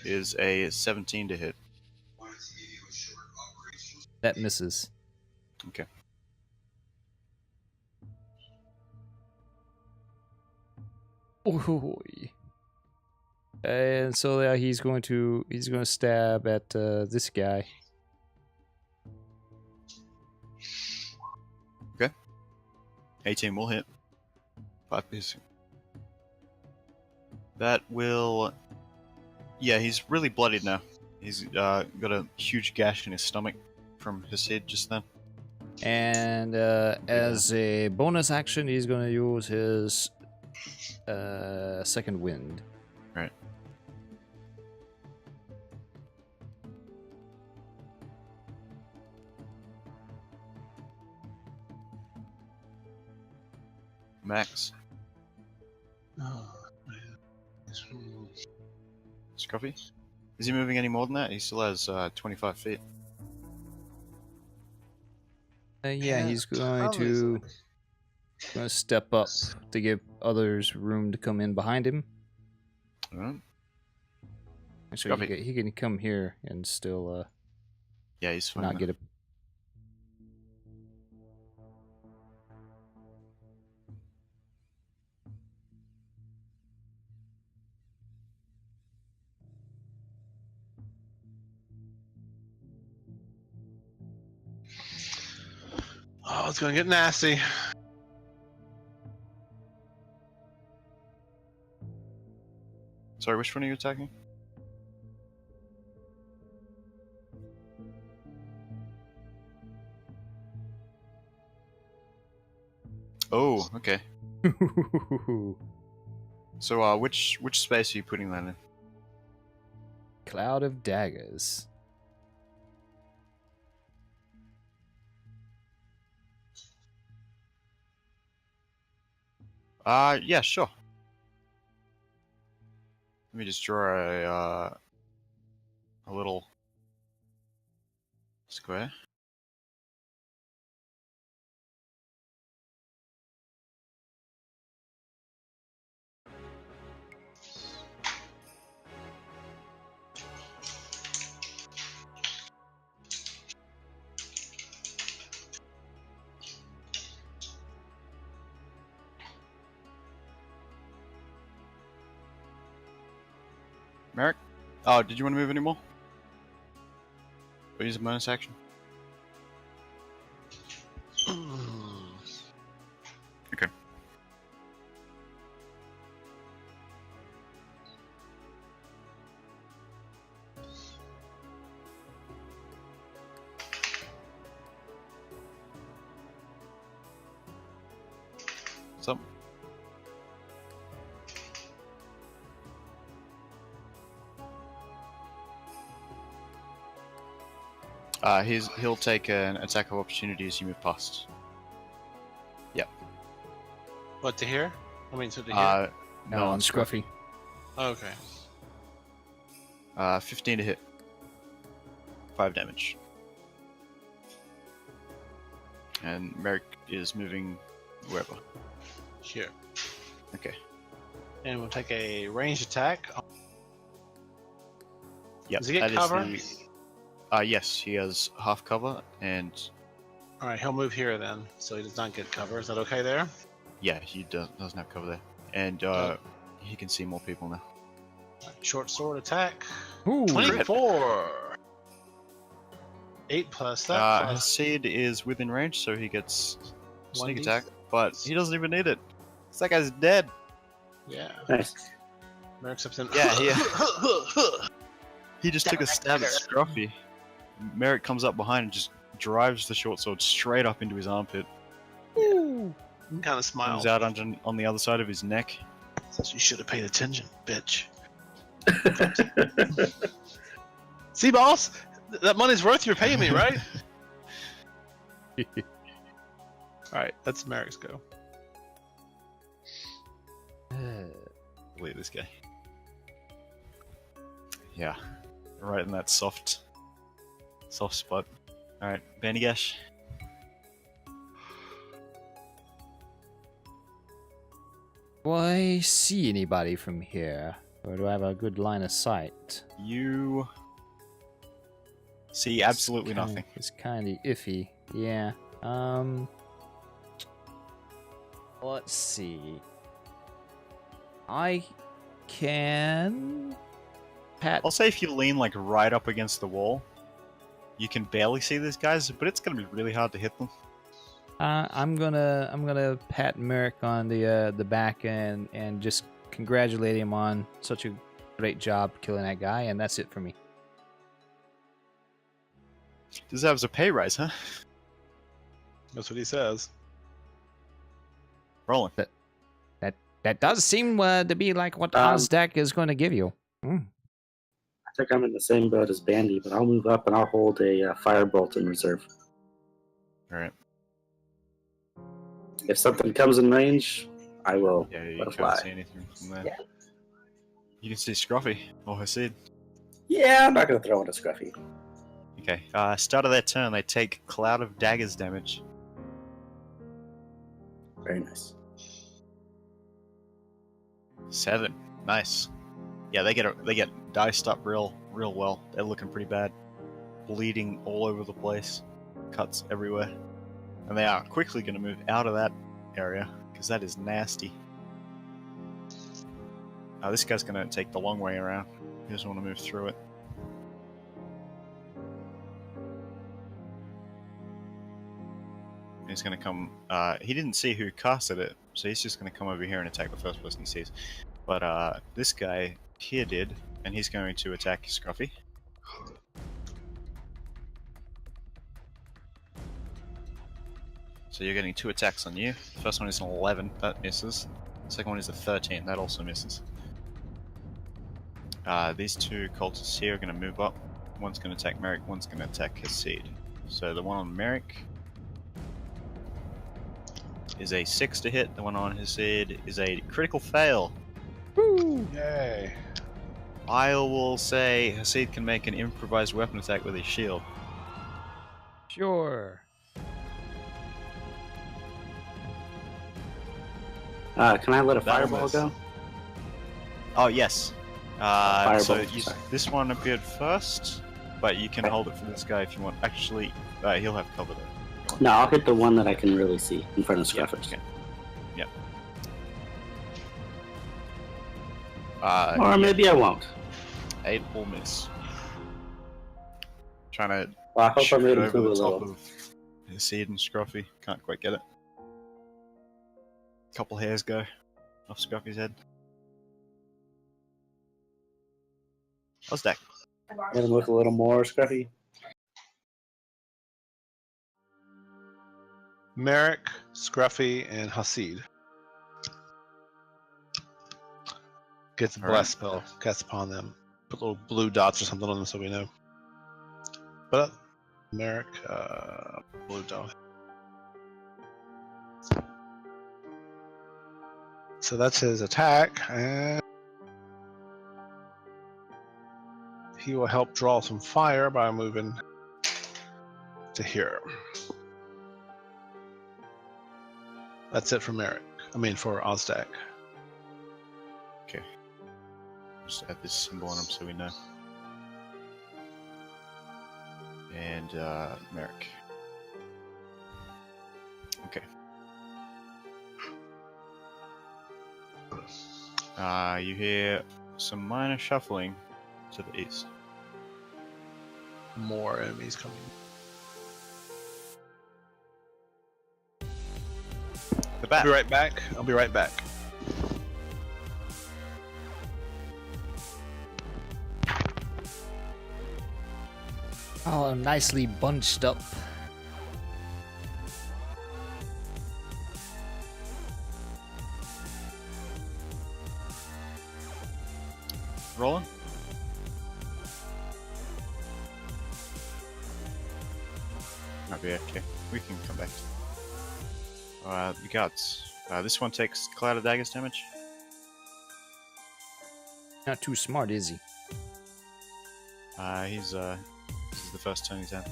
is a 17 to hit. that misses. Okay. Oy. And so he's going to stab at this guy. 18 will hit. 5 piercing. That will... Yeah, he's really bloodied now. He's got a huge gash in his stomach from his head just then. And as a bonus action, he's going to use his second wind. Right. Max. Oh, man. Scruffy? Is he moving any more than that? He still has 25 feet. Yeah, he's going probably to step up to give others room to come in behind him. Alright. So Scruffy. he can come here and still Yeah, he's fine. not now. get a... Oh, it's gonna get nasty. Sorry, which one are you attacking? Oh, okay. So, which space are you putting that in? Cloud of daggers. Yeah, sure. Let me just draw a little square. Merrick? Oh, did you want to move anymore? Or use a bonus action? Okay. What's up? He'll take an attack of opportunity as you move past. Yep. What, to here? I mean, to the here? No, on Scruffy. Okay. 15 to hit. 5 damage. And Merrick is moving wherever. Here. Okay. And we'll take a ranged attack. Yep. Does he get that is cover? yes, he has half cover, and Alright, he'll move here then, so he does not get cover. Is that okay there? yeah, he doesn't have cover there. And he can see more people now. Short sword attack. Ooh, 24! 8 plus that. Plus Hasid is within range, so he gets sneak 1d6. attack, but he doesn't even need it. 'Cause that guy's dead. Yeah. Nice. Merrick steps in. Yeah, he just took a stab at Scruffy. Merrick comes up behind and just drives the short sword straight up into his armpit. Kind of smiles. Comes out on the other side of his neck. Says you should have paid attention, bitch. See, boss? That money's worth you're paying me, right? Alright, that's Merrick's go. Look at this guy. Yeah, right in that soft spot. Alright, Bandigash. Do I see anybody from here? Or do I have a good line of sight? You see absolutely nothing. It's kind of iffy. Yeah. Let's see. I can pat. I'll say if you lean like right up against the wall, you can barely see these guys, but it's gonna be really hard to hit them. I'm gonna pat Merrick on the back and just congratulate him on such a great job killing that guy, and that's it for me. Deserves a pay rise, huh? That's what he says. Rolling. That does seem to be like what Ozdak is going to give you. I think I'm in the same boat as Bandy, but I'll move up and I'll hold a firebolt in reserve. Alright. If something comes in range, I will Yeah, you let it can't fly. see anything from there. Yeah. You can see Scruffy or Hasid. Yeah, I'm not going to throw in a Scruffy. Okay. Start of their turn, they take Cloud of Daggers damage. Very nice. 7. Nice. Yeah, they get diced up real well. They're looking pretty bad. Bleeding all over the place. Cuts everywhere. And they are quickly going to move out of that area, because that is nasty. This guy's going to take the long way around. He doesn't want to move through it. He's going to come... he didn't see who casted it, so he's just going to come over here and attack the first person he sees. But this guy here did, and he's going to attack Scruffy. So you're getting 2 attacks on you. The first one is an 11, that misses. The second one is a 13, that also misses. These 2 cultists here are going to move up. One's going to attack Merrick, one's going to attack Hasid. So the one on Merrick is a 6 to hit, the one on Hasid is a critical fail. Woo! Yay. I will say Hasid can make an improvised weapon attack with his shield. Sure. Can I let a That'll fireball miss. go? Oh, yes. Fireball, So sorry. this one appeared first, but you can Okay. hold it for this guy if you want. Actually, he'll have cover though. No, I'll hit the one that I can really see in front of Yeah, Scruffers. okay. Yep. Or maybe I won't. 8 will miss. Trying to Well, I hope I shoot made it him over move a the top little. of Hasid and Scruffy. Can't quite get it. Couple hairs go off Scruffy's head. How's that? Hit him with a little more, Scruffy. Merrick, Scruffy, and Hasid. Gets a All right. bless spell cast upon them. Put little blue dots or something on them so we know. But Merrick, blue dot. So that's his attack, and he will help draw some fire by moving to here. That's it for Merrick. I mean, for Ozdak. Just add this symbol on him so we know. And Merrick. Okay. You hear some minor shuffling to the east. More enemies coming. The bat. I'll be right back. I'll be right back. Oh, nicely bunched up. Rolling. Might be okay. We can come back. You got this one takes Cloud of Daggers damage. Not too smart, is he? This is the first turn he's had.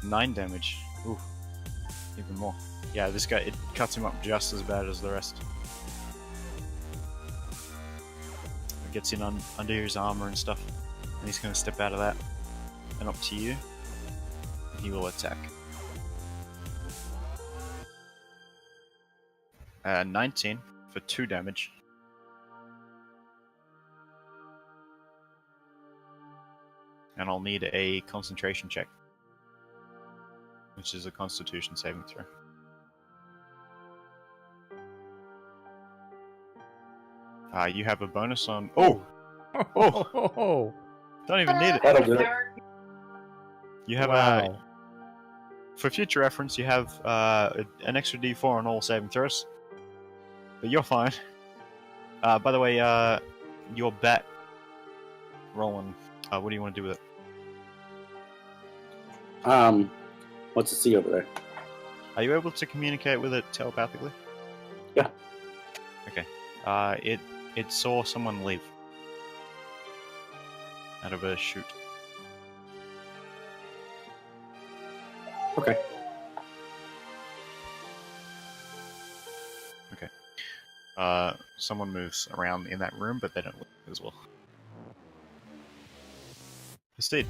9 damage. Ooh, even more. Yeah, this guy, it cuts him up just as bad as the rest. It gets in under his armor and stuff, and he's going to step out of that and up to you, and he will attack. 19 for 2 damage. And I'll need a concentration check, which is a Constitution saving throw. You have a bonus on. Oh! Oh! Don't even need it. That'll do it. You have Wow. for future reference, you have an extra D4 on all saving throws. But you're fine. By the way, your bat rolling. What do you want to do with it? What's it see over there? Are you able to communicate with it telepathically? Yeah. Okay. It saw someone leave out of a chute. Okay. Someone moves around in that room, but they don't leave as well. Steve.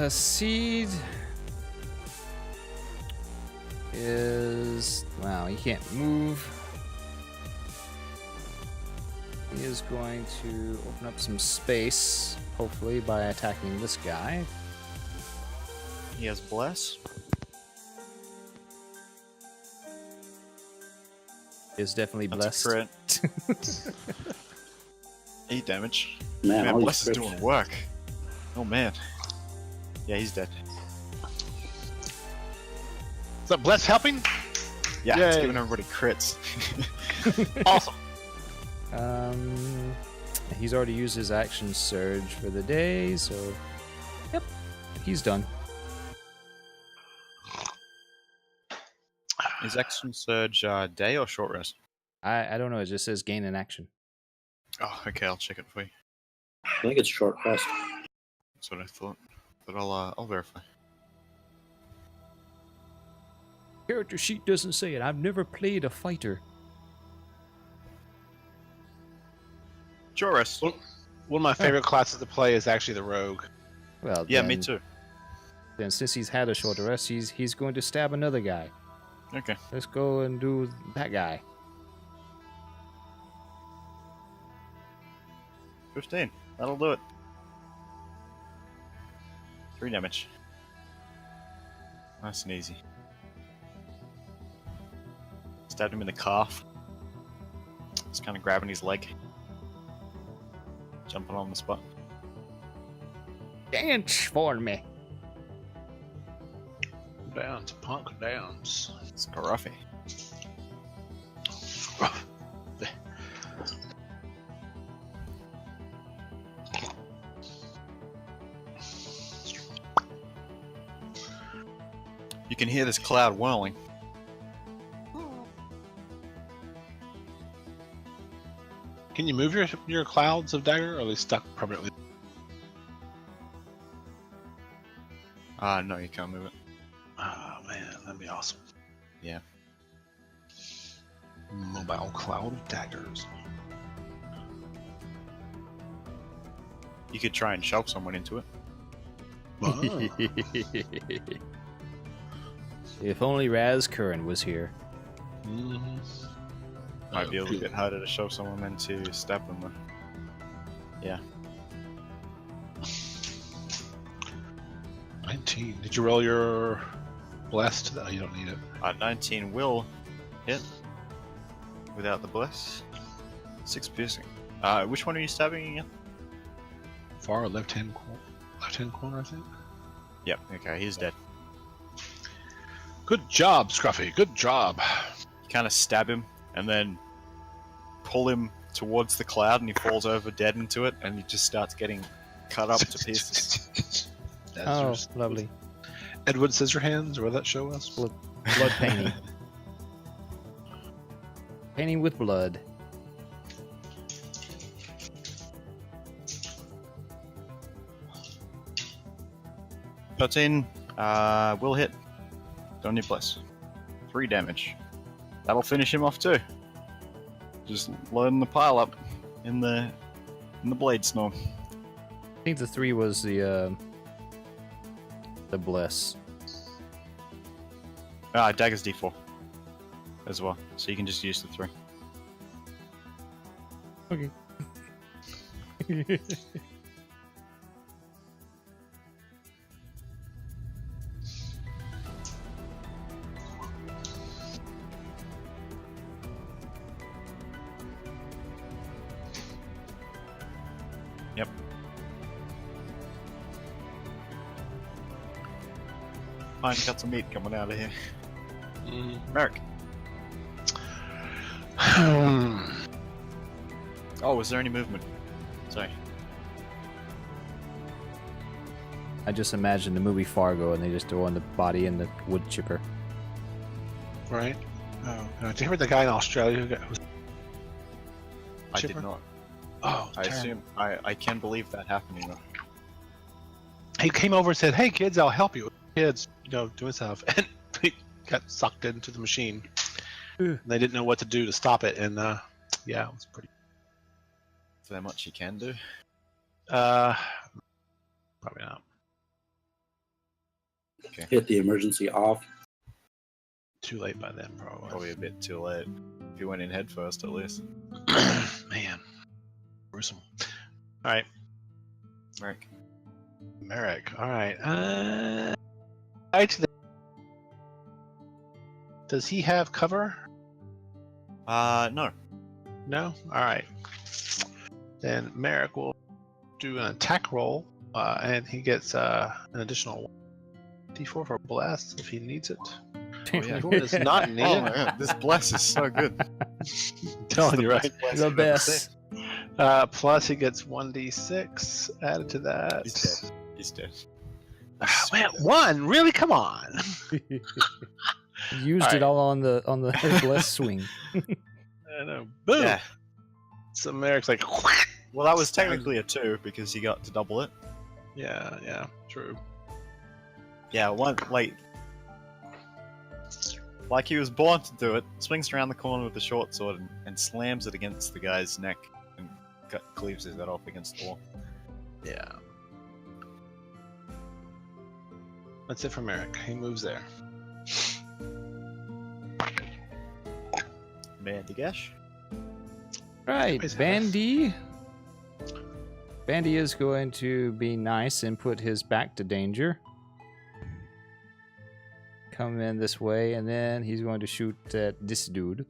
Seed is... Wow, he can't move. He is going to open up some space, hopefully by attacking this guy. He has bless. He is definitely That's blessed. a crit. 8 damage. Man, Man, all bless these is scripts. doing work. Oh man. Yeah, he's dead. Is that bless helping? Yeah, it's Yay. giving everybody crits. Awesome. He's already used his action surge for the day, so he's done. Is action surge day or short rest? I don't know. It just says gain an action. Oh, okay. I'll check it for you. I think it's short rest. That's what I thought. But I'll verify. Character sheet doesn't say it. I've never played a fighter. Short rest. One of my favorite classes to play is actually the rogue. Well, Yeah, then, me too. Then since he's had a short rest, he's going to stab another guy. Okay. Let's go and do that guy. 15. That'll do it. 3 damage. Nice and easy. Stabbed him in the calf. Just kind of grabbing his leg. Jumping on the spot. Dance for me. Down to Punk Downs. It's Garuffy. You can hear this cloud whirling. Can you move your clouds of dagger, or are they stuck permanently? No, you can't move it. Oh man, that'd be awesome. Yeah. Mobile cloud of daggers. You could try and shove someone into it. If only Raz Curran was here. Mm-hmm. Might be a little bit harder to shove someone than to stab them though. Yeah. 19. Did you roll your blessed? No, you don't need it. 19 will hit. Without the bless. 6 piercing. Which one are you stabbing again? Far left hand corner, I think. Yep, okay, he's dead. Good job, Scruffy. Good job. You kind of stab him and then pull him towards the cloud and he falls over dead into it and he just starts getting cut up to pieces. Oh, lovely. Edward Scissorhands, or what that show was? Blood painting. Painting with blood. Will hit. Don't need bless. 3 damage. That'll finish him off too. Just loading the pile up in the blade storm. I think the 3 was the bless. Dagger's D4 as well, so you can just use the 3. Okay. Yep. Fine cuts of meat coming out of here. Merrick. Oh, was there any movement? Sorry. I just imagine the movie Fargo and they just throw on the body in the wood chipper. Right. Oh, did you hear the guy in Australia who was I chipper? did not. Oh, I terrible. assume I can believe that happening though. He came over and said, "Hey kids, I'll help you." Kids, doing stuff, and he got sucked into the machine. And they didn't know what to do to stop it, and yeah, it was pretty. Is there much you can do? Probably not. Okay. Hit the emergency off. Too late by then, probably. Probably a bit too late. If you went in head first, at least. Man, gruesome. All right, Merrick. All right. Does he have cover? No. No. All right. Then Merrick will do an attack roll, and he gets an additional D4 for blast if he needs it. Oh, yeah. Who does not need Oh it? my god, this bless is so good. I'm telling you, right? bless The I've ever best. Plus, he gets 1d6 added to that. He's dead. He's dead. Man, one? Really? Come on. Used it Alright. all on the herbless swing. I know. Boom. Yeah. So Merrick's like, Well, that was technically a 2 because you got to double it. yeah, true. Yeah, one like he was born to do it. Swings around the corner with the short sword and slams it against the guy's neck and cleaves his head off against the wall. Yeah. That's it for Merrick. He moves there. Bandigash. Right, Anyways, Bandy. Bandy is going to be nice and put his back to danger. Come in this way, and then he's going to shoot at this dude.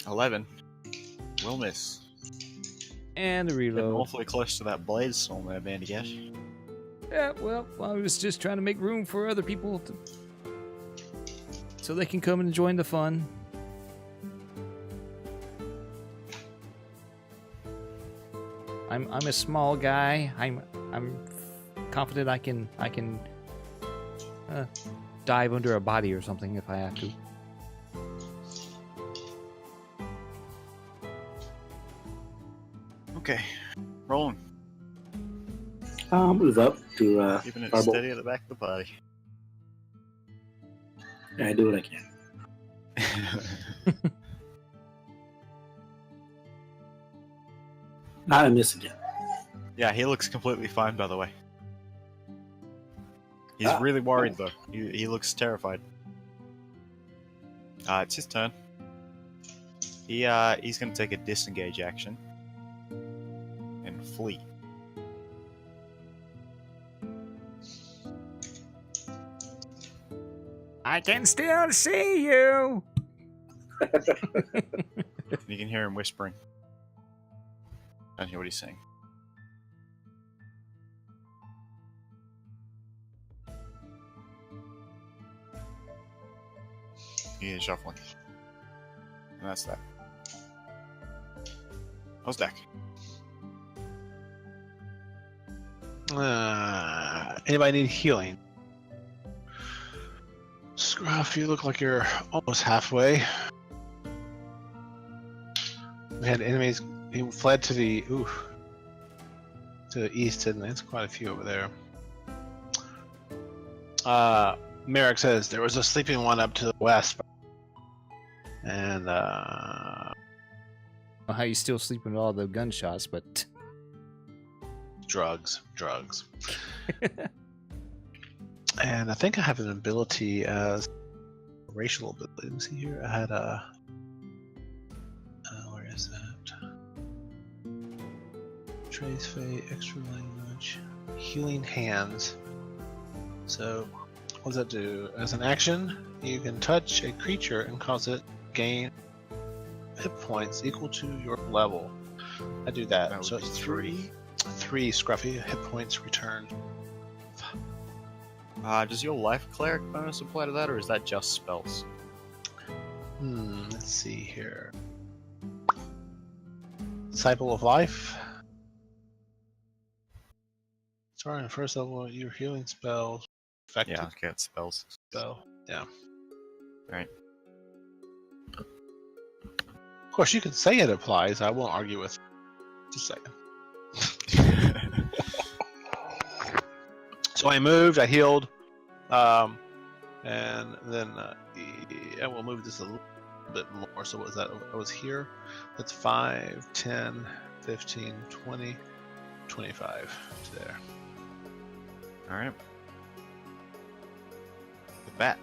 $11. Will miss. And the Getting reload. awfully close to that blade storm there, Bandigash. Yeah, well, I was just trying to make room for other people so they can come and join the fun. I'm a small guy. I'm confident I can dive under a body or something if I have to. Okay, rolling. I'll move up to Keeping it Firebolt. steady at the back of the party. Yeah, I do what I can. I miss again. Yeah, he looks completely fine, by the way. He's Ah. really worried, though. He looks terrified. It's his turn. He's going to take a disengage action and flee. I can still see you. You can hear him whispering. I don't hear what he's saying. He is shuffling. And that's that. How's deck? Anybody need healing? Scruff, you look like you're almost halfway. We had enemies. He fled to the east, and there's quite a few over there. Merrick says there was a sleeping one up to the west, and How you still sleeping with all the gunshots, but drugs. And I think I have an ability as a racial ability. Let me see here. I had a. Where is that? Trace fate, extra language, healing hands. So, what does that do? As an action, you can touch a creature and cause it gain hit points equal to your level. I do that. That would So be it's three Scruffy hit points returned. Does your life cleric bonus apply to that, or is that just spells? Let's see here. Disciple of Life. Sorry, on first level, your healing spells. Effective Yeah, okay, it's spells. spell. Yeah. Alright. Of course, you can say it applies. I won't argue with. Just a second. So I moved. I healed. And then I will move this a little bit more. So what was that? I was here. That's 5, 10, 15, 20, 25 to there. Alright. The bat.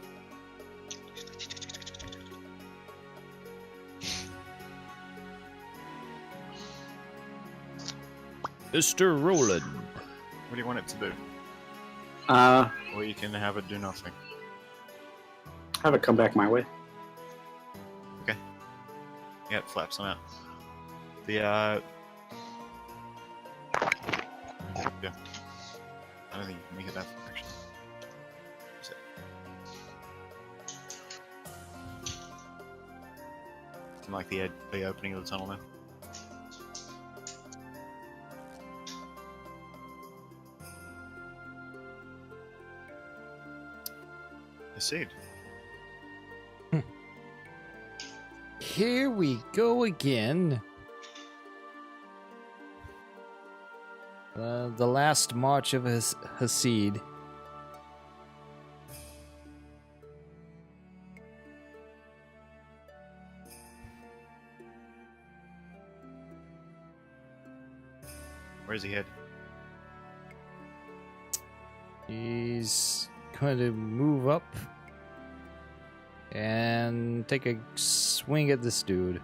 Mr. Roland. What do you want it to do? Have Or you can have it do nothing. it come back my way. Yeah, it flaps on out. The yeah. I don't think you can make it that far, actually. Is it? in like the opening of the tunnel now. Proceed. Here we go again. The last march of Hasid. Where's he head? He's going to move up and take a swing at this dude.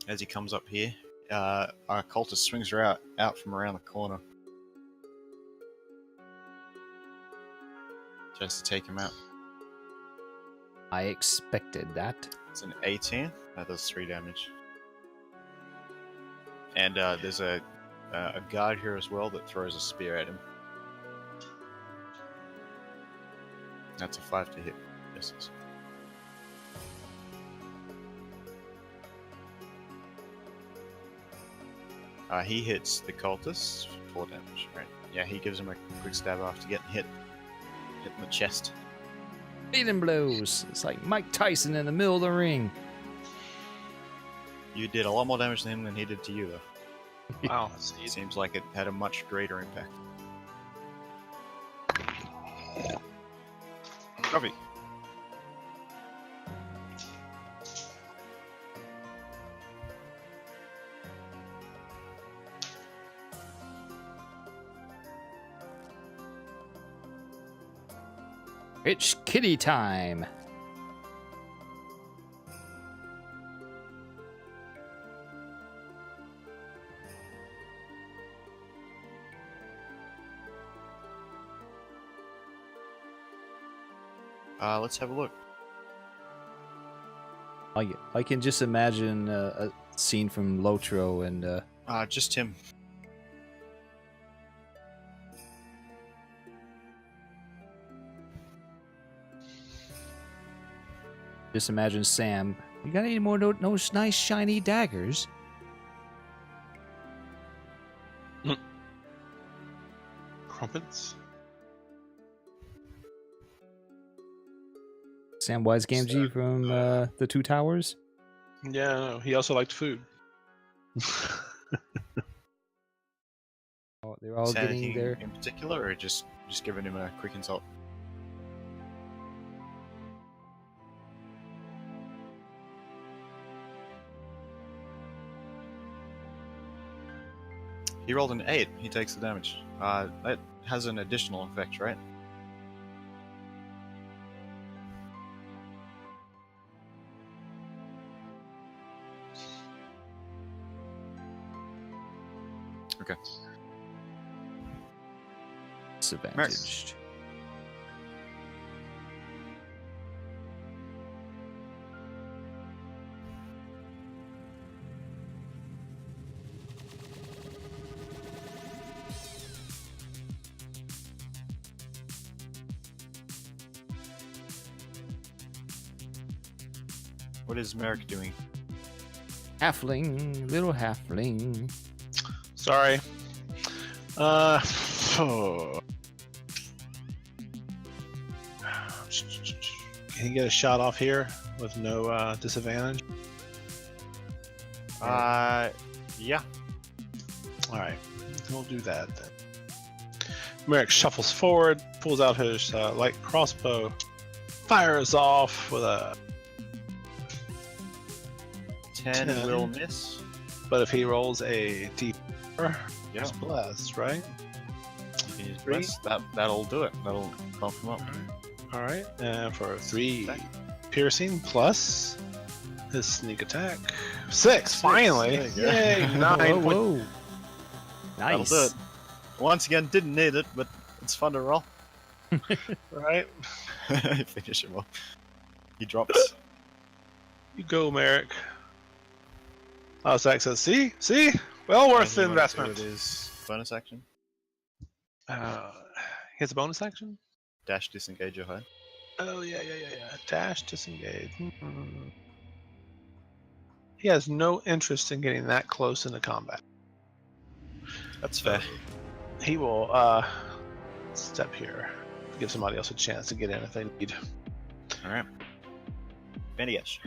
As he comes up here, our cultist swings her out from around the corner. Just to take him out. I expected that. It's an 18. That does 3 damage. And there's a guard here as well that throws a spear at him. That's a 5 to hit. Misses. He hits the cultist, 4 damage. Right. Yeah, he gives him a quick stab after getting hit in the chest. Beating blows. It's like Mike Tyson in the middle of the ring. You did a lot more damage to him than he did to you, though. Wow. Seems like it had a much greater impact. Copy. It's kitty time. Let's have a look. I can just imagine a scene from Lotro and Just him. just imagine Sam. You got any more those nice shiny daggers? Crumpets. Samwise Gamgee from the Two Towers. Yeah, no, he also liked food. Oh, they're all Is there getting anything there. in particular, or just giving him a quick insult? He rolled an 8. He takes the damage. That has an additional effect, right? Okay. Disadvantaged. What is Merrick doing? Halfling, little halfling. Sorry. Can he get a shot off here with no disadvantage? Yeah. All right, we'll do that then. Merrick shuffles forward, pulls out his light crossbow, fires off with a 10 10. will miss. But if he rolls a D4, Yeah. it's blessed, right? You can use 3. bless. That'll do it. That'll bump him up. All right, and for 3 Attack. piercing plus his sneak attack, 6. Finally, There you go. yay! 9 Whoa, point. whoa. That'll Nice. do it. Once again, didn't need it, but it's fun to roll. Right, Finish him off. He drops. you go, Merrick. Zach says, "See, well worth the And he went to investment." his bonus action. He has a bonus action. Dash disengage your hide. Oh yeah. Dash disengage. He has no interest in getting that close into combat. That's fair. He will step here, give somebody else a chance to get in if they need. All right. Beniosh.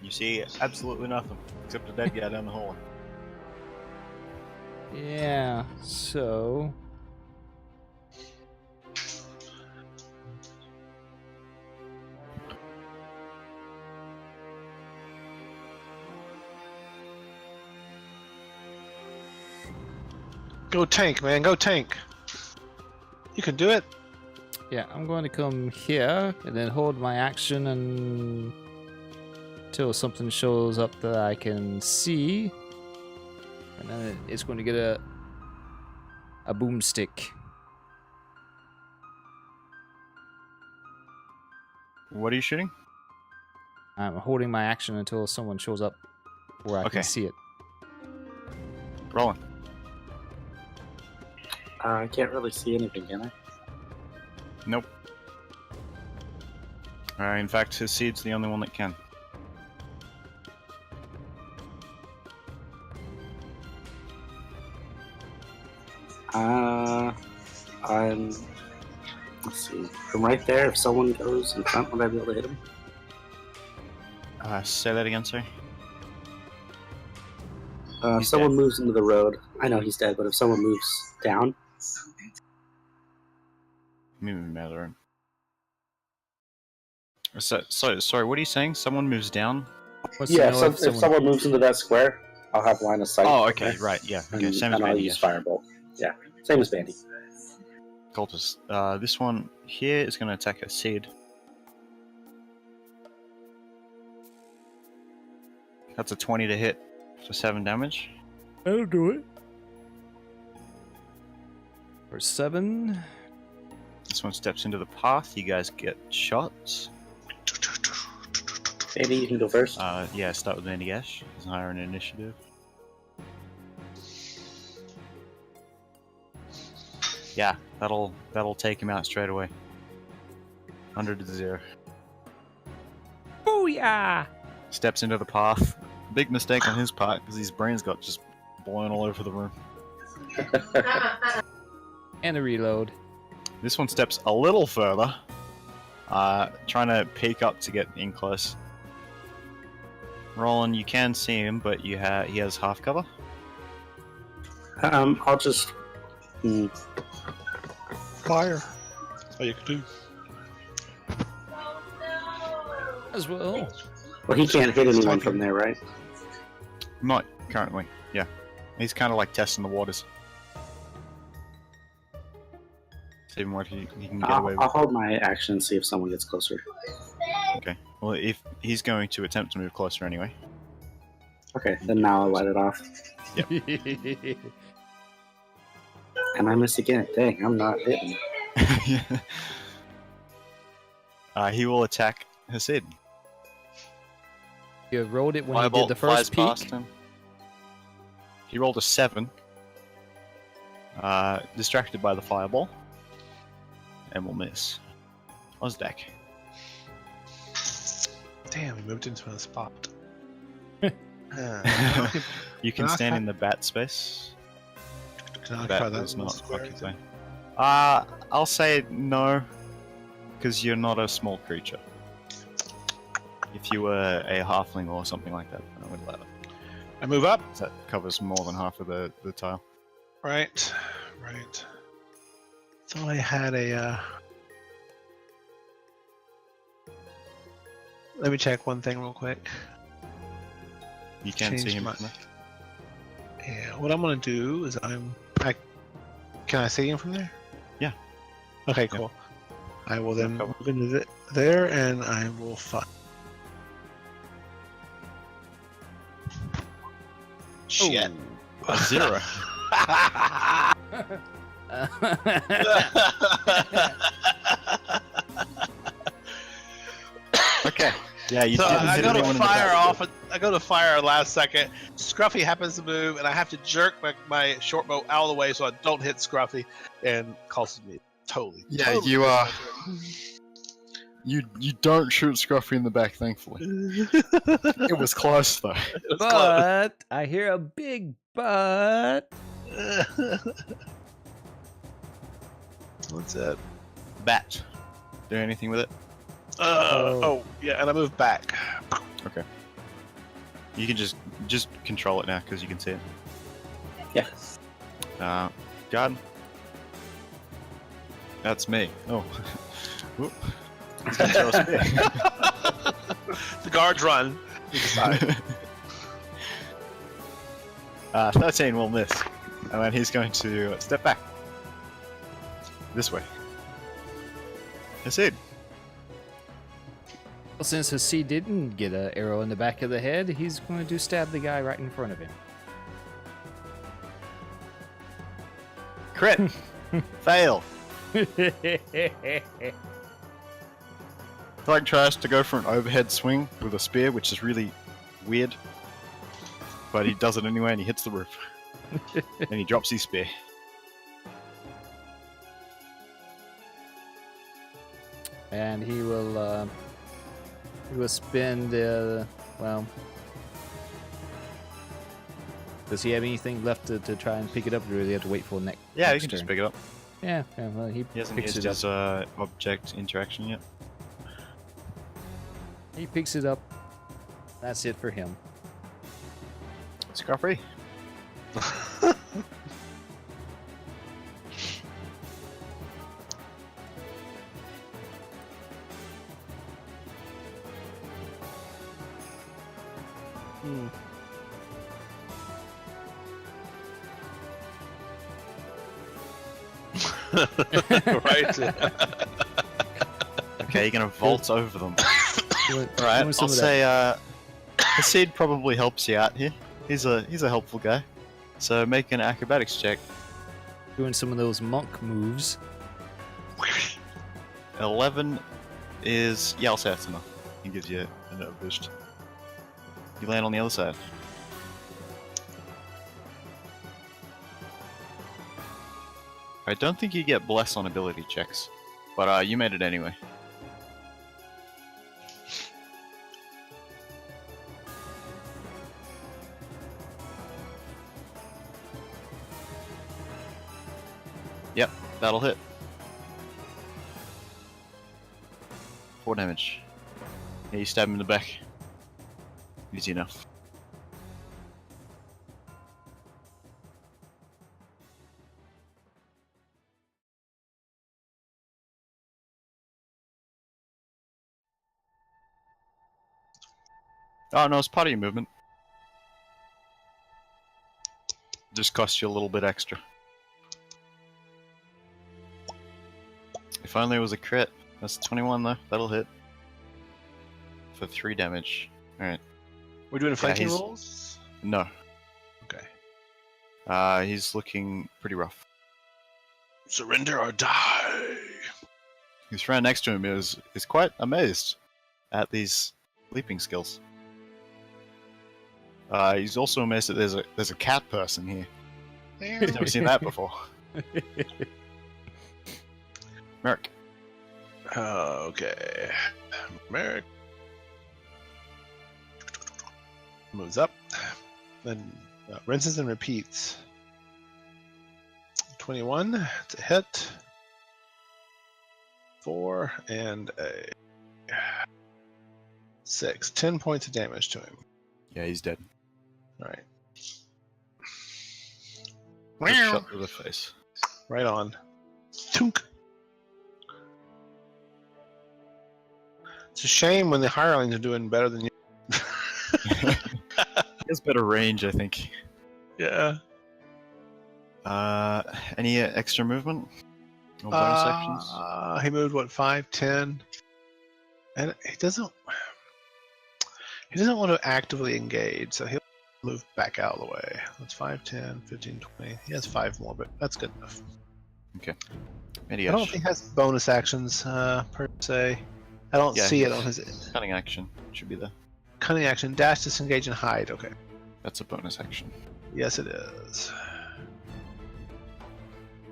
You see absolutely nothing except a dead guy down the hallway. Yeah, so Go tank, man. Go tank. You can do it. yeah, I'm going to come here and then hold my action until something shows up that I can see. And then it's going to get a boomstick. What are you shooting? I'm holding my action until someone shows up where I Okay. can see it. Rolling. I can't really see anything, can I? Nope. In fact, his seed's the only one that can. I'm. Let's see. From right there, if someone goes in front, would I be able to hit him? Say that again, sorry. If He's someone moves into the road, I know he's dead, but if someone moves down, Moving matter. Sorry, what are you saying? Someone moves down? Wants to yeah, know if someone moves into that square, I'll have line of sight. Oh, okay, right, yeah. Okay, And, same as and I'll Bandy. use firebolt. Yeah, same as Bandy. Cultist. This one here is going to attack a seed. That's a 20 to hit for 7 damage. That'll do it. For 7. This one steps into the path. You guys get shots. Bandy, you can go first. Yeah, start with Bandy Ash. He's higher in initiative. Yeah, that'll take him out straight away. 100 to 0. Booyah! Steps into the path. Big mistake on his part because his brains got just blown all over the room. And a reload. This one steps a little further, trying to peek up to get in close. Roland, you can see him, but he has half cover. I'll just. Fire. That's all you can do. As well. Well, he can't hit anyone from there, right? Not currently, yeah. He's kind of like testing the waters. Seeing what he can get away with. I'll hold my action and see if someone gets closer. Okay. Well, if he's going to attempt to move closer anyway. Okay, then now I'll light it off. And I miss again. Dang, I'm not hitting. He will attack Hasid. You rolled it when you Firebolt did the flies first past peek. him. He rolled a 7. Distracted by the fireball. And will miss. Ozdak. Damn, he moved into a spot. You can stand in the bat space. Can I Bat try that is little not square occupied. thing? I'll say no, because you're not a small creature. If you were a halfling or something like that, I would allow it. I move up. That covers more than half of the tile. Right. So I had a. Let me check one thing real quick. You can see Change him my- from there. Yeah, what I'm gonna do is can I see him from there? Yeah. Okay, cool. I will then cover. move into there, and I will fight. Shit. A 0. Okay. Yeah, you So didn't I hit go to anyone in the fire back. off. I go to fire last second. Scruffy happens to move, and I have to jerk my short bow out of the way so I don't hit Scruffy, and causes me totally. Yeah, totally you You don't shoot Scruffy in the back, thankfully. It was close though. But I hear a big but. What's that? Bat. Do anything with it? Oh, yeah, and I move back. Okay. You can just control it now because you can see it. Yes. God. That's me. Oh. Whoop. He's gonna throw a spear. The guards run. You decide. 13 will miss. And then he's going to step back. This way. Hasid. Well, since Hasid didn't get an arrow in the back of the head, he's going to stab the guy right in front of him. Crit. Fail. Thug tries to go for an overhead swing with a spear, which is really weird. But he does it anyway and he hits the roof. And he drops his spear. And he will spend, well... Does he have anything left to try and pick it up, or do he have to wait for next Yeah, you next can just turn? pick it up. Yeah, well, he He hasn't picks used it up. his object interaction yet. He picks it up. That's it for him. Scruffy. Right. Okay, you're gonna vault over them. Alright, Alright, I'll say Hasid probably helps you out here. He's a helpful guy. So make an acrobatics check. doing some of those monk moves. 11 is... yeah, I'll say that's enough. He gives you a nerve boost. You land on the other side. I don't think you get bless on ability checks, but you made it anyway. Yep, that'll hit. 4 damage. Yeah, you stab him in the back. Easy enough. Oh no, it's part of your movement. Just costs you a little bit extra. If only it was a crit. That's 21 though, that'll hit. For 3 damage. Alright. We're doing flanking he's- rolls? No. Okay. He's looking pretty rough. Surrender or die. His friend next to him is quite amazed at these leaping skills. He's also amazed that there's a cat person here. He's never seen that before. Merrick. Okay. Merrick moves up. Then rinses and repeats. 21 to hit. 4 and a 6. 10 points of damage to him. Yeah, he's dead. Alright. Good shot to the face. Right on. Tunk. It's a shame when the hirelings are doing better than you. He has better range, I think. Yeah. Any extra movement? Or bonus actions? He moved what, 5, 10? And he doesn't want to actively engage, so he'll move back out of the way. That's 5, 10, 15, 20. He has 5 more, but that's good enough. Any I don't think he has bonus actions per se. I don't Yeah, see it on his cunning action should be there. cunning action. Dash, disengage, and hide. Okay. That's a bonus action. Yes, it is.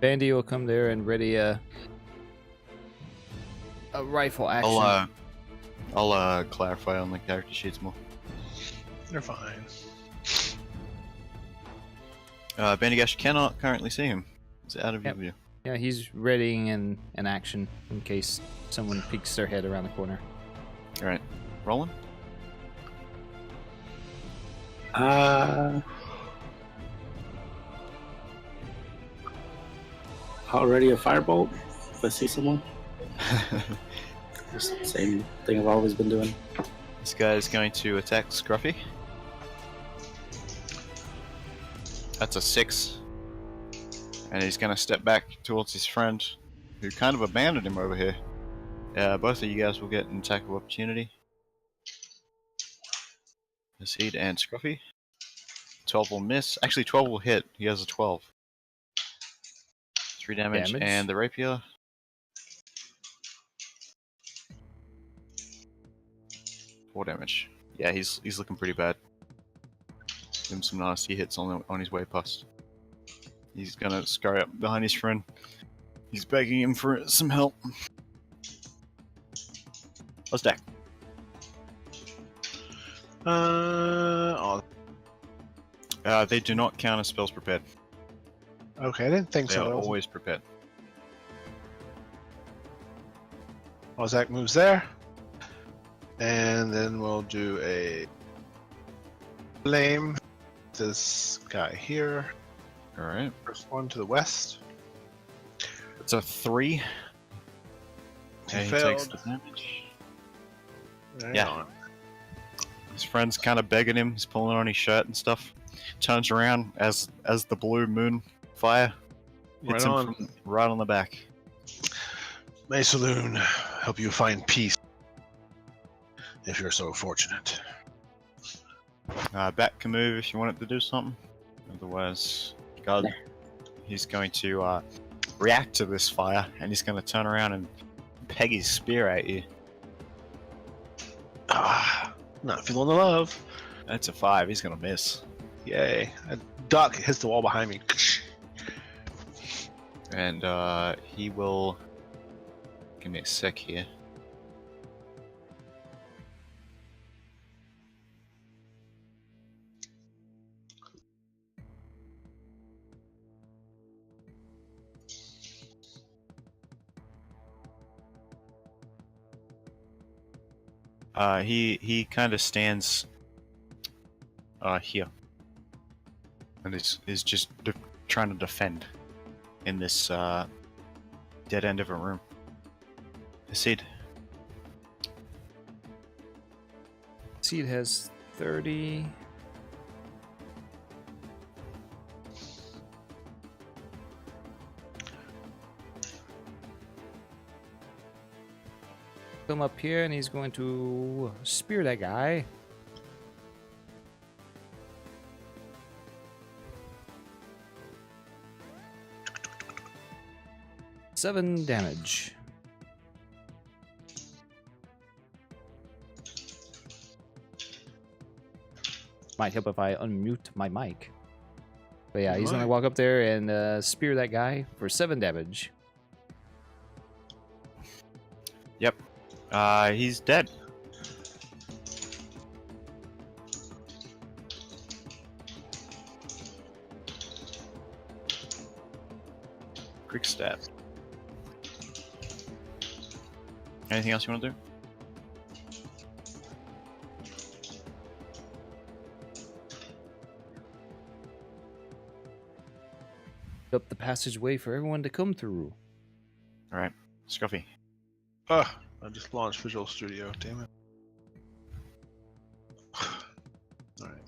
Bandy will come there and ready a a rifle action. I'll clarify on the character sheets more. You're fine. Bendigash cannot currently see him. He's out of your Yep. view. Yeah, he's readying an action in case someone peeks their head around the corner. All right, Roland. Already a firebolt. If I see someone, just the same thing I've always been doing. This guy is going to attack Scruffy. That's a 6. And he's going to step back towards his friend, who kind of abandoned him over here. Both of you guys will get an attack of opportunity. Seed and Scruffy. 12 will miss. Actually, 12 will hit. He has a 12. 3 damage. And the rapier. 4 damage. Yeah, he's looking pretty bad. Give him some nasty hits on his way past. He's gonna scurry up behind his friend. He's begging him for some help. Let's deck. They do not count as spells prepared. Okay, I didn't think They so. are always prepared. Zach moves there. And then we'll do a flame. This guy here. Alright. First one to the west. It's a 3. He And he failed. takes the damage. Hang Yeah. on. His friend's kind of begging him. He's pulling on his shirt and stuff. Turns around as the blue moon fire hits Right him on. from right on the back. May Saloon help you find peace. If you're so fortunate. Bat can move if you want it to do something. Otherwise, God, he's going to react to this fire, and he's going to turn around and peg his spear at you. Not feeling the love. That's a 5. He's going to miss. Yay. A duck hits the wall behind me. And he will... Give me a sec here. He kind of stands here, and is just trying to defend in this dead end of a room. Sid. Seed has 30. Come up here and he's going to spear that guy. Seven damage. Might help if I unmute my mic. But yeah, he's gonna walk up there and spear that guy for 7 damage. Yep. He's dead. Quick stab. Anything else you want to do? Up the passageway for everyone to come through. Alright. Scruffy. I just launched Visual Studio, damn it. Alright.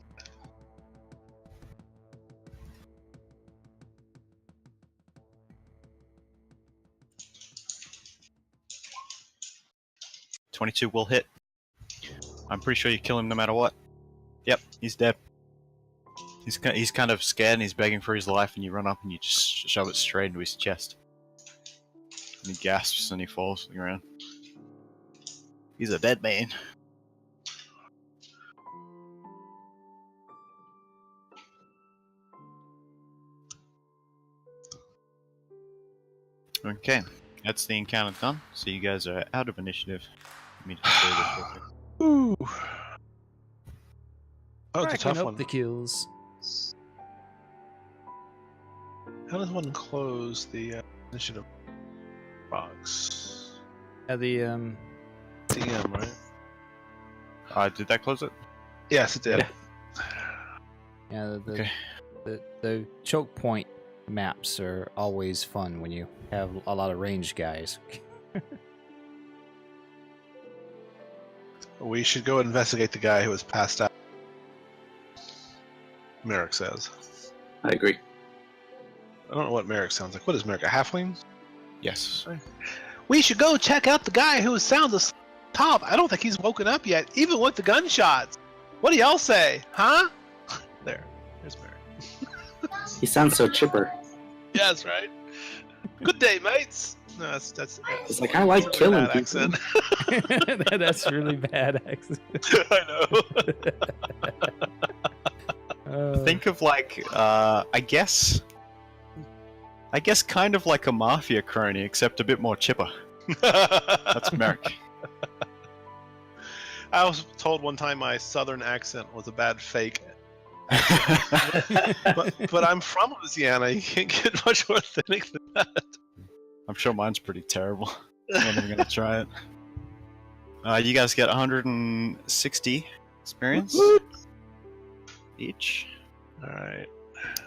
.22 will hit. I'm pretty sure you kill him no matter what. Yep, he's dead. He's kind of scared and he's begging for his life, and you run up and you just shove it straight into his chest. And he gasps and he falls to the ground. He's a dead man. Okay. That's the encounter done. So you guys are out of initiative. Let me just say this real quick. Ooh. Oh, it's a Racking tough up one. the kills. How does one close the initiative box? The DM, right? Did that close it? Yes, it did. yeah Okay. the choke point maps are always fun when you have a lot of ranged guys. We should go investigate the guy who was passed out. Merrick says. I agree. I don't know what Merrick sounds like. What is Merrick, a halfling? Yes. We should go check out the guy who sounds asleep top. I don't think he's woken up yet, even with the gunshots. What do y'all say? Huh? There's Merrick. He sounds so chipper. Yes, right? Good day, mates. No, that's It's like, I like really killing bad people. accent. That's really bad accent. I know. Think of like, I guess kind of like a mafia crony, except a bit more chipper. That's Merrick. I was told one time my southern accent was a bad fake. But I'm from Louisiana. You can't get much more authentic than that. I'm sure mine's pretty terrible. I'm not even gonna try it. You guys get 160 experience each, All right.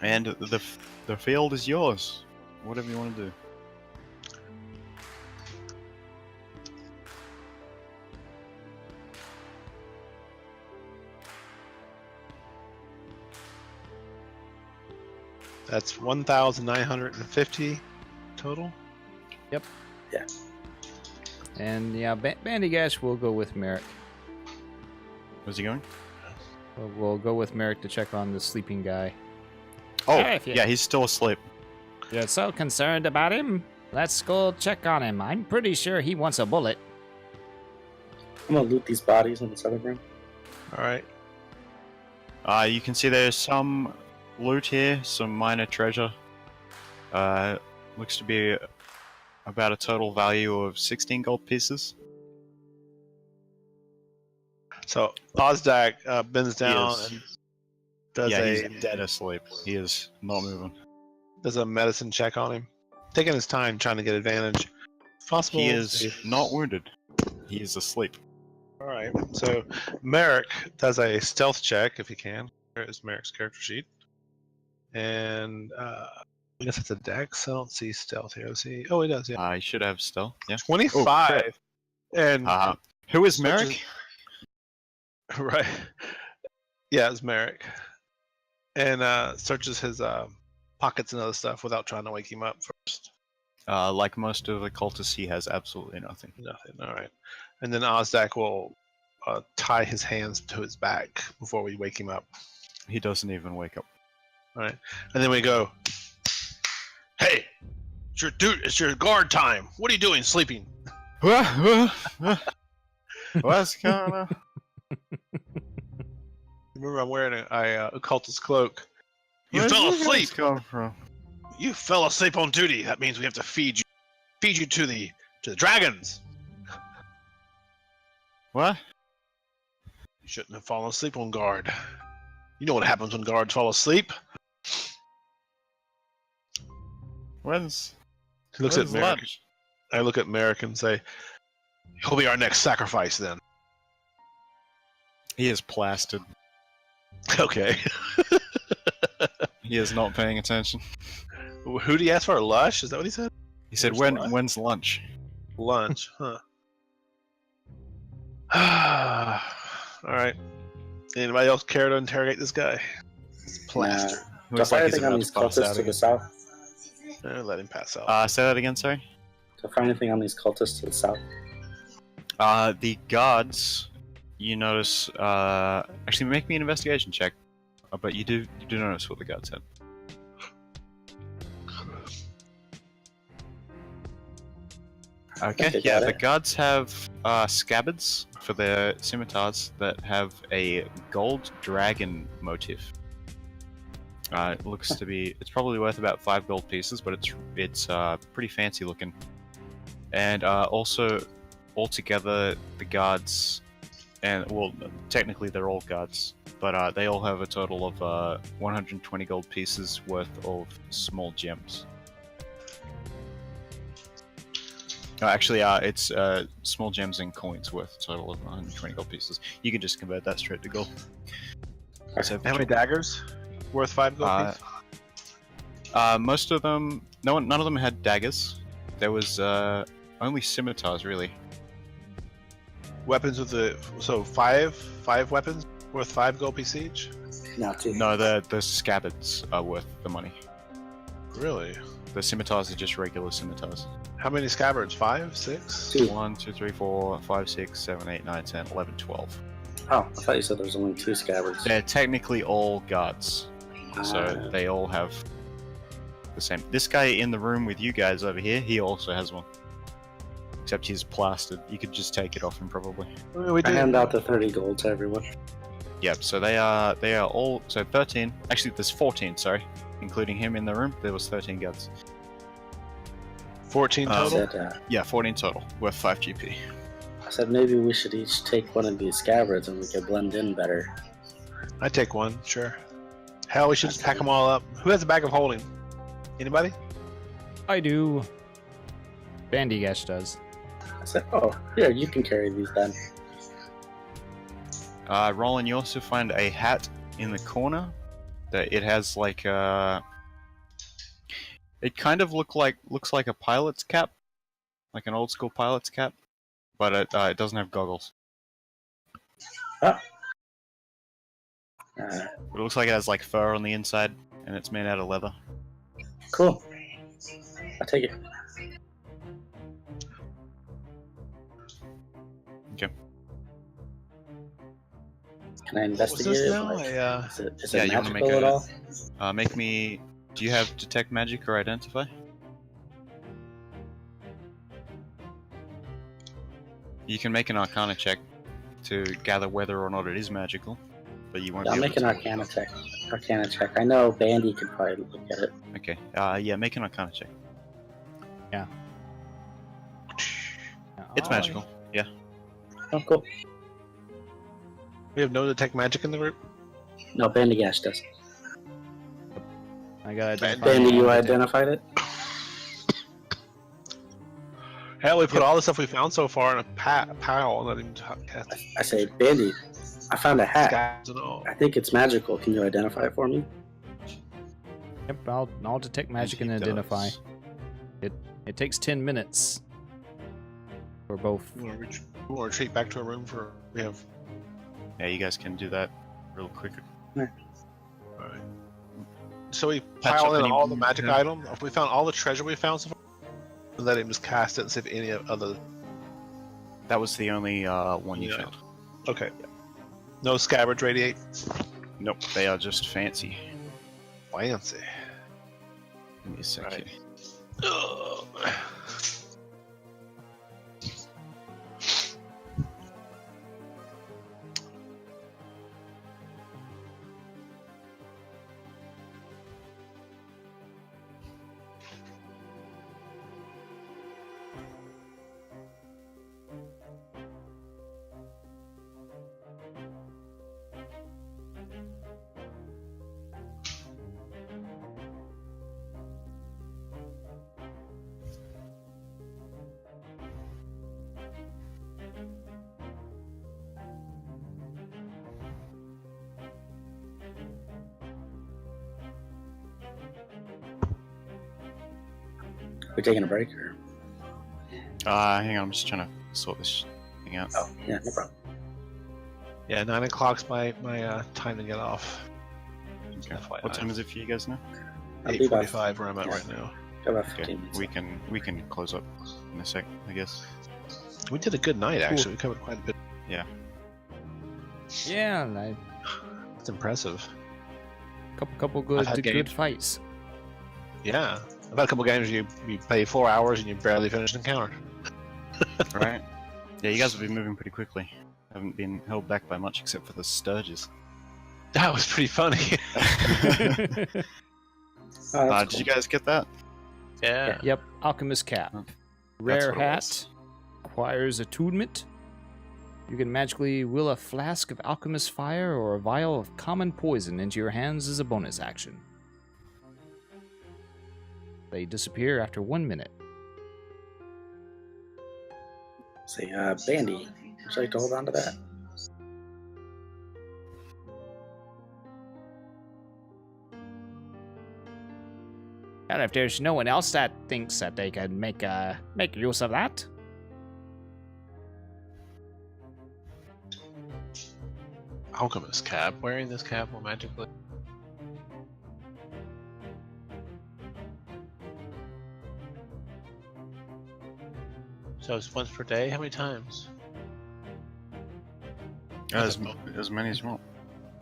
and the field is yours. Whatever you want to do. That's 1,950 total. And yeah, Bandy Gash will go with Merrick. Where's he going? We'll go with Merrick to check on the sleeping guy. Oh, Yeah, if you- yeah, he's still asleep. You're so concerned about him? Let's go check on him. I'm pretty sure he wants a bullet. I'm gonna loot these bodies in this other room. All right. You can see there's some loot here, some minor treasure. Looks to be about a total value of 16 gold pieces. So Ozdak bends down is. and does Yeah, a he's dead asleep. He is not moving. does a medicine check on him, taking his time trying to get advantage. If possible. He is not wounded. He is asleep. All right. So Merrick does a stealth check if he can. Here is Merrick's character sheet, and I guess it's a dex. I don't see stealth here. Let's see. Oh, he does. Yeah. He should have still. Yeah. 25. And Who is Such Merrick? right. Yeah, it's Merrick. And searches his pockets and other stuff without trying to wake him up first. Like most of the cultists, he has absolutely nothing. Nothing. All right. And then Ozdak will tie his hands to his back before we wake him up. He doesn't even wake up. All right. And then we go, hey, it's your guard time. What are you doing sleeping? What's going on? Remember, I'm wearing a occultist cloak. You Where fell did you guys asleep. come from? You fell asleep on duty. That means we have to feed you to the dragons. What? You shouldn't have fallen asleep on guard. You know what happens when guards fall asleep. When's He looks at when's Merrick. lunch? I look at Merrick and say, he'll be our next sacrifice then. He is plastered. Okay. He is not paying attention. Who did he ask for? Lush? Is that what he said? He said, Where's lunch? when's lunch? Lunch, huh? All right. Anybody else care to interrogate this guy? It's plastered. Do I Looks find like he's anything on about these to pass out cultists to the again. south? Let him pass out. Say that again, sorry? Do I find anything on these cultists to the south? The guards, you notice, actually make me an investigation check. But you do notice what the guards said. Okay, Okay, yeah, got the it. guards have scabbards for their scimitars that have a gold dragon motif. It looks to be, it's probably worth about 5 gold pieces, but it's pretty fancy looking. And also, altogether, the guards, and well, technically they're all guards, but they all have a total of 120 gold pieces worth of small gems. No, actually, it's small gems and coins worth a total of 120 gold pieces. You can just convert that straight to gold. So How many daggers? Worth 5 gold pieces? Most of them, none of them had daggers. There was only scimitars, really. Weapons with so five weapons worth 5 gold piece each? No, 2. No, the scabbards are worth the money. Really? The scimitars are just regular scimitars. How many scabbards? 5, 6? 2. 1, 2, 3, 4, 5, 6, 7, 8, 9, 10, 11, 12. Oh, I thought you said there was only 2 scabbards. They're technically all guards, so they all have the same. This guy in the room with you guys over here, he also has one. Except he's plastered. You could just take it off him, probably. I hand out the 30 gold to everyone. Yep, so they are all, so 13, actually there's 14, sorry. Including him in the room, there was 13 guards. 14 I total? said, Yeah, 14 total, worth 5 GP. I said maybe we should each take one of these scabbards and we could blend in better. I'd take one, sure. Hell, we should just pack them all up. Who has a bag of holding? Anybody? I do. Bandygash does. I said, oh, here, you can carry these then. Roland, you also find a hat in the corner that it has like it kind of looks like a pilot's cap, like an old school pilot's cap, but it doesn't have goggles. Ah. It looks like it has like fur on the inside, and it's made out of leather. Cool. I'll take it. Okay. Can I What's investigate this it? now? Like, I, is Yeah, it you wanna magical make at a- all? Make me. Do you have detect magic or identify? You can make an Arcana check to gather whether or not it is magical, but you won't Yeah, be I'll able make an to. Arcana check. Arcana check. I know Bandy could probably look at it. Okay. Yeah, make an Arcana check. It's magical. Yeah. Oh, cool. we have no detect magic in the group? No, Bandy Gash does. I got identified. Bandy, you identified it? Hell, we put all the stuff we found so far in a pile and let him cast I say, Bandy, I found a hat. scabs and all. I think it's magical. Can you identify it for me? Yep, I'll detect magic and he identify. does. It takes 10 minutes for both. We want to retreat back to a room for. We have. Yeah, you guys can do that real quick. Alright. So we Patch pile up in any- all the magic yeah. items. If we found all the treasure we found so far, and let him just cast it and see if any other. That was the only one you Yeah. found. Okay. No scabbards radiate. Nope, they are just fancy. Fancy. Give me a sec Right. here. Ugh. We taking a break or? Hang on, I'm just trying to sort this thing out. Oh, yeah, no problem. Yeah, 9 o'clock's my time to get off. Okay. FYI. What time is it for you guys now? I'll be about 8:45 where I'm at yeah. right now. about Okay, 15 minutes. we can close up in a sec, I guess. We did a good night actually. We covered quite a bit. Yeah, like It's impressive. couple good had good games. fights. Yeah. I've had a couple games you play 4 hours and you barely finish an encounter. Right? Yeah, you guys have been moving pretty quickly. Haven't been held back by much except for the Sturges. That was pretty funny. Oh, that's Did you guys get that? yeah. Yep, Alchemist Cap. Rare what it hat. was. Requires attunement. You can magically will a flask of alchemist fire or a vial of common poison into your hands as a bonus action. They disappear after 1 minute. Say, Bandy, would you like to hold on to that? And if there's no one else that thinks that they can make use of that, Alchemist cap. Wearing this cap will magically. So it's once per day? How many times? As many as you want.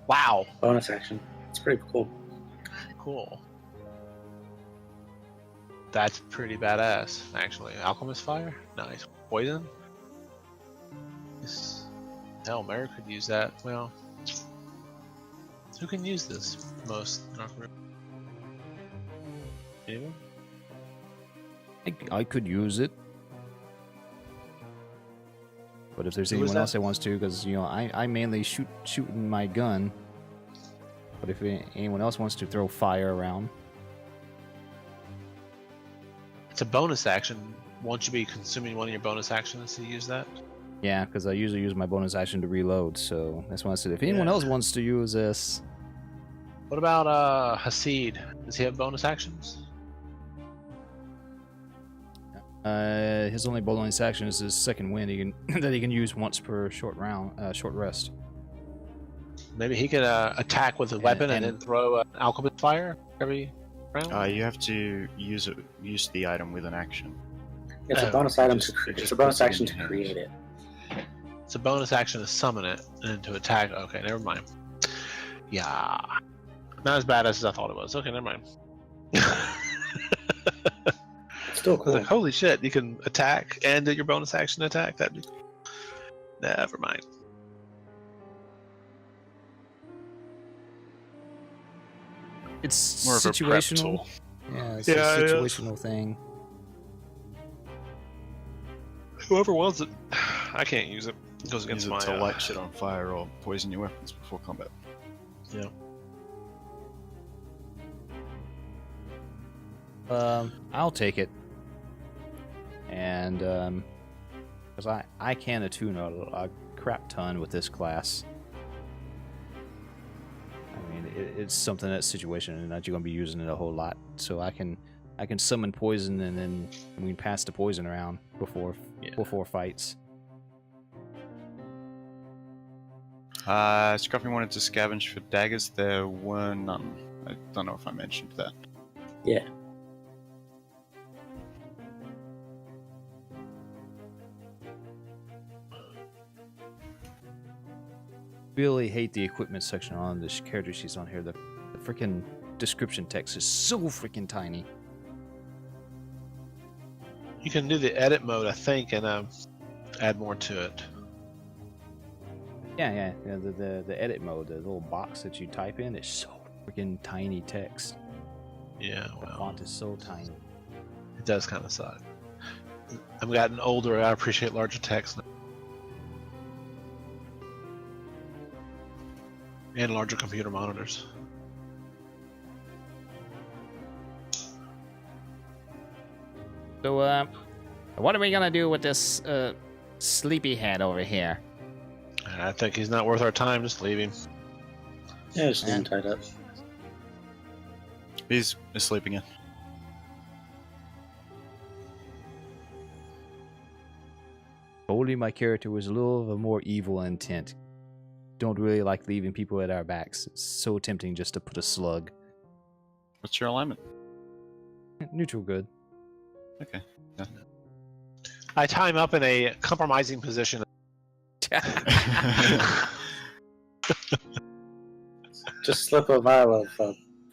Wow. Bonus action. It's pretty cool. Cool. That's pretty badass, actually. Alchemist fire? Nice. Poison? Hell, Mary could use that. Well, who can use this most in our group? Anyone? I could use it. But if there's Who was anyone that? else that wants to, because I mainly shooting my gun. But if anyone else wants to throw fire around, It's a bonus action. Won't you be consuming one of your bonus actions to use that? yeah, because I usually use my bonus action to reload. So that's why I said if anyone Yeah. else wants to use this, What about Hasid? Does he have bonus actions? his only bonus action is his second wind. That he can use once per short rest. Maybe he could attack with a weapon and then and- throw alchemist fire every round. You have to use the item with an action. It's a Oh, bonus it item just- to. it It's just a bonus puts it in action to your hands. create it. It's a bonus action to summon it and to attack. Okay, never mind. Yeah, not as badass as I thought it was. Okay, never mind. It's still I was cool. like, holy shit, you can attack and do your bonus action attack? That'd be... Never mind. It's More of a prep situational. tool. Yeah, it's Yeah, a it is. situational thing. Whoever wants it, I can't use it. It goes Use against it my... to light shit on fire or poison your weapons before combat. Yeah. I'll take it. And because I can attune a crap ton with this class. I mean, it's something that's situation and that you're gonna be using it a whole lot. So I can summon poison and then we can pass the poison around before fights. Scruffy wanted to scavenge for daggers. There were none. I don't know if I mentioned that. Yeah. Really hate the equipment section on this character sheets on here. The freaking description text is so freaking tiny. You can do the edit mode, I think, and add more to it. Yeah. The edit mode, the little box that you type in, is so freaking tiny text. Yeah, The well, font is so tiny. it does kind of suck. I've gotten older, I appreciate larger text now. And larger computer monitors. So, what are we gonna do with this sleepyhead over here? I think he's not worth our time, just leave him. Yeah, just leave him Yeah. tied up. He's sleeping in. Only my character was a little of a more evil intent. Don't really like leaving people at our backs. It's so tempting just to put a slug. What's your alignment? Neutral good. Okay. I tie him up in a compromising position. Just slip a vial of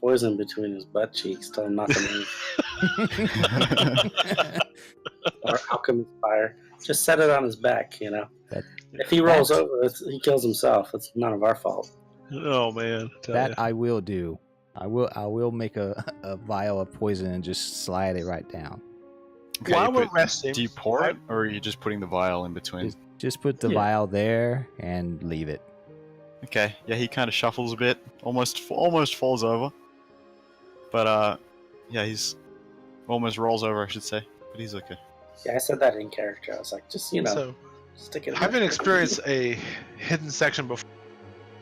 poison between his butt cheeks. Tell him not to move. Or alchemist fire. Just set it on his back, you know. If he rolls over, he kills himself. It's none of our fault. Oh man, I tell ya. That I will do. I will make a vial of poison and just slide it right down. Okay, While you we're put- resting, do you pour it, or are you just putting the vial in between? Just put the Yeah. vial there and leave it. Okay, yeah, he kind of shuffles a bit, almost falls over. But yeah, he's almost rolls over, I should say, but he's okay. Yeah, I said that in character. I was like, just so stick it. in having there. experienced a hidden section before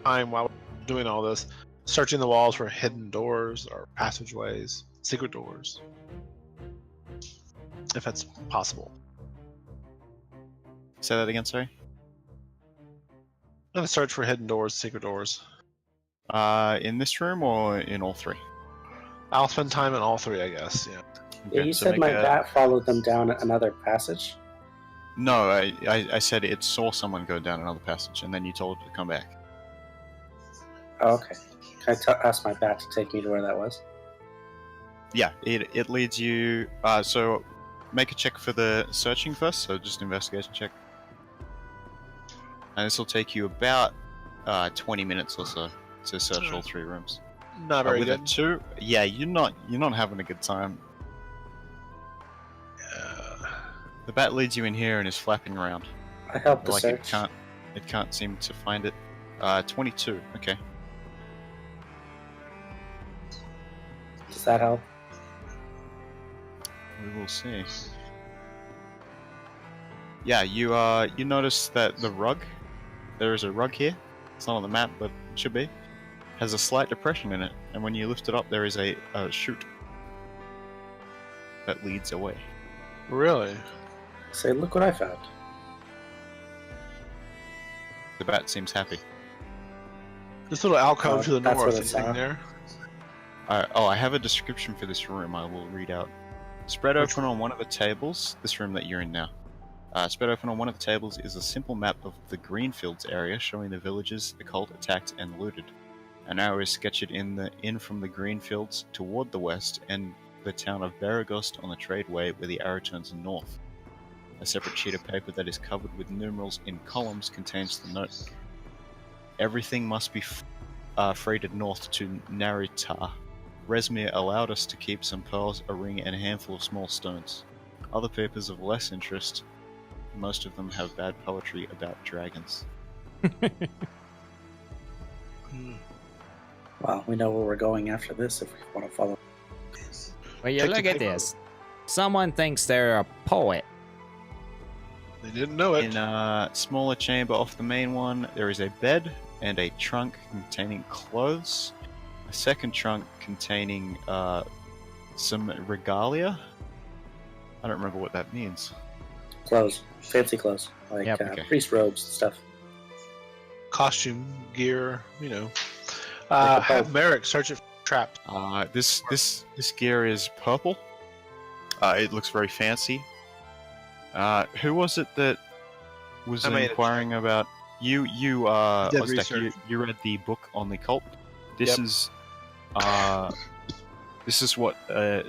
time while doing all this, searching the walls for hidden doors or passageways, secret doors, if that's possible. Say that again, sorry. I'm gonna search for hidden doors, secret doors. In this room or in all three? I'll spend time in all three, I guess. Yeah. Yeah, Okay, you so said make my a- bat followed them down another passage. No, I said it saw someone go down another passage, and then you told it to come back. Oh, okay. Can I ask my bat to take me to where that was? Yeah, it leads you. So make a check for the searching first. So just investigation check, and this will take you about 20 minutes or so to search all three rooms. Not very With good. a 2, yeah, you're not having a good time. The bat leads you in here and is flapping around. I helped the Like search. it can't seem to find it. 22. Okay. Does that help? We will see. Yeah, you notice that the rug, there is a rug here. It's not on the map, but it should be. Has a slight depression in it, and when you lift it up, there is a chute that leads away. Really? Say, look what I found. The bat seems happy. This little alcove Oh, to the that's north. what it's Anything on. there? I have a description for this room. I will read out. Spread Which open on one of the tables, this room that you're in now. Spread open on one of the tables is a simple map of the Greenfields area showing the villages the cult attacked and looted. An arrow is sketched in from the Greenfields toward the west and the town of Baragost on the tradeway where the arrow turns north. A separate sheet of paper that is covered with numerals in columns contains the note. Everything must be freighted north to Narita. Resmir allowed us to keep some pearls, a ring, and a handful of small stones. Other papers of less interest, most of them have bad poetry about dragons. Well, we know where we're going after this if we want to follow. Well, you Take the look at paper. this. Someone thinks they're a poet. They didn't know it. In a smaller chamber off the main one, there is a bed and a trunk containing clothes. A second trunk containing some regalia. I don't remember what that means. Clothes. Fancy clothes. Like Yep. Okay. priest robes and stuff. Costume, gear, you know. Like a Have boat. Merrick search it for traps. This gear is purple. It looks very fancy. Who was it that was I made it. inquiring about you? Did Oztek, research. you read the book on the cult. This Yep. is this is what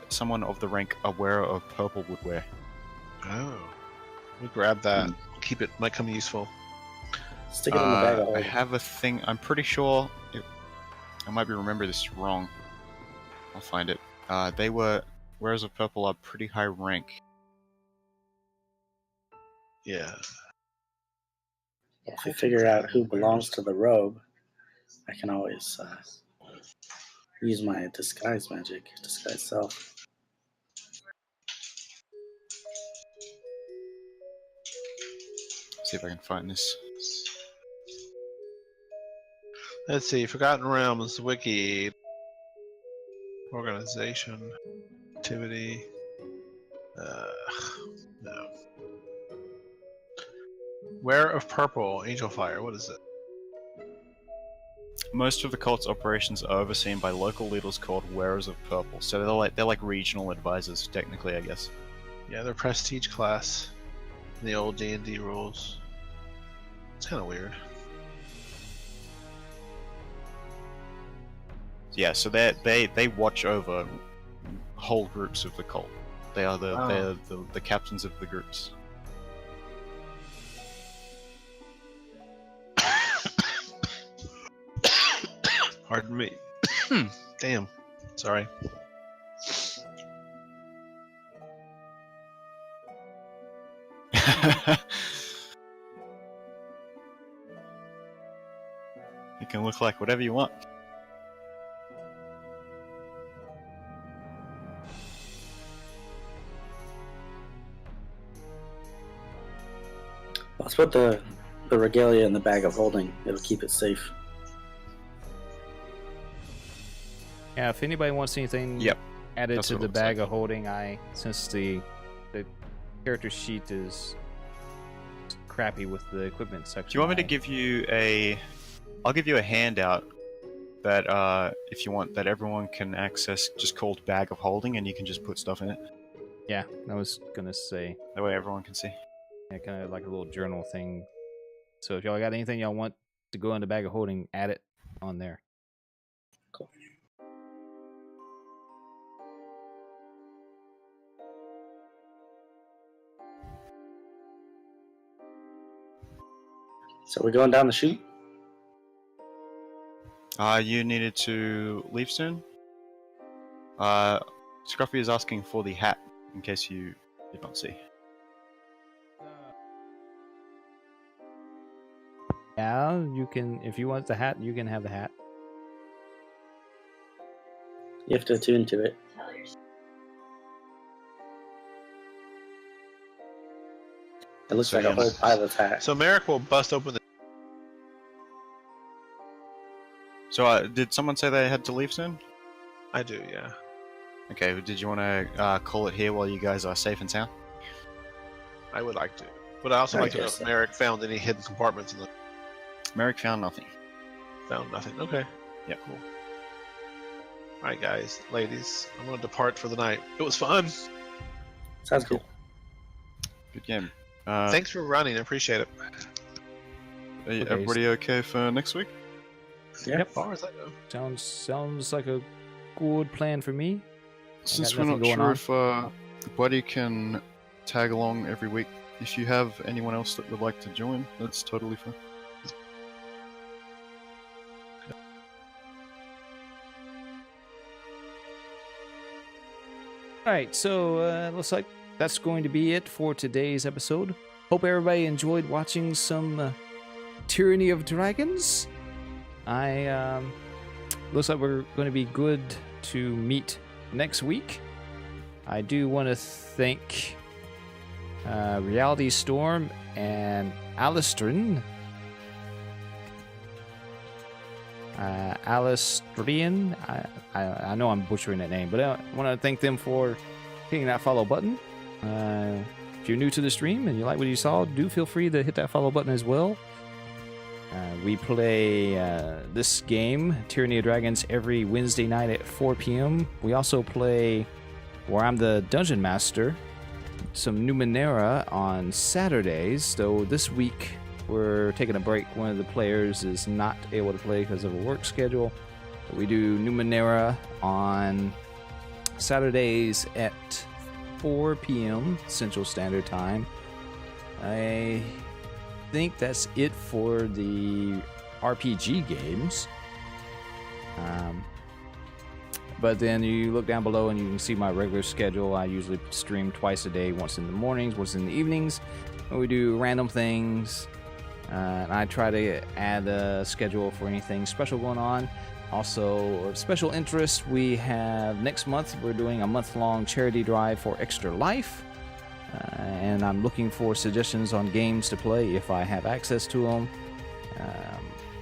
someone of the rank aware of purple would wear. Oh. We grab that. Keep it. Might come useful. Stick it in the bag. of I holding. have a thing. I'm pretty sure. I might be remember this wrong. I'll find it. They were wearers of purple are pretty high rank. Yeah. If you figure out who belongs to the robe, I can always use my disguise magic, disguise self. See if I can find this. Let's see. Forgotten Realms Wiki. Organization. Activity. No. Wearer of Purple. Angel Fire. What is it? Most of the cult's operations are overseen by local leaders called Wearers of Purple. So they're like regional advisors, technically, I guess. Yeah, they're prestige class. In the old D&D rules. It's kind of weird. Yeah, so they watch over whole groups of the cult. They are the captains of the groups. Pardon me. Damn. Sorry. It can look like whatever you want. Let's put the regalia in the bag of holding. It'll keep it safe. Yeah, if anybody wants anything Yep. added That's to what it the looks bag like. of holding, since the character sheet is crappy with the equipment section. Do you want me to give you a? I'll give you a handout that if you want that everyone can access, just called bag of holding, and you can just put stuff in it. Yeah, I was gonna say, That way everyone can see. yeah, kind of like a little journal thing. So if y'all got anything y'all want to go in the bag of holding, add it on there. Cool. So we're going down the chute? You needed to leave soon. Scruffy is asking for the hat, in case you did not see. Yeah, you can. If you want the hat, you can have the hat. You have to attune to it. It looks So like a yes. whole pilot's hat. So Merrick will bust open the. So, did someone say they had to leave soon? I do, yeah. Okay, did you want to call it here while you guys are safe and sound? I would like to. But I also I like to know guess if so. Merrick found any hidden compartments in the. Merrick found nothing. Found nothing. Okay. Yep. Cool. Alright, guys, ladies. I'm going to depart for the night. It was fun. Sounds cool. Good game. Thanks for running. I appreciate it. Everybody okay for next week? Yeah. As far as I know. Sounds like a good plan for me. Since got we're nothing not going sure on. if Buddy can tag along every week, if you have anyone else that would like to join, that's totally fine. Alright, so looks like that's going to be it for today's episode. Hope everybody enjoyed watching some Tyranny of Dragons. Looks like we're going to be good to meet next week. I do want to thank Reality Storm and Alistrian. Alistrian. I know I'm butchering that name, but I want to thank them for hitting that follow button. If you're new to the stream and you like what you saw, do feel free to hit that follow button as well. We play this game, Tyranny of Dragons, every Wednesday night at 4 p.m. We also play, where I'm the Dungeon Master, some Numenera on Saturdays. So this week we're taking a break. One of the players is not able to play because of a work schedule. We do Numenera on Saturdays at 4 p.m. Central Standard Time. I think that's it for the RPG games. But then you look down below and you can see my regular schedule. I usually stream twice a day, once in the mornings, once in the evenings. And we do random things. And I try to add a schedule for anything special going on. Also, of special interest, we have next month, we're doing a month-long charity drive for Extra Life. And I'm looking for suggestions on games to play if I have access to them.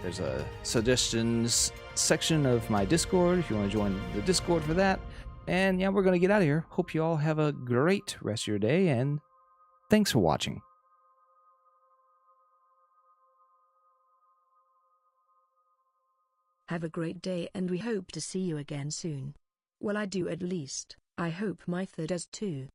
There's a suggestions section of my Discord if you want to join the Discord for that. And yeah, we're going to get out of here. Hope you all have a great rest of your day, and thanks for watching. Have a great day, and we hope to see you again soon. Well, I do at least. I hope Mytha does too.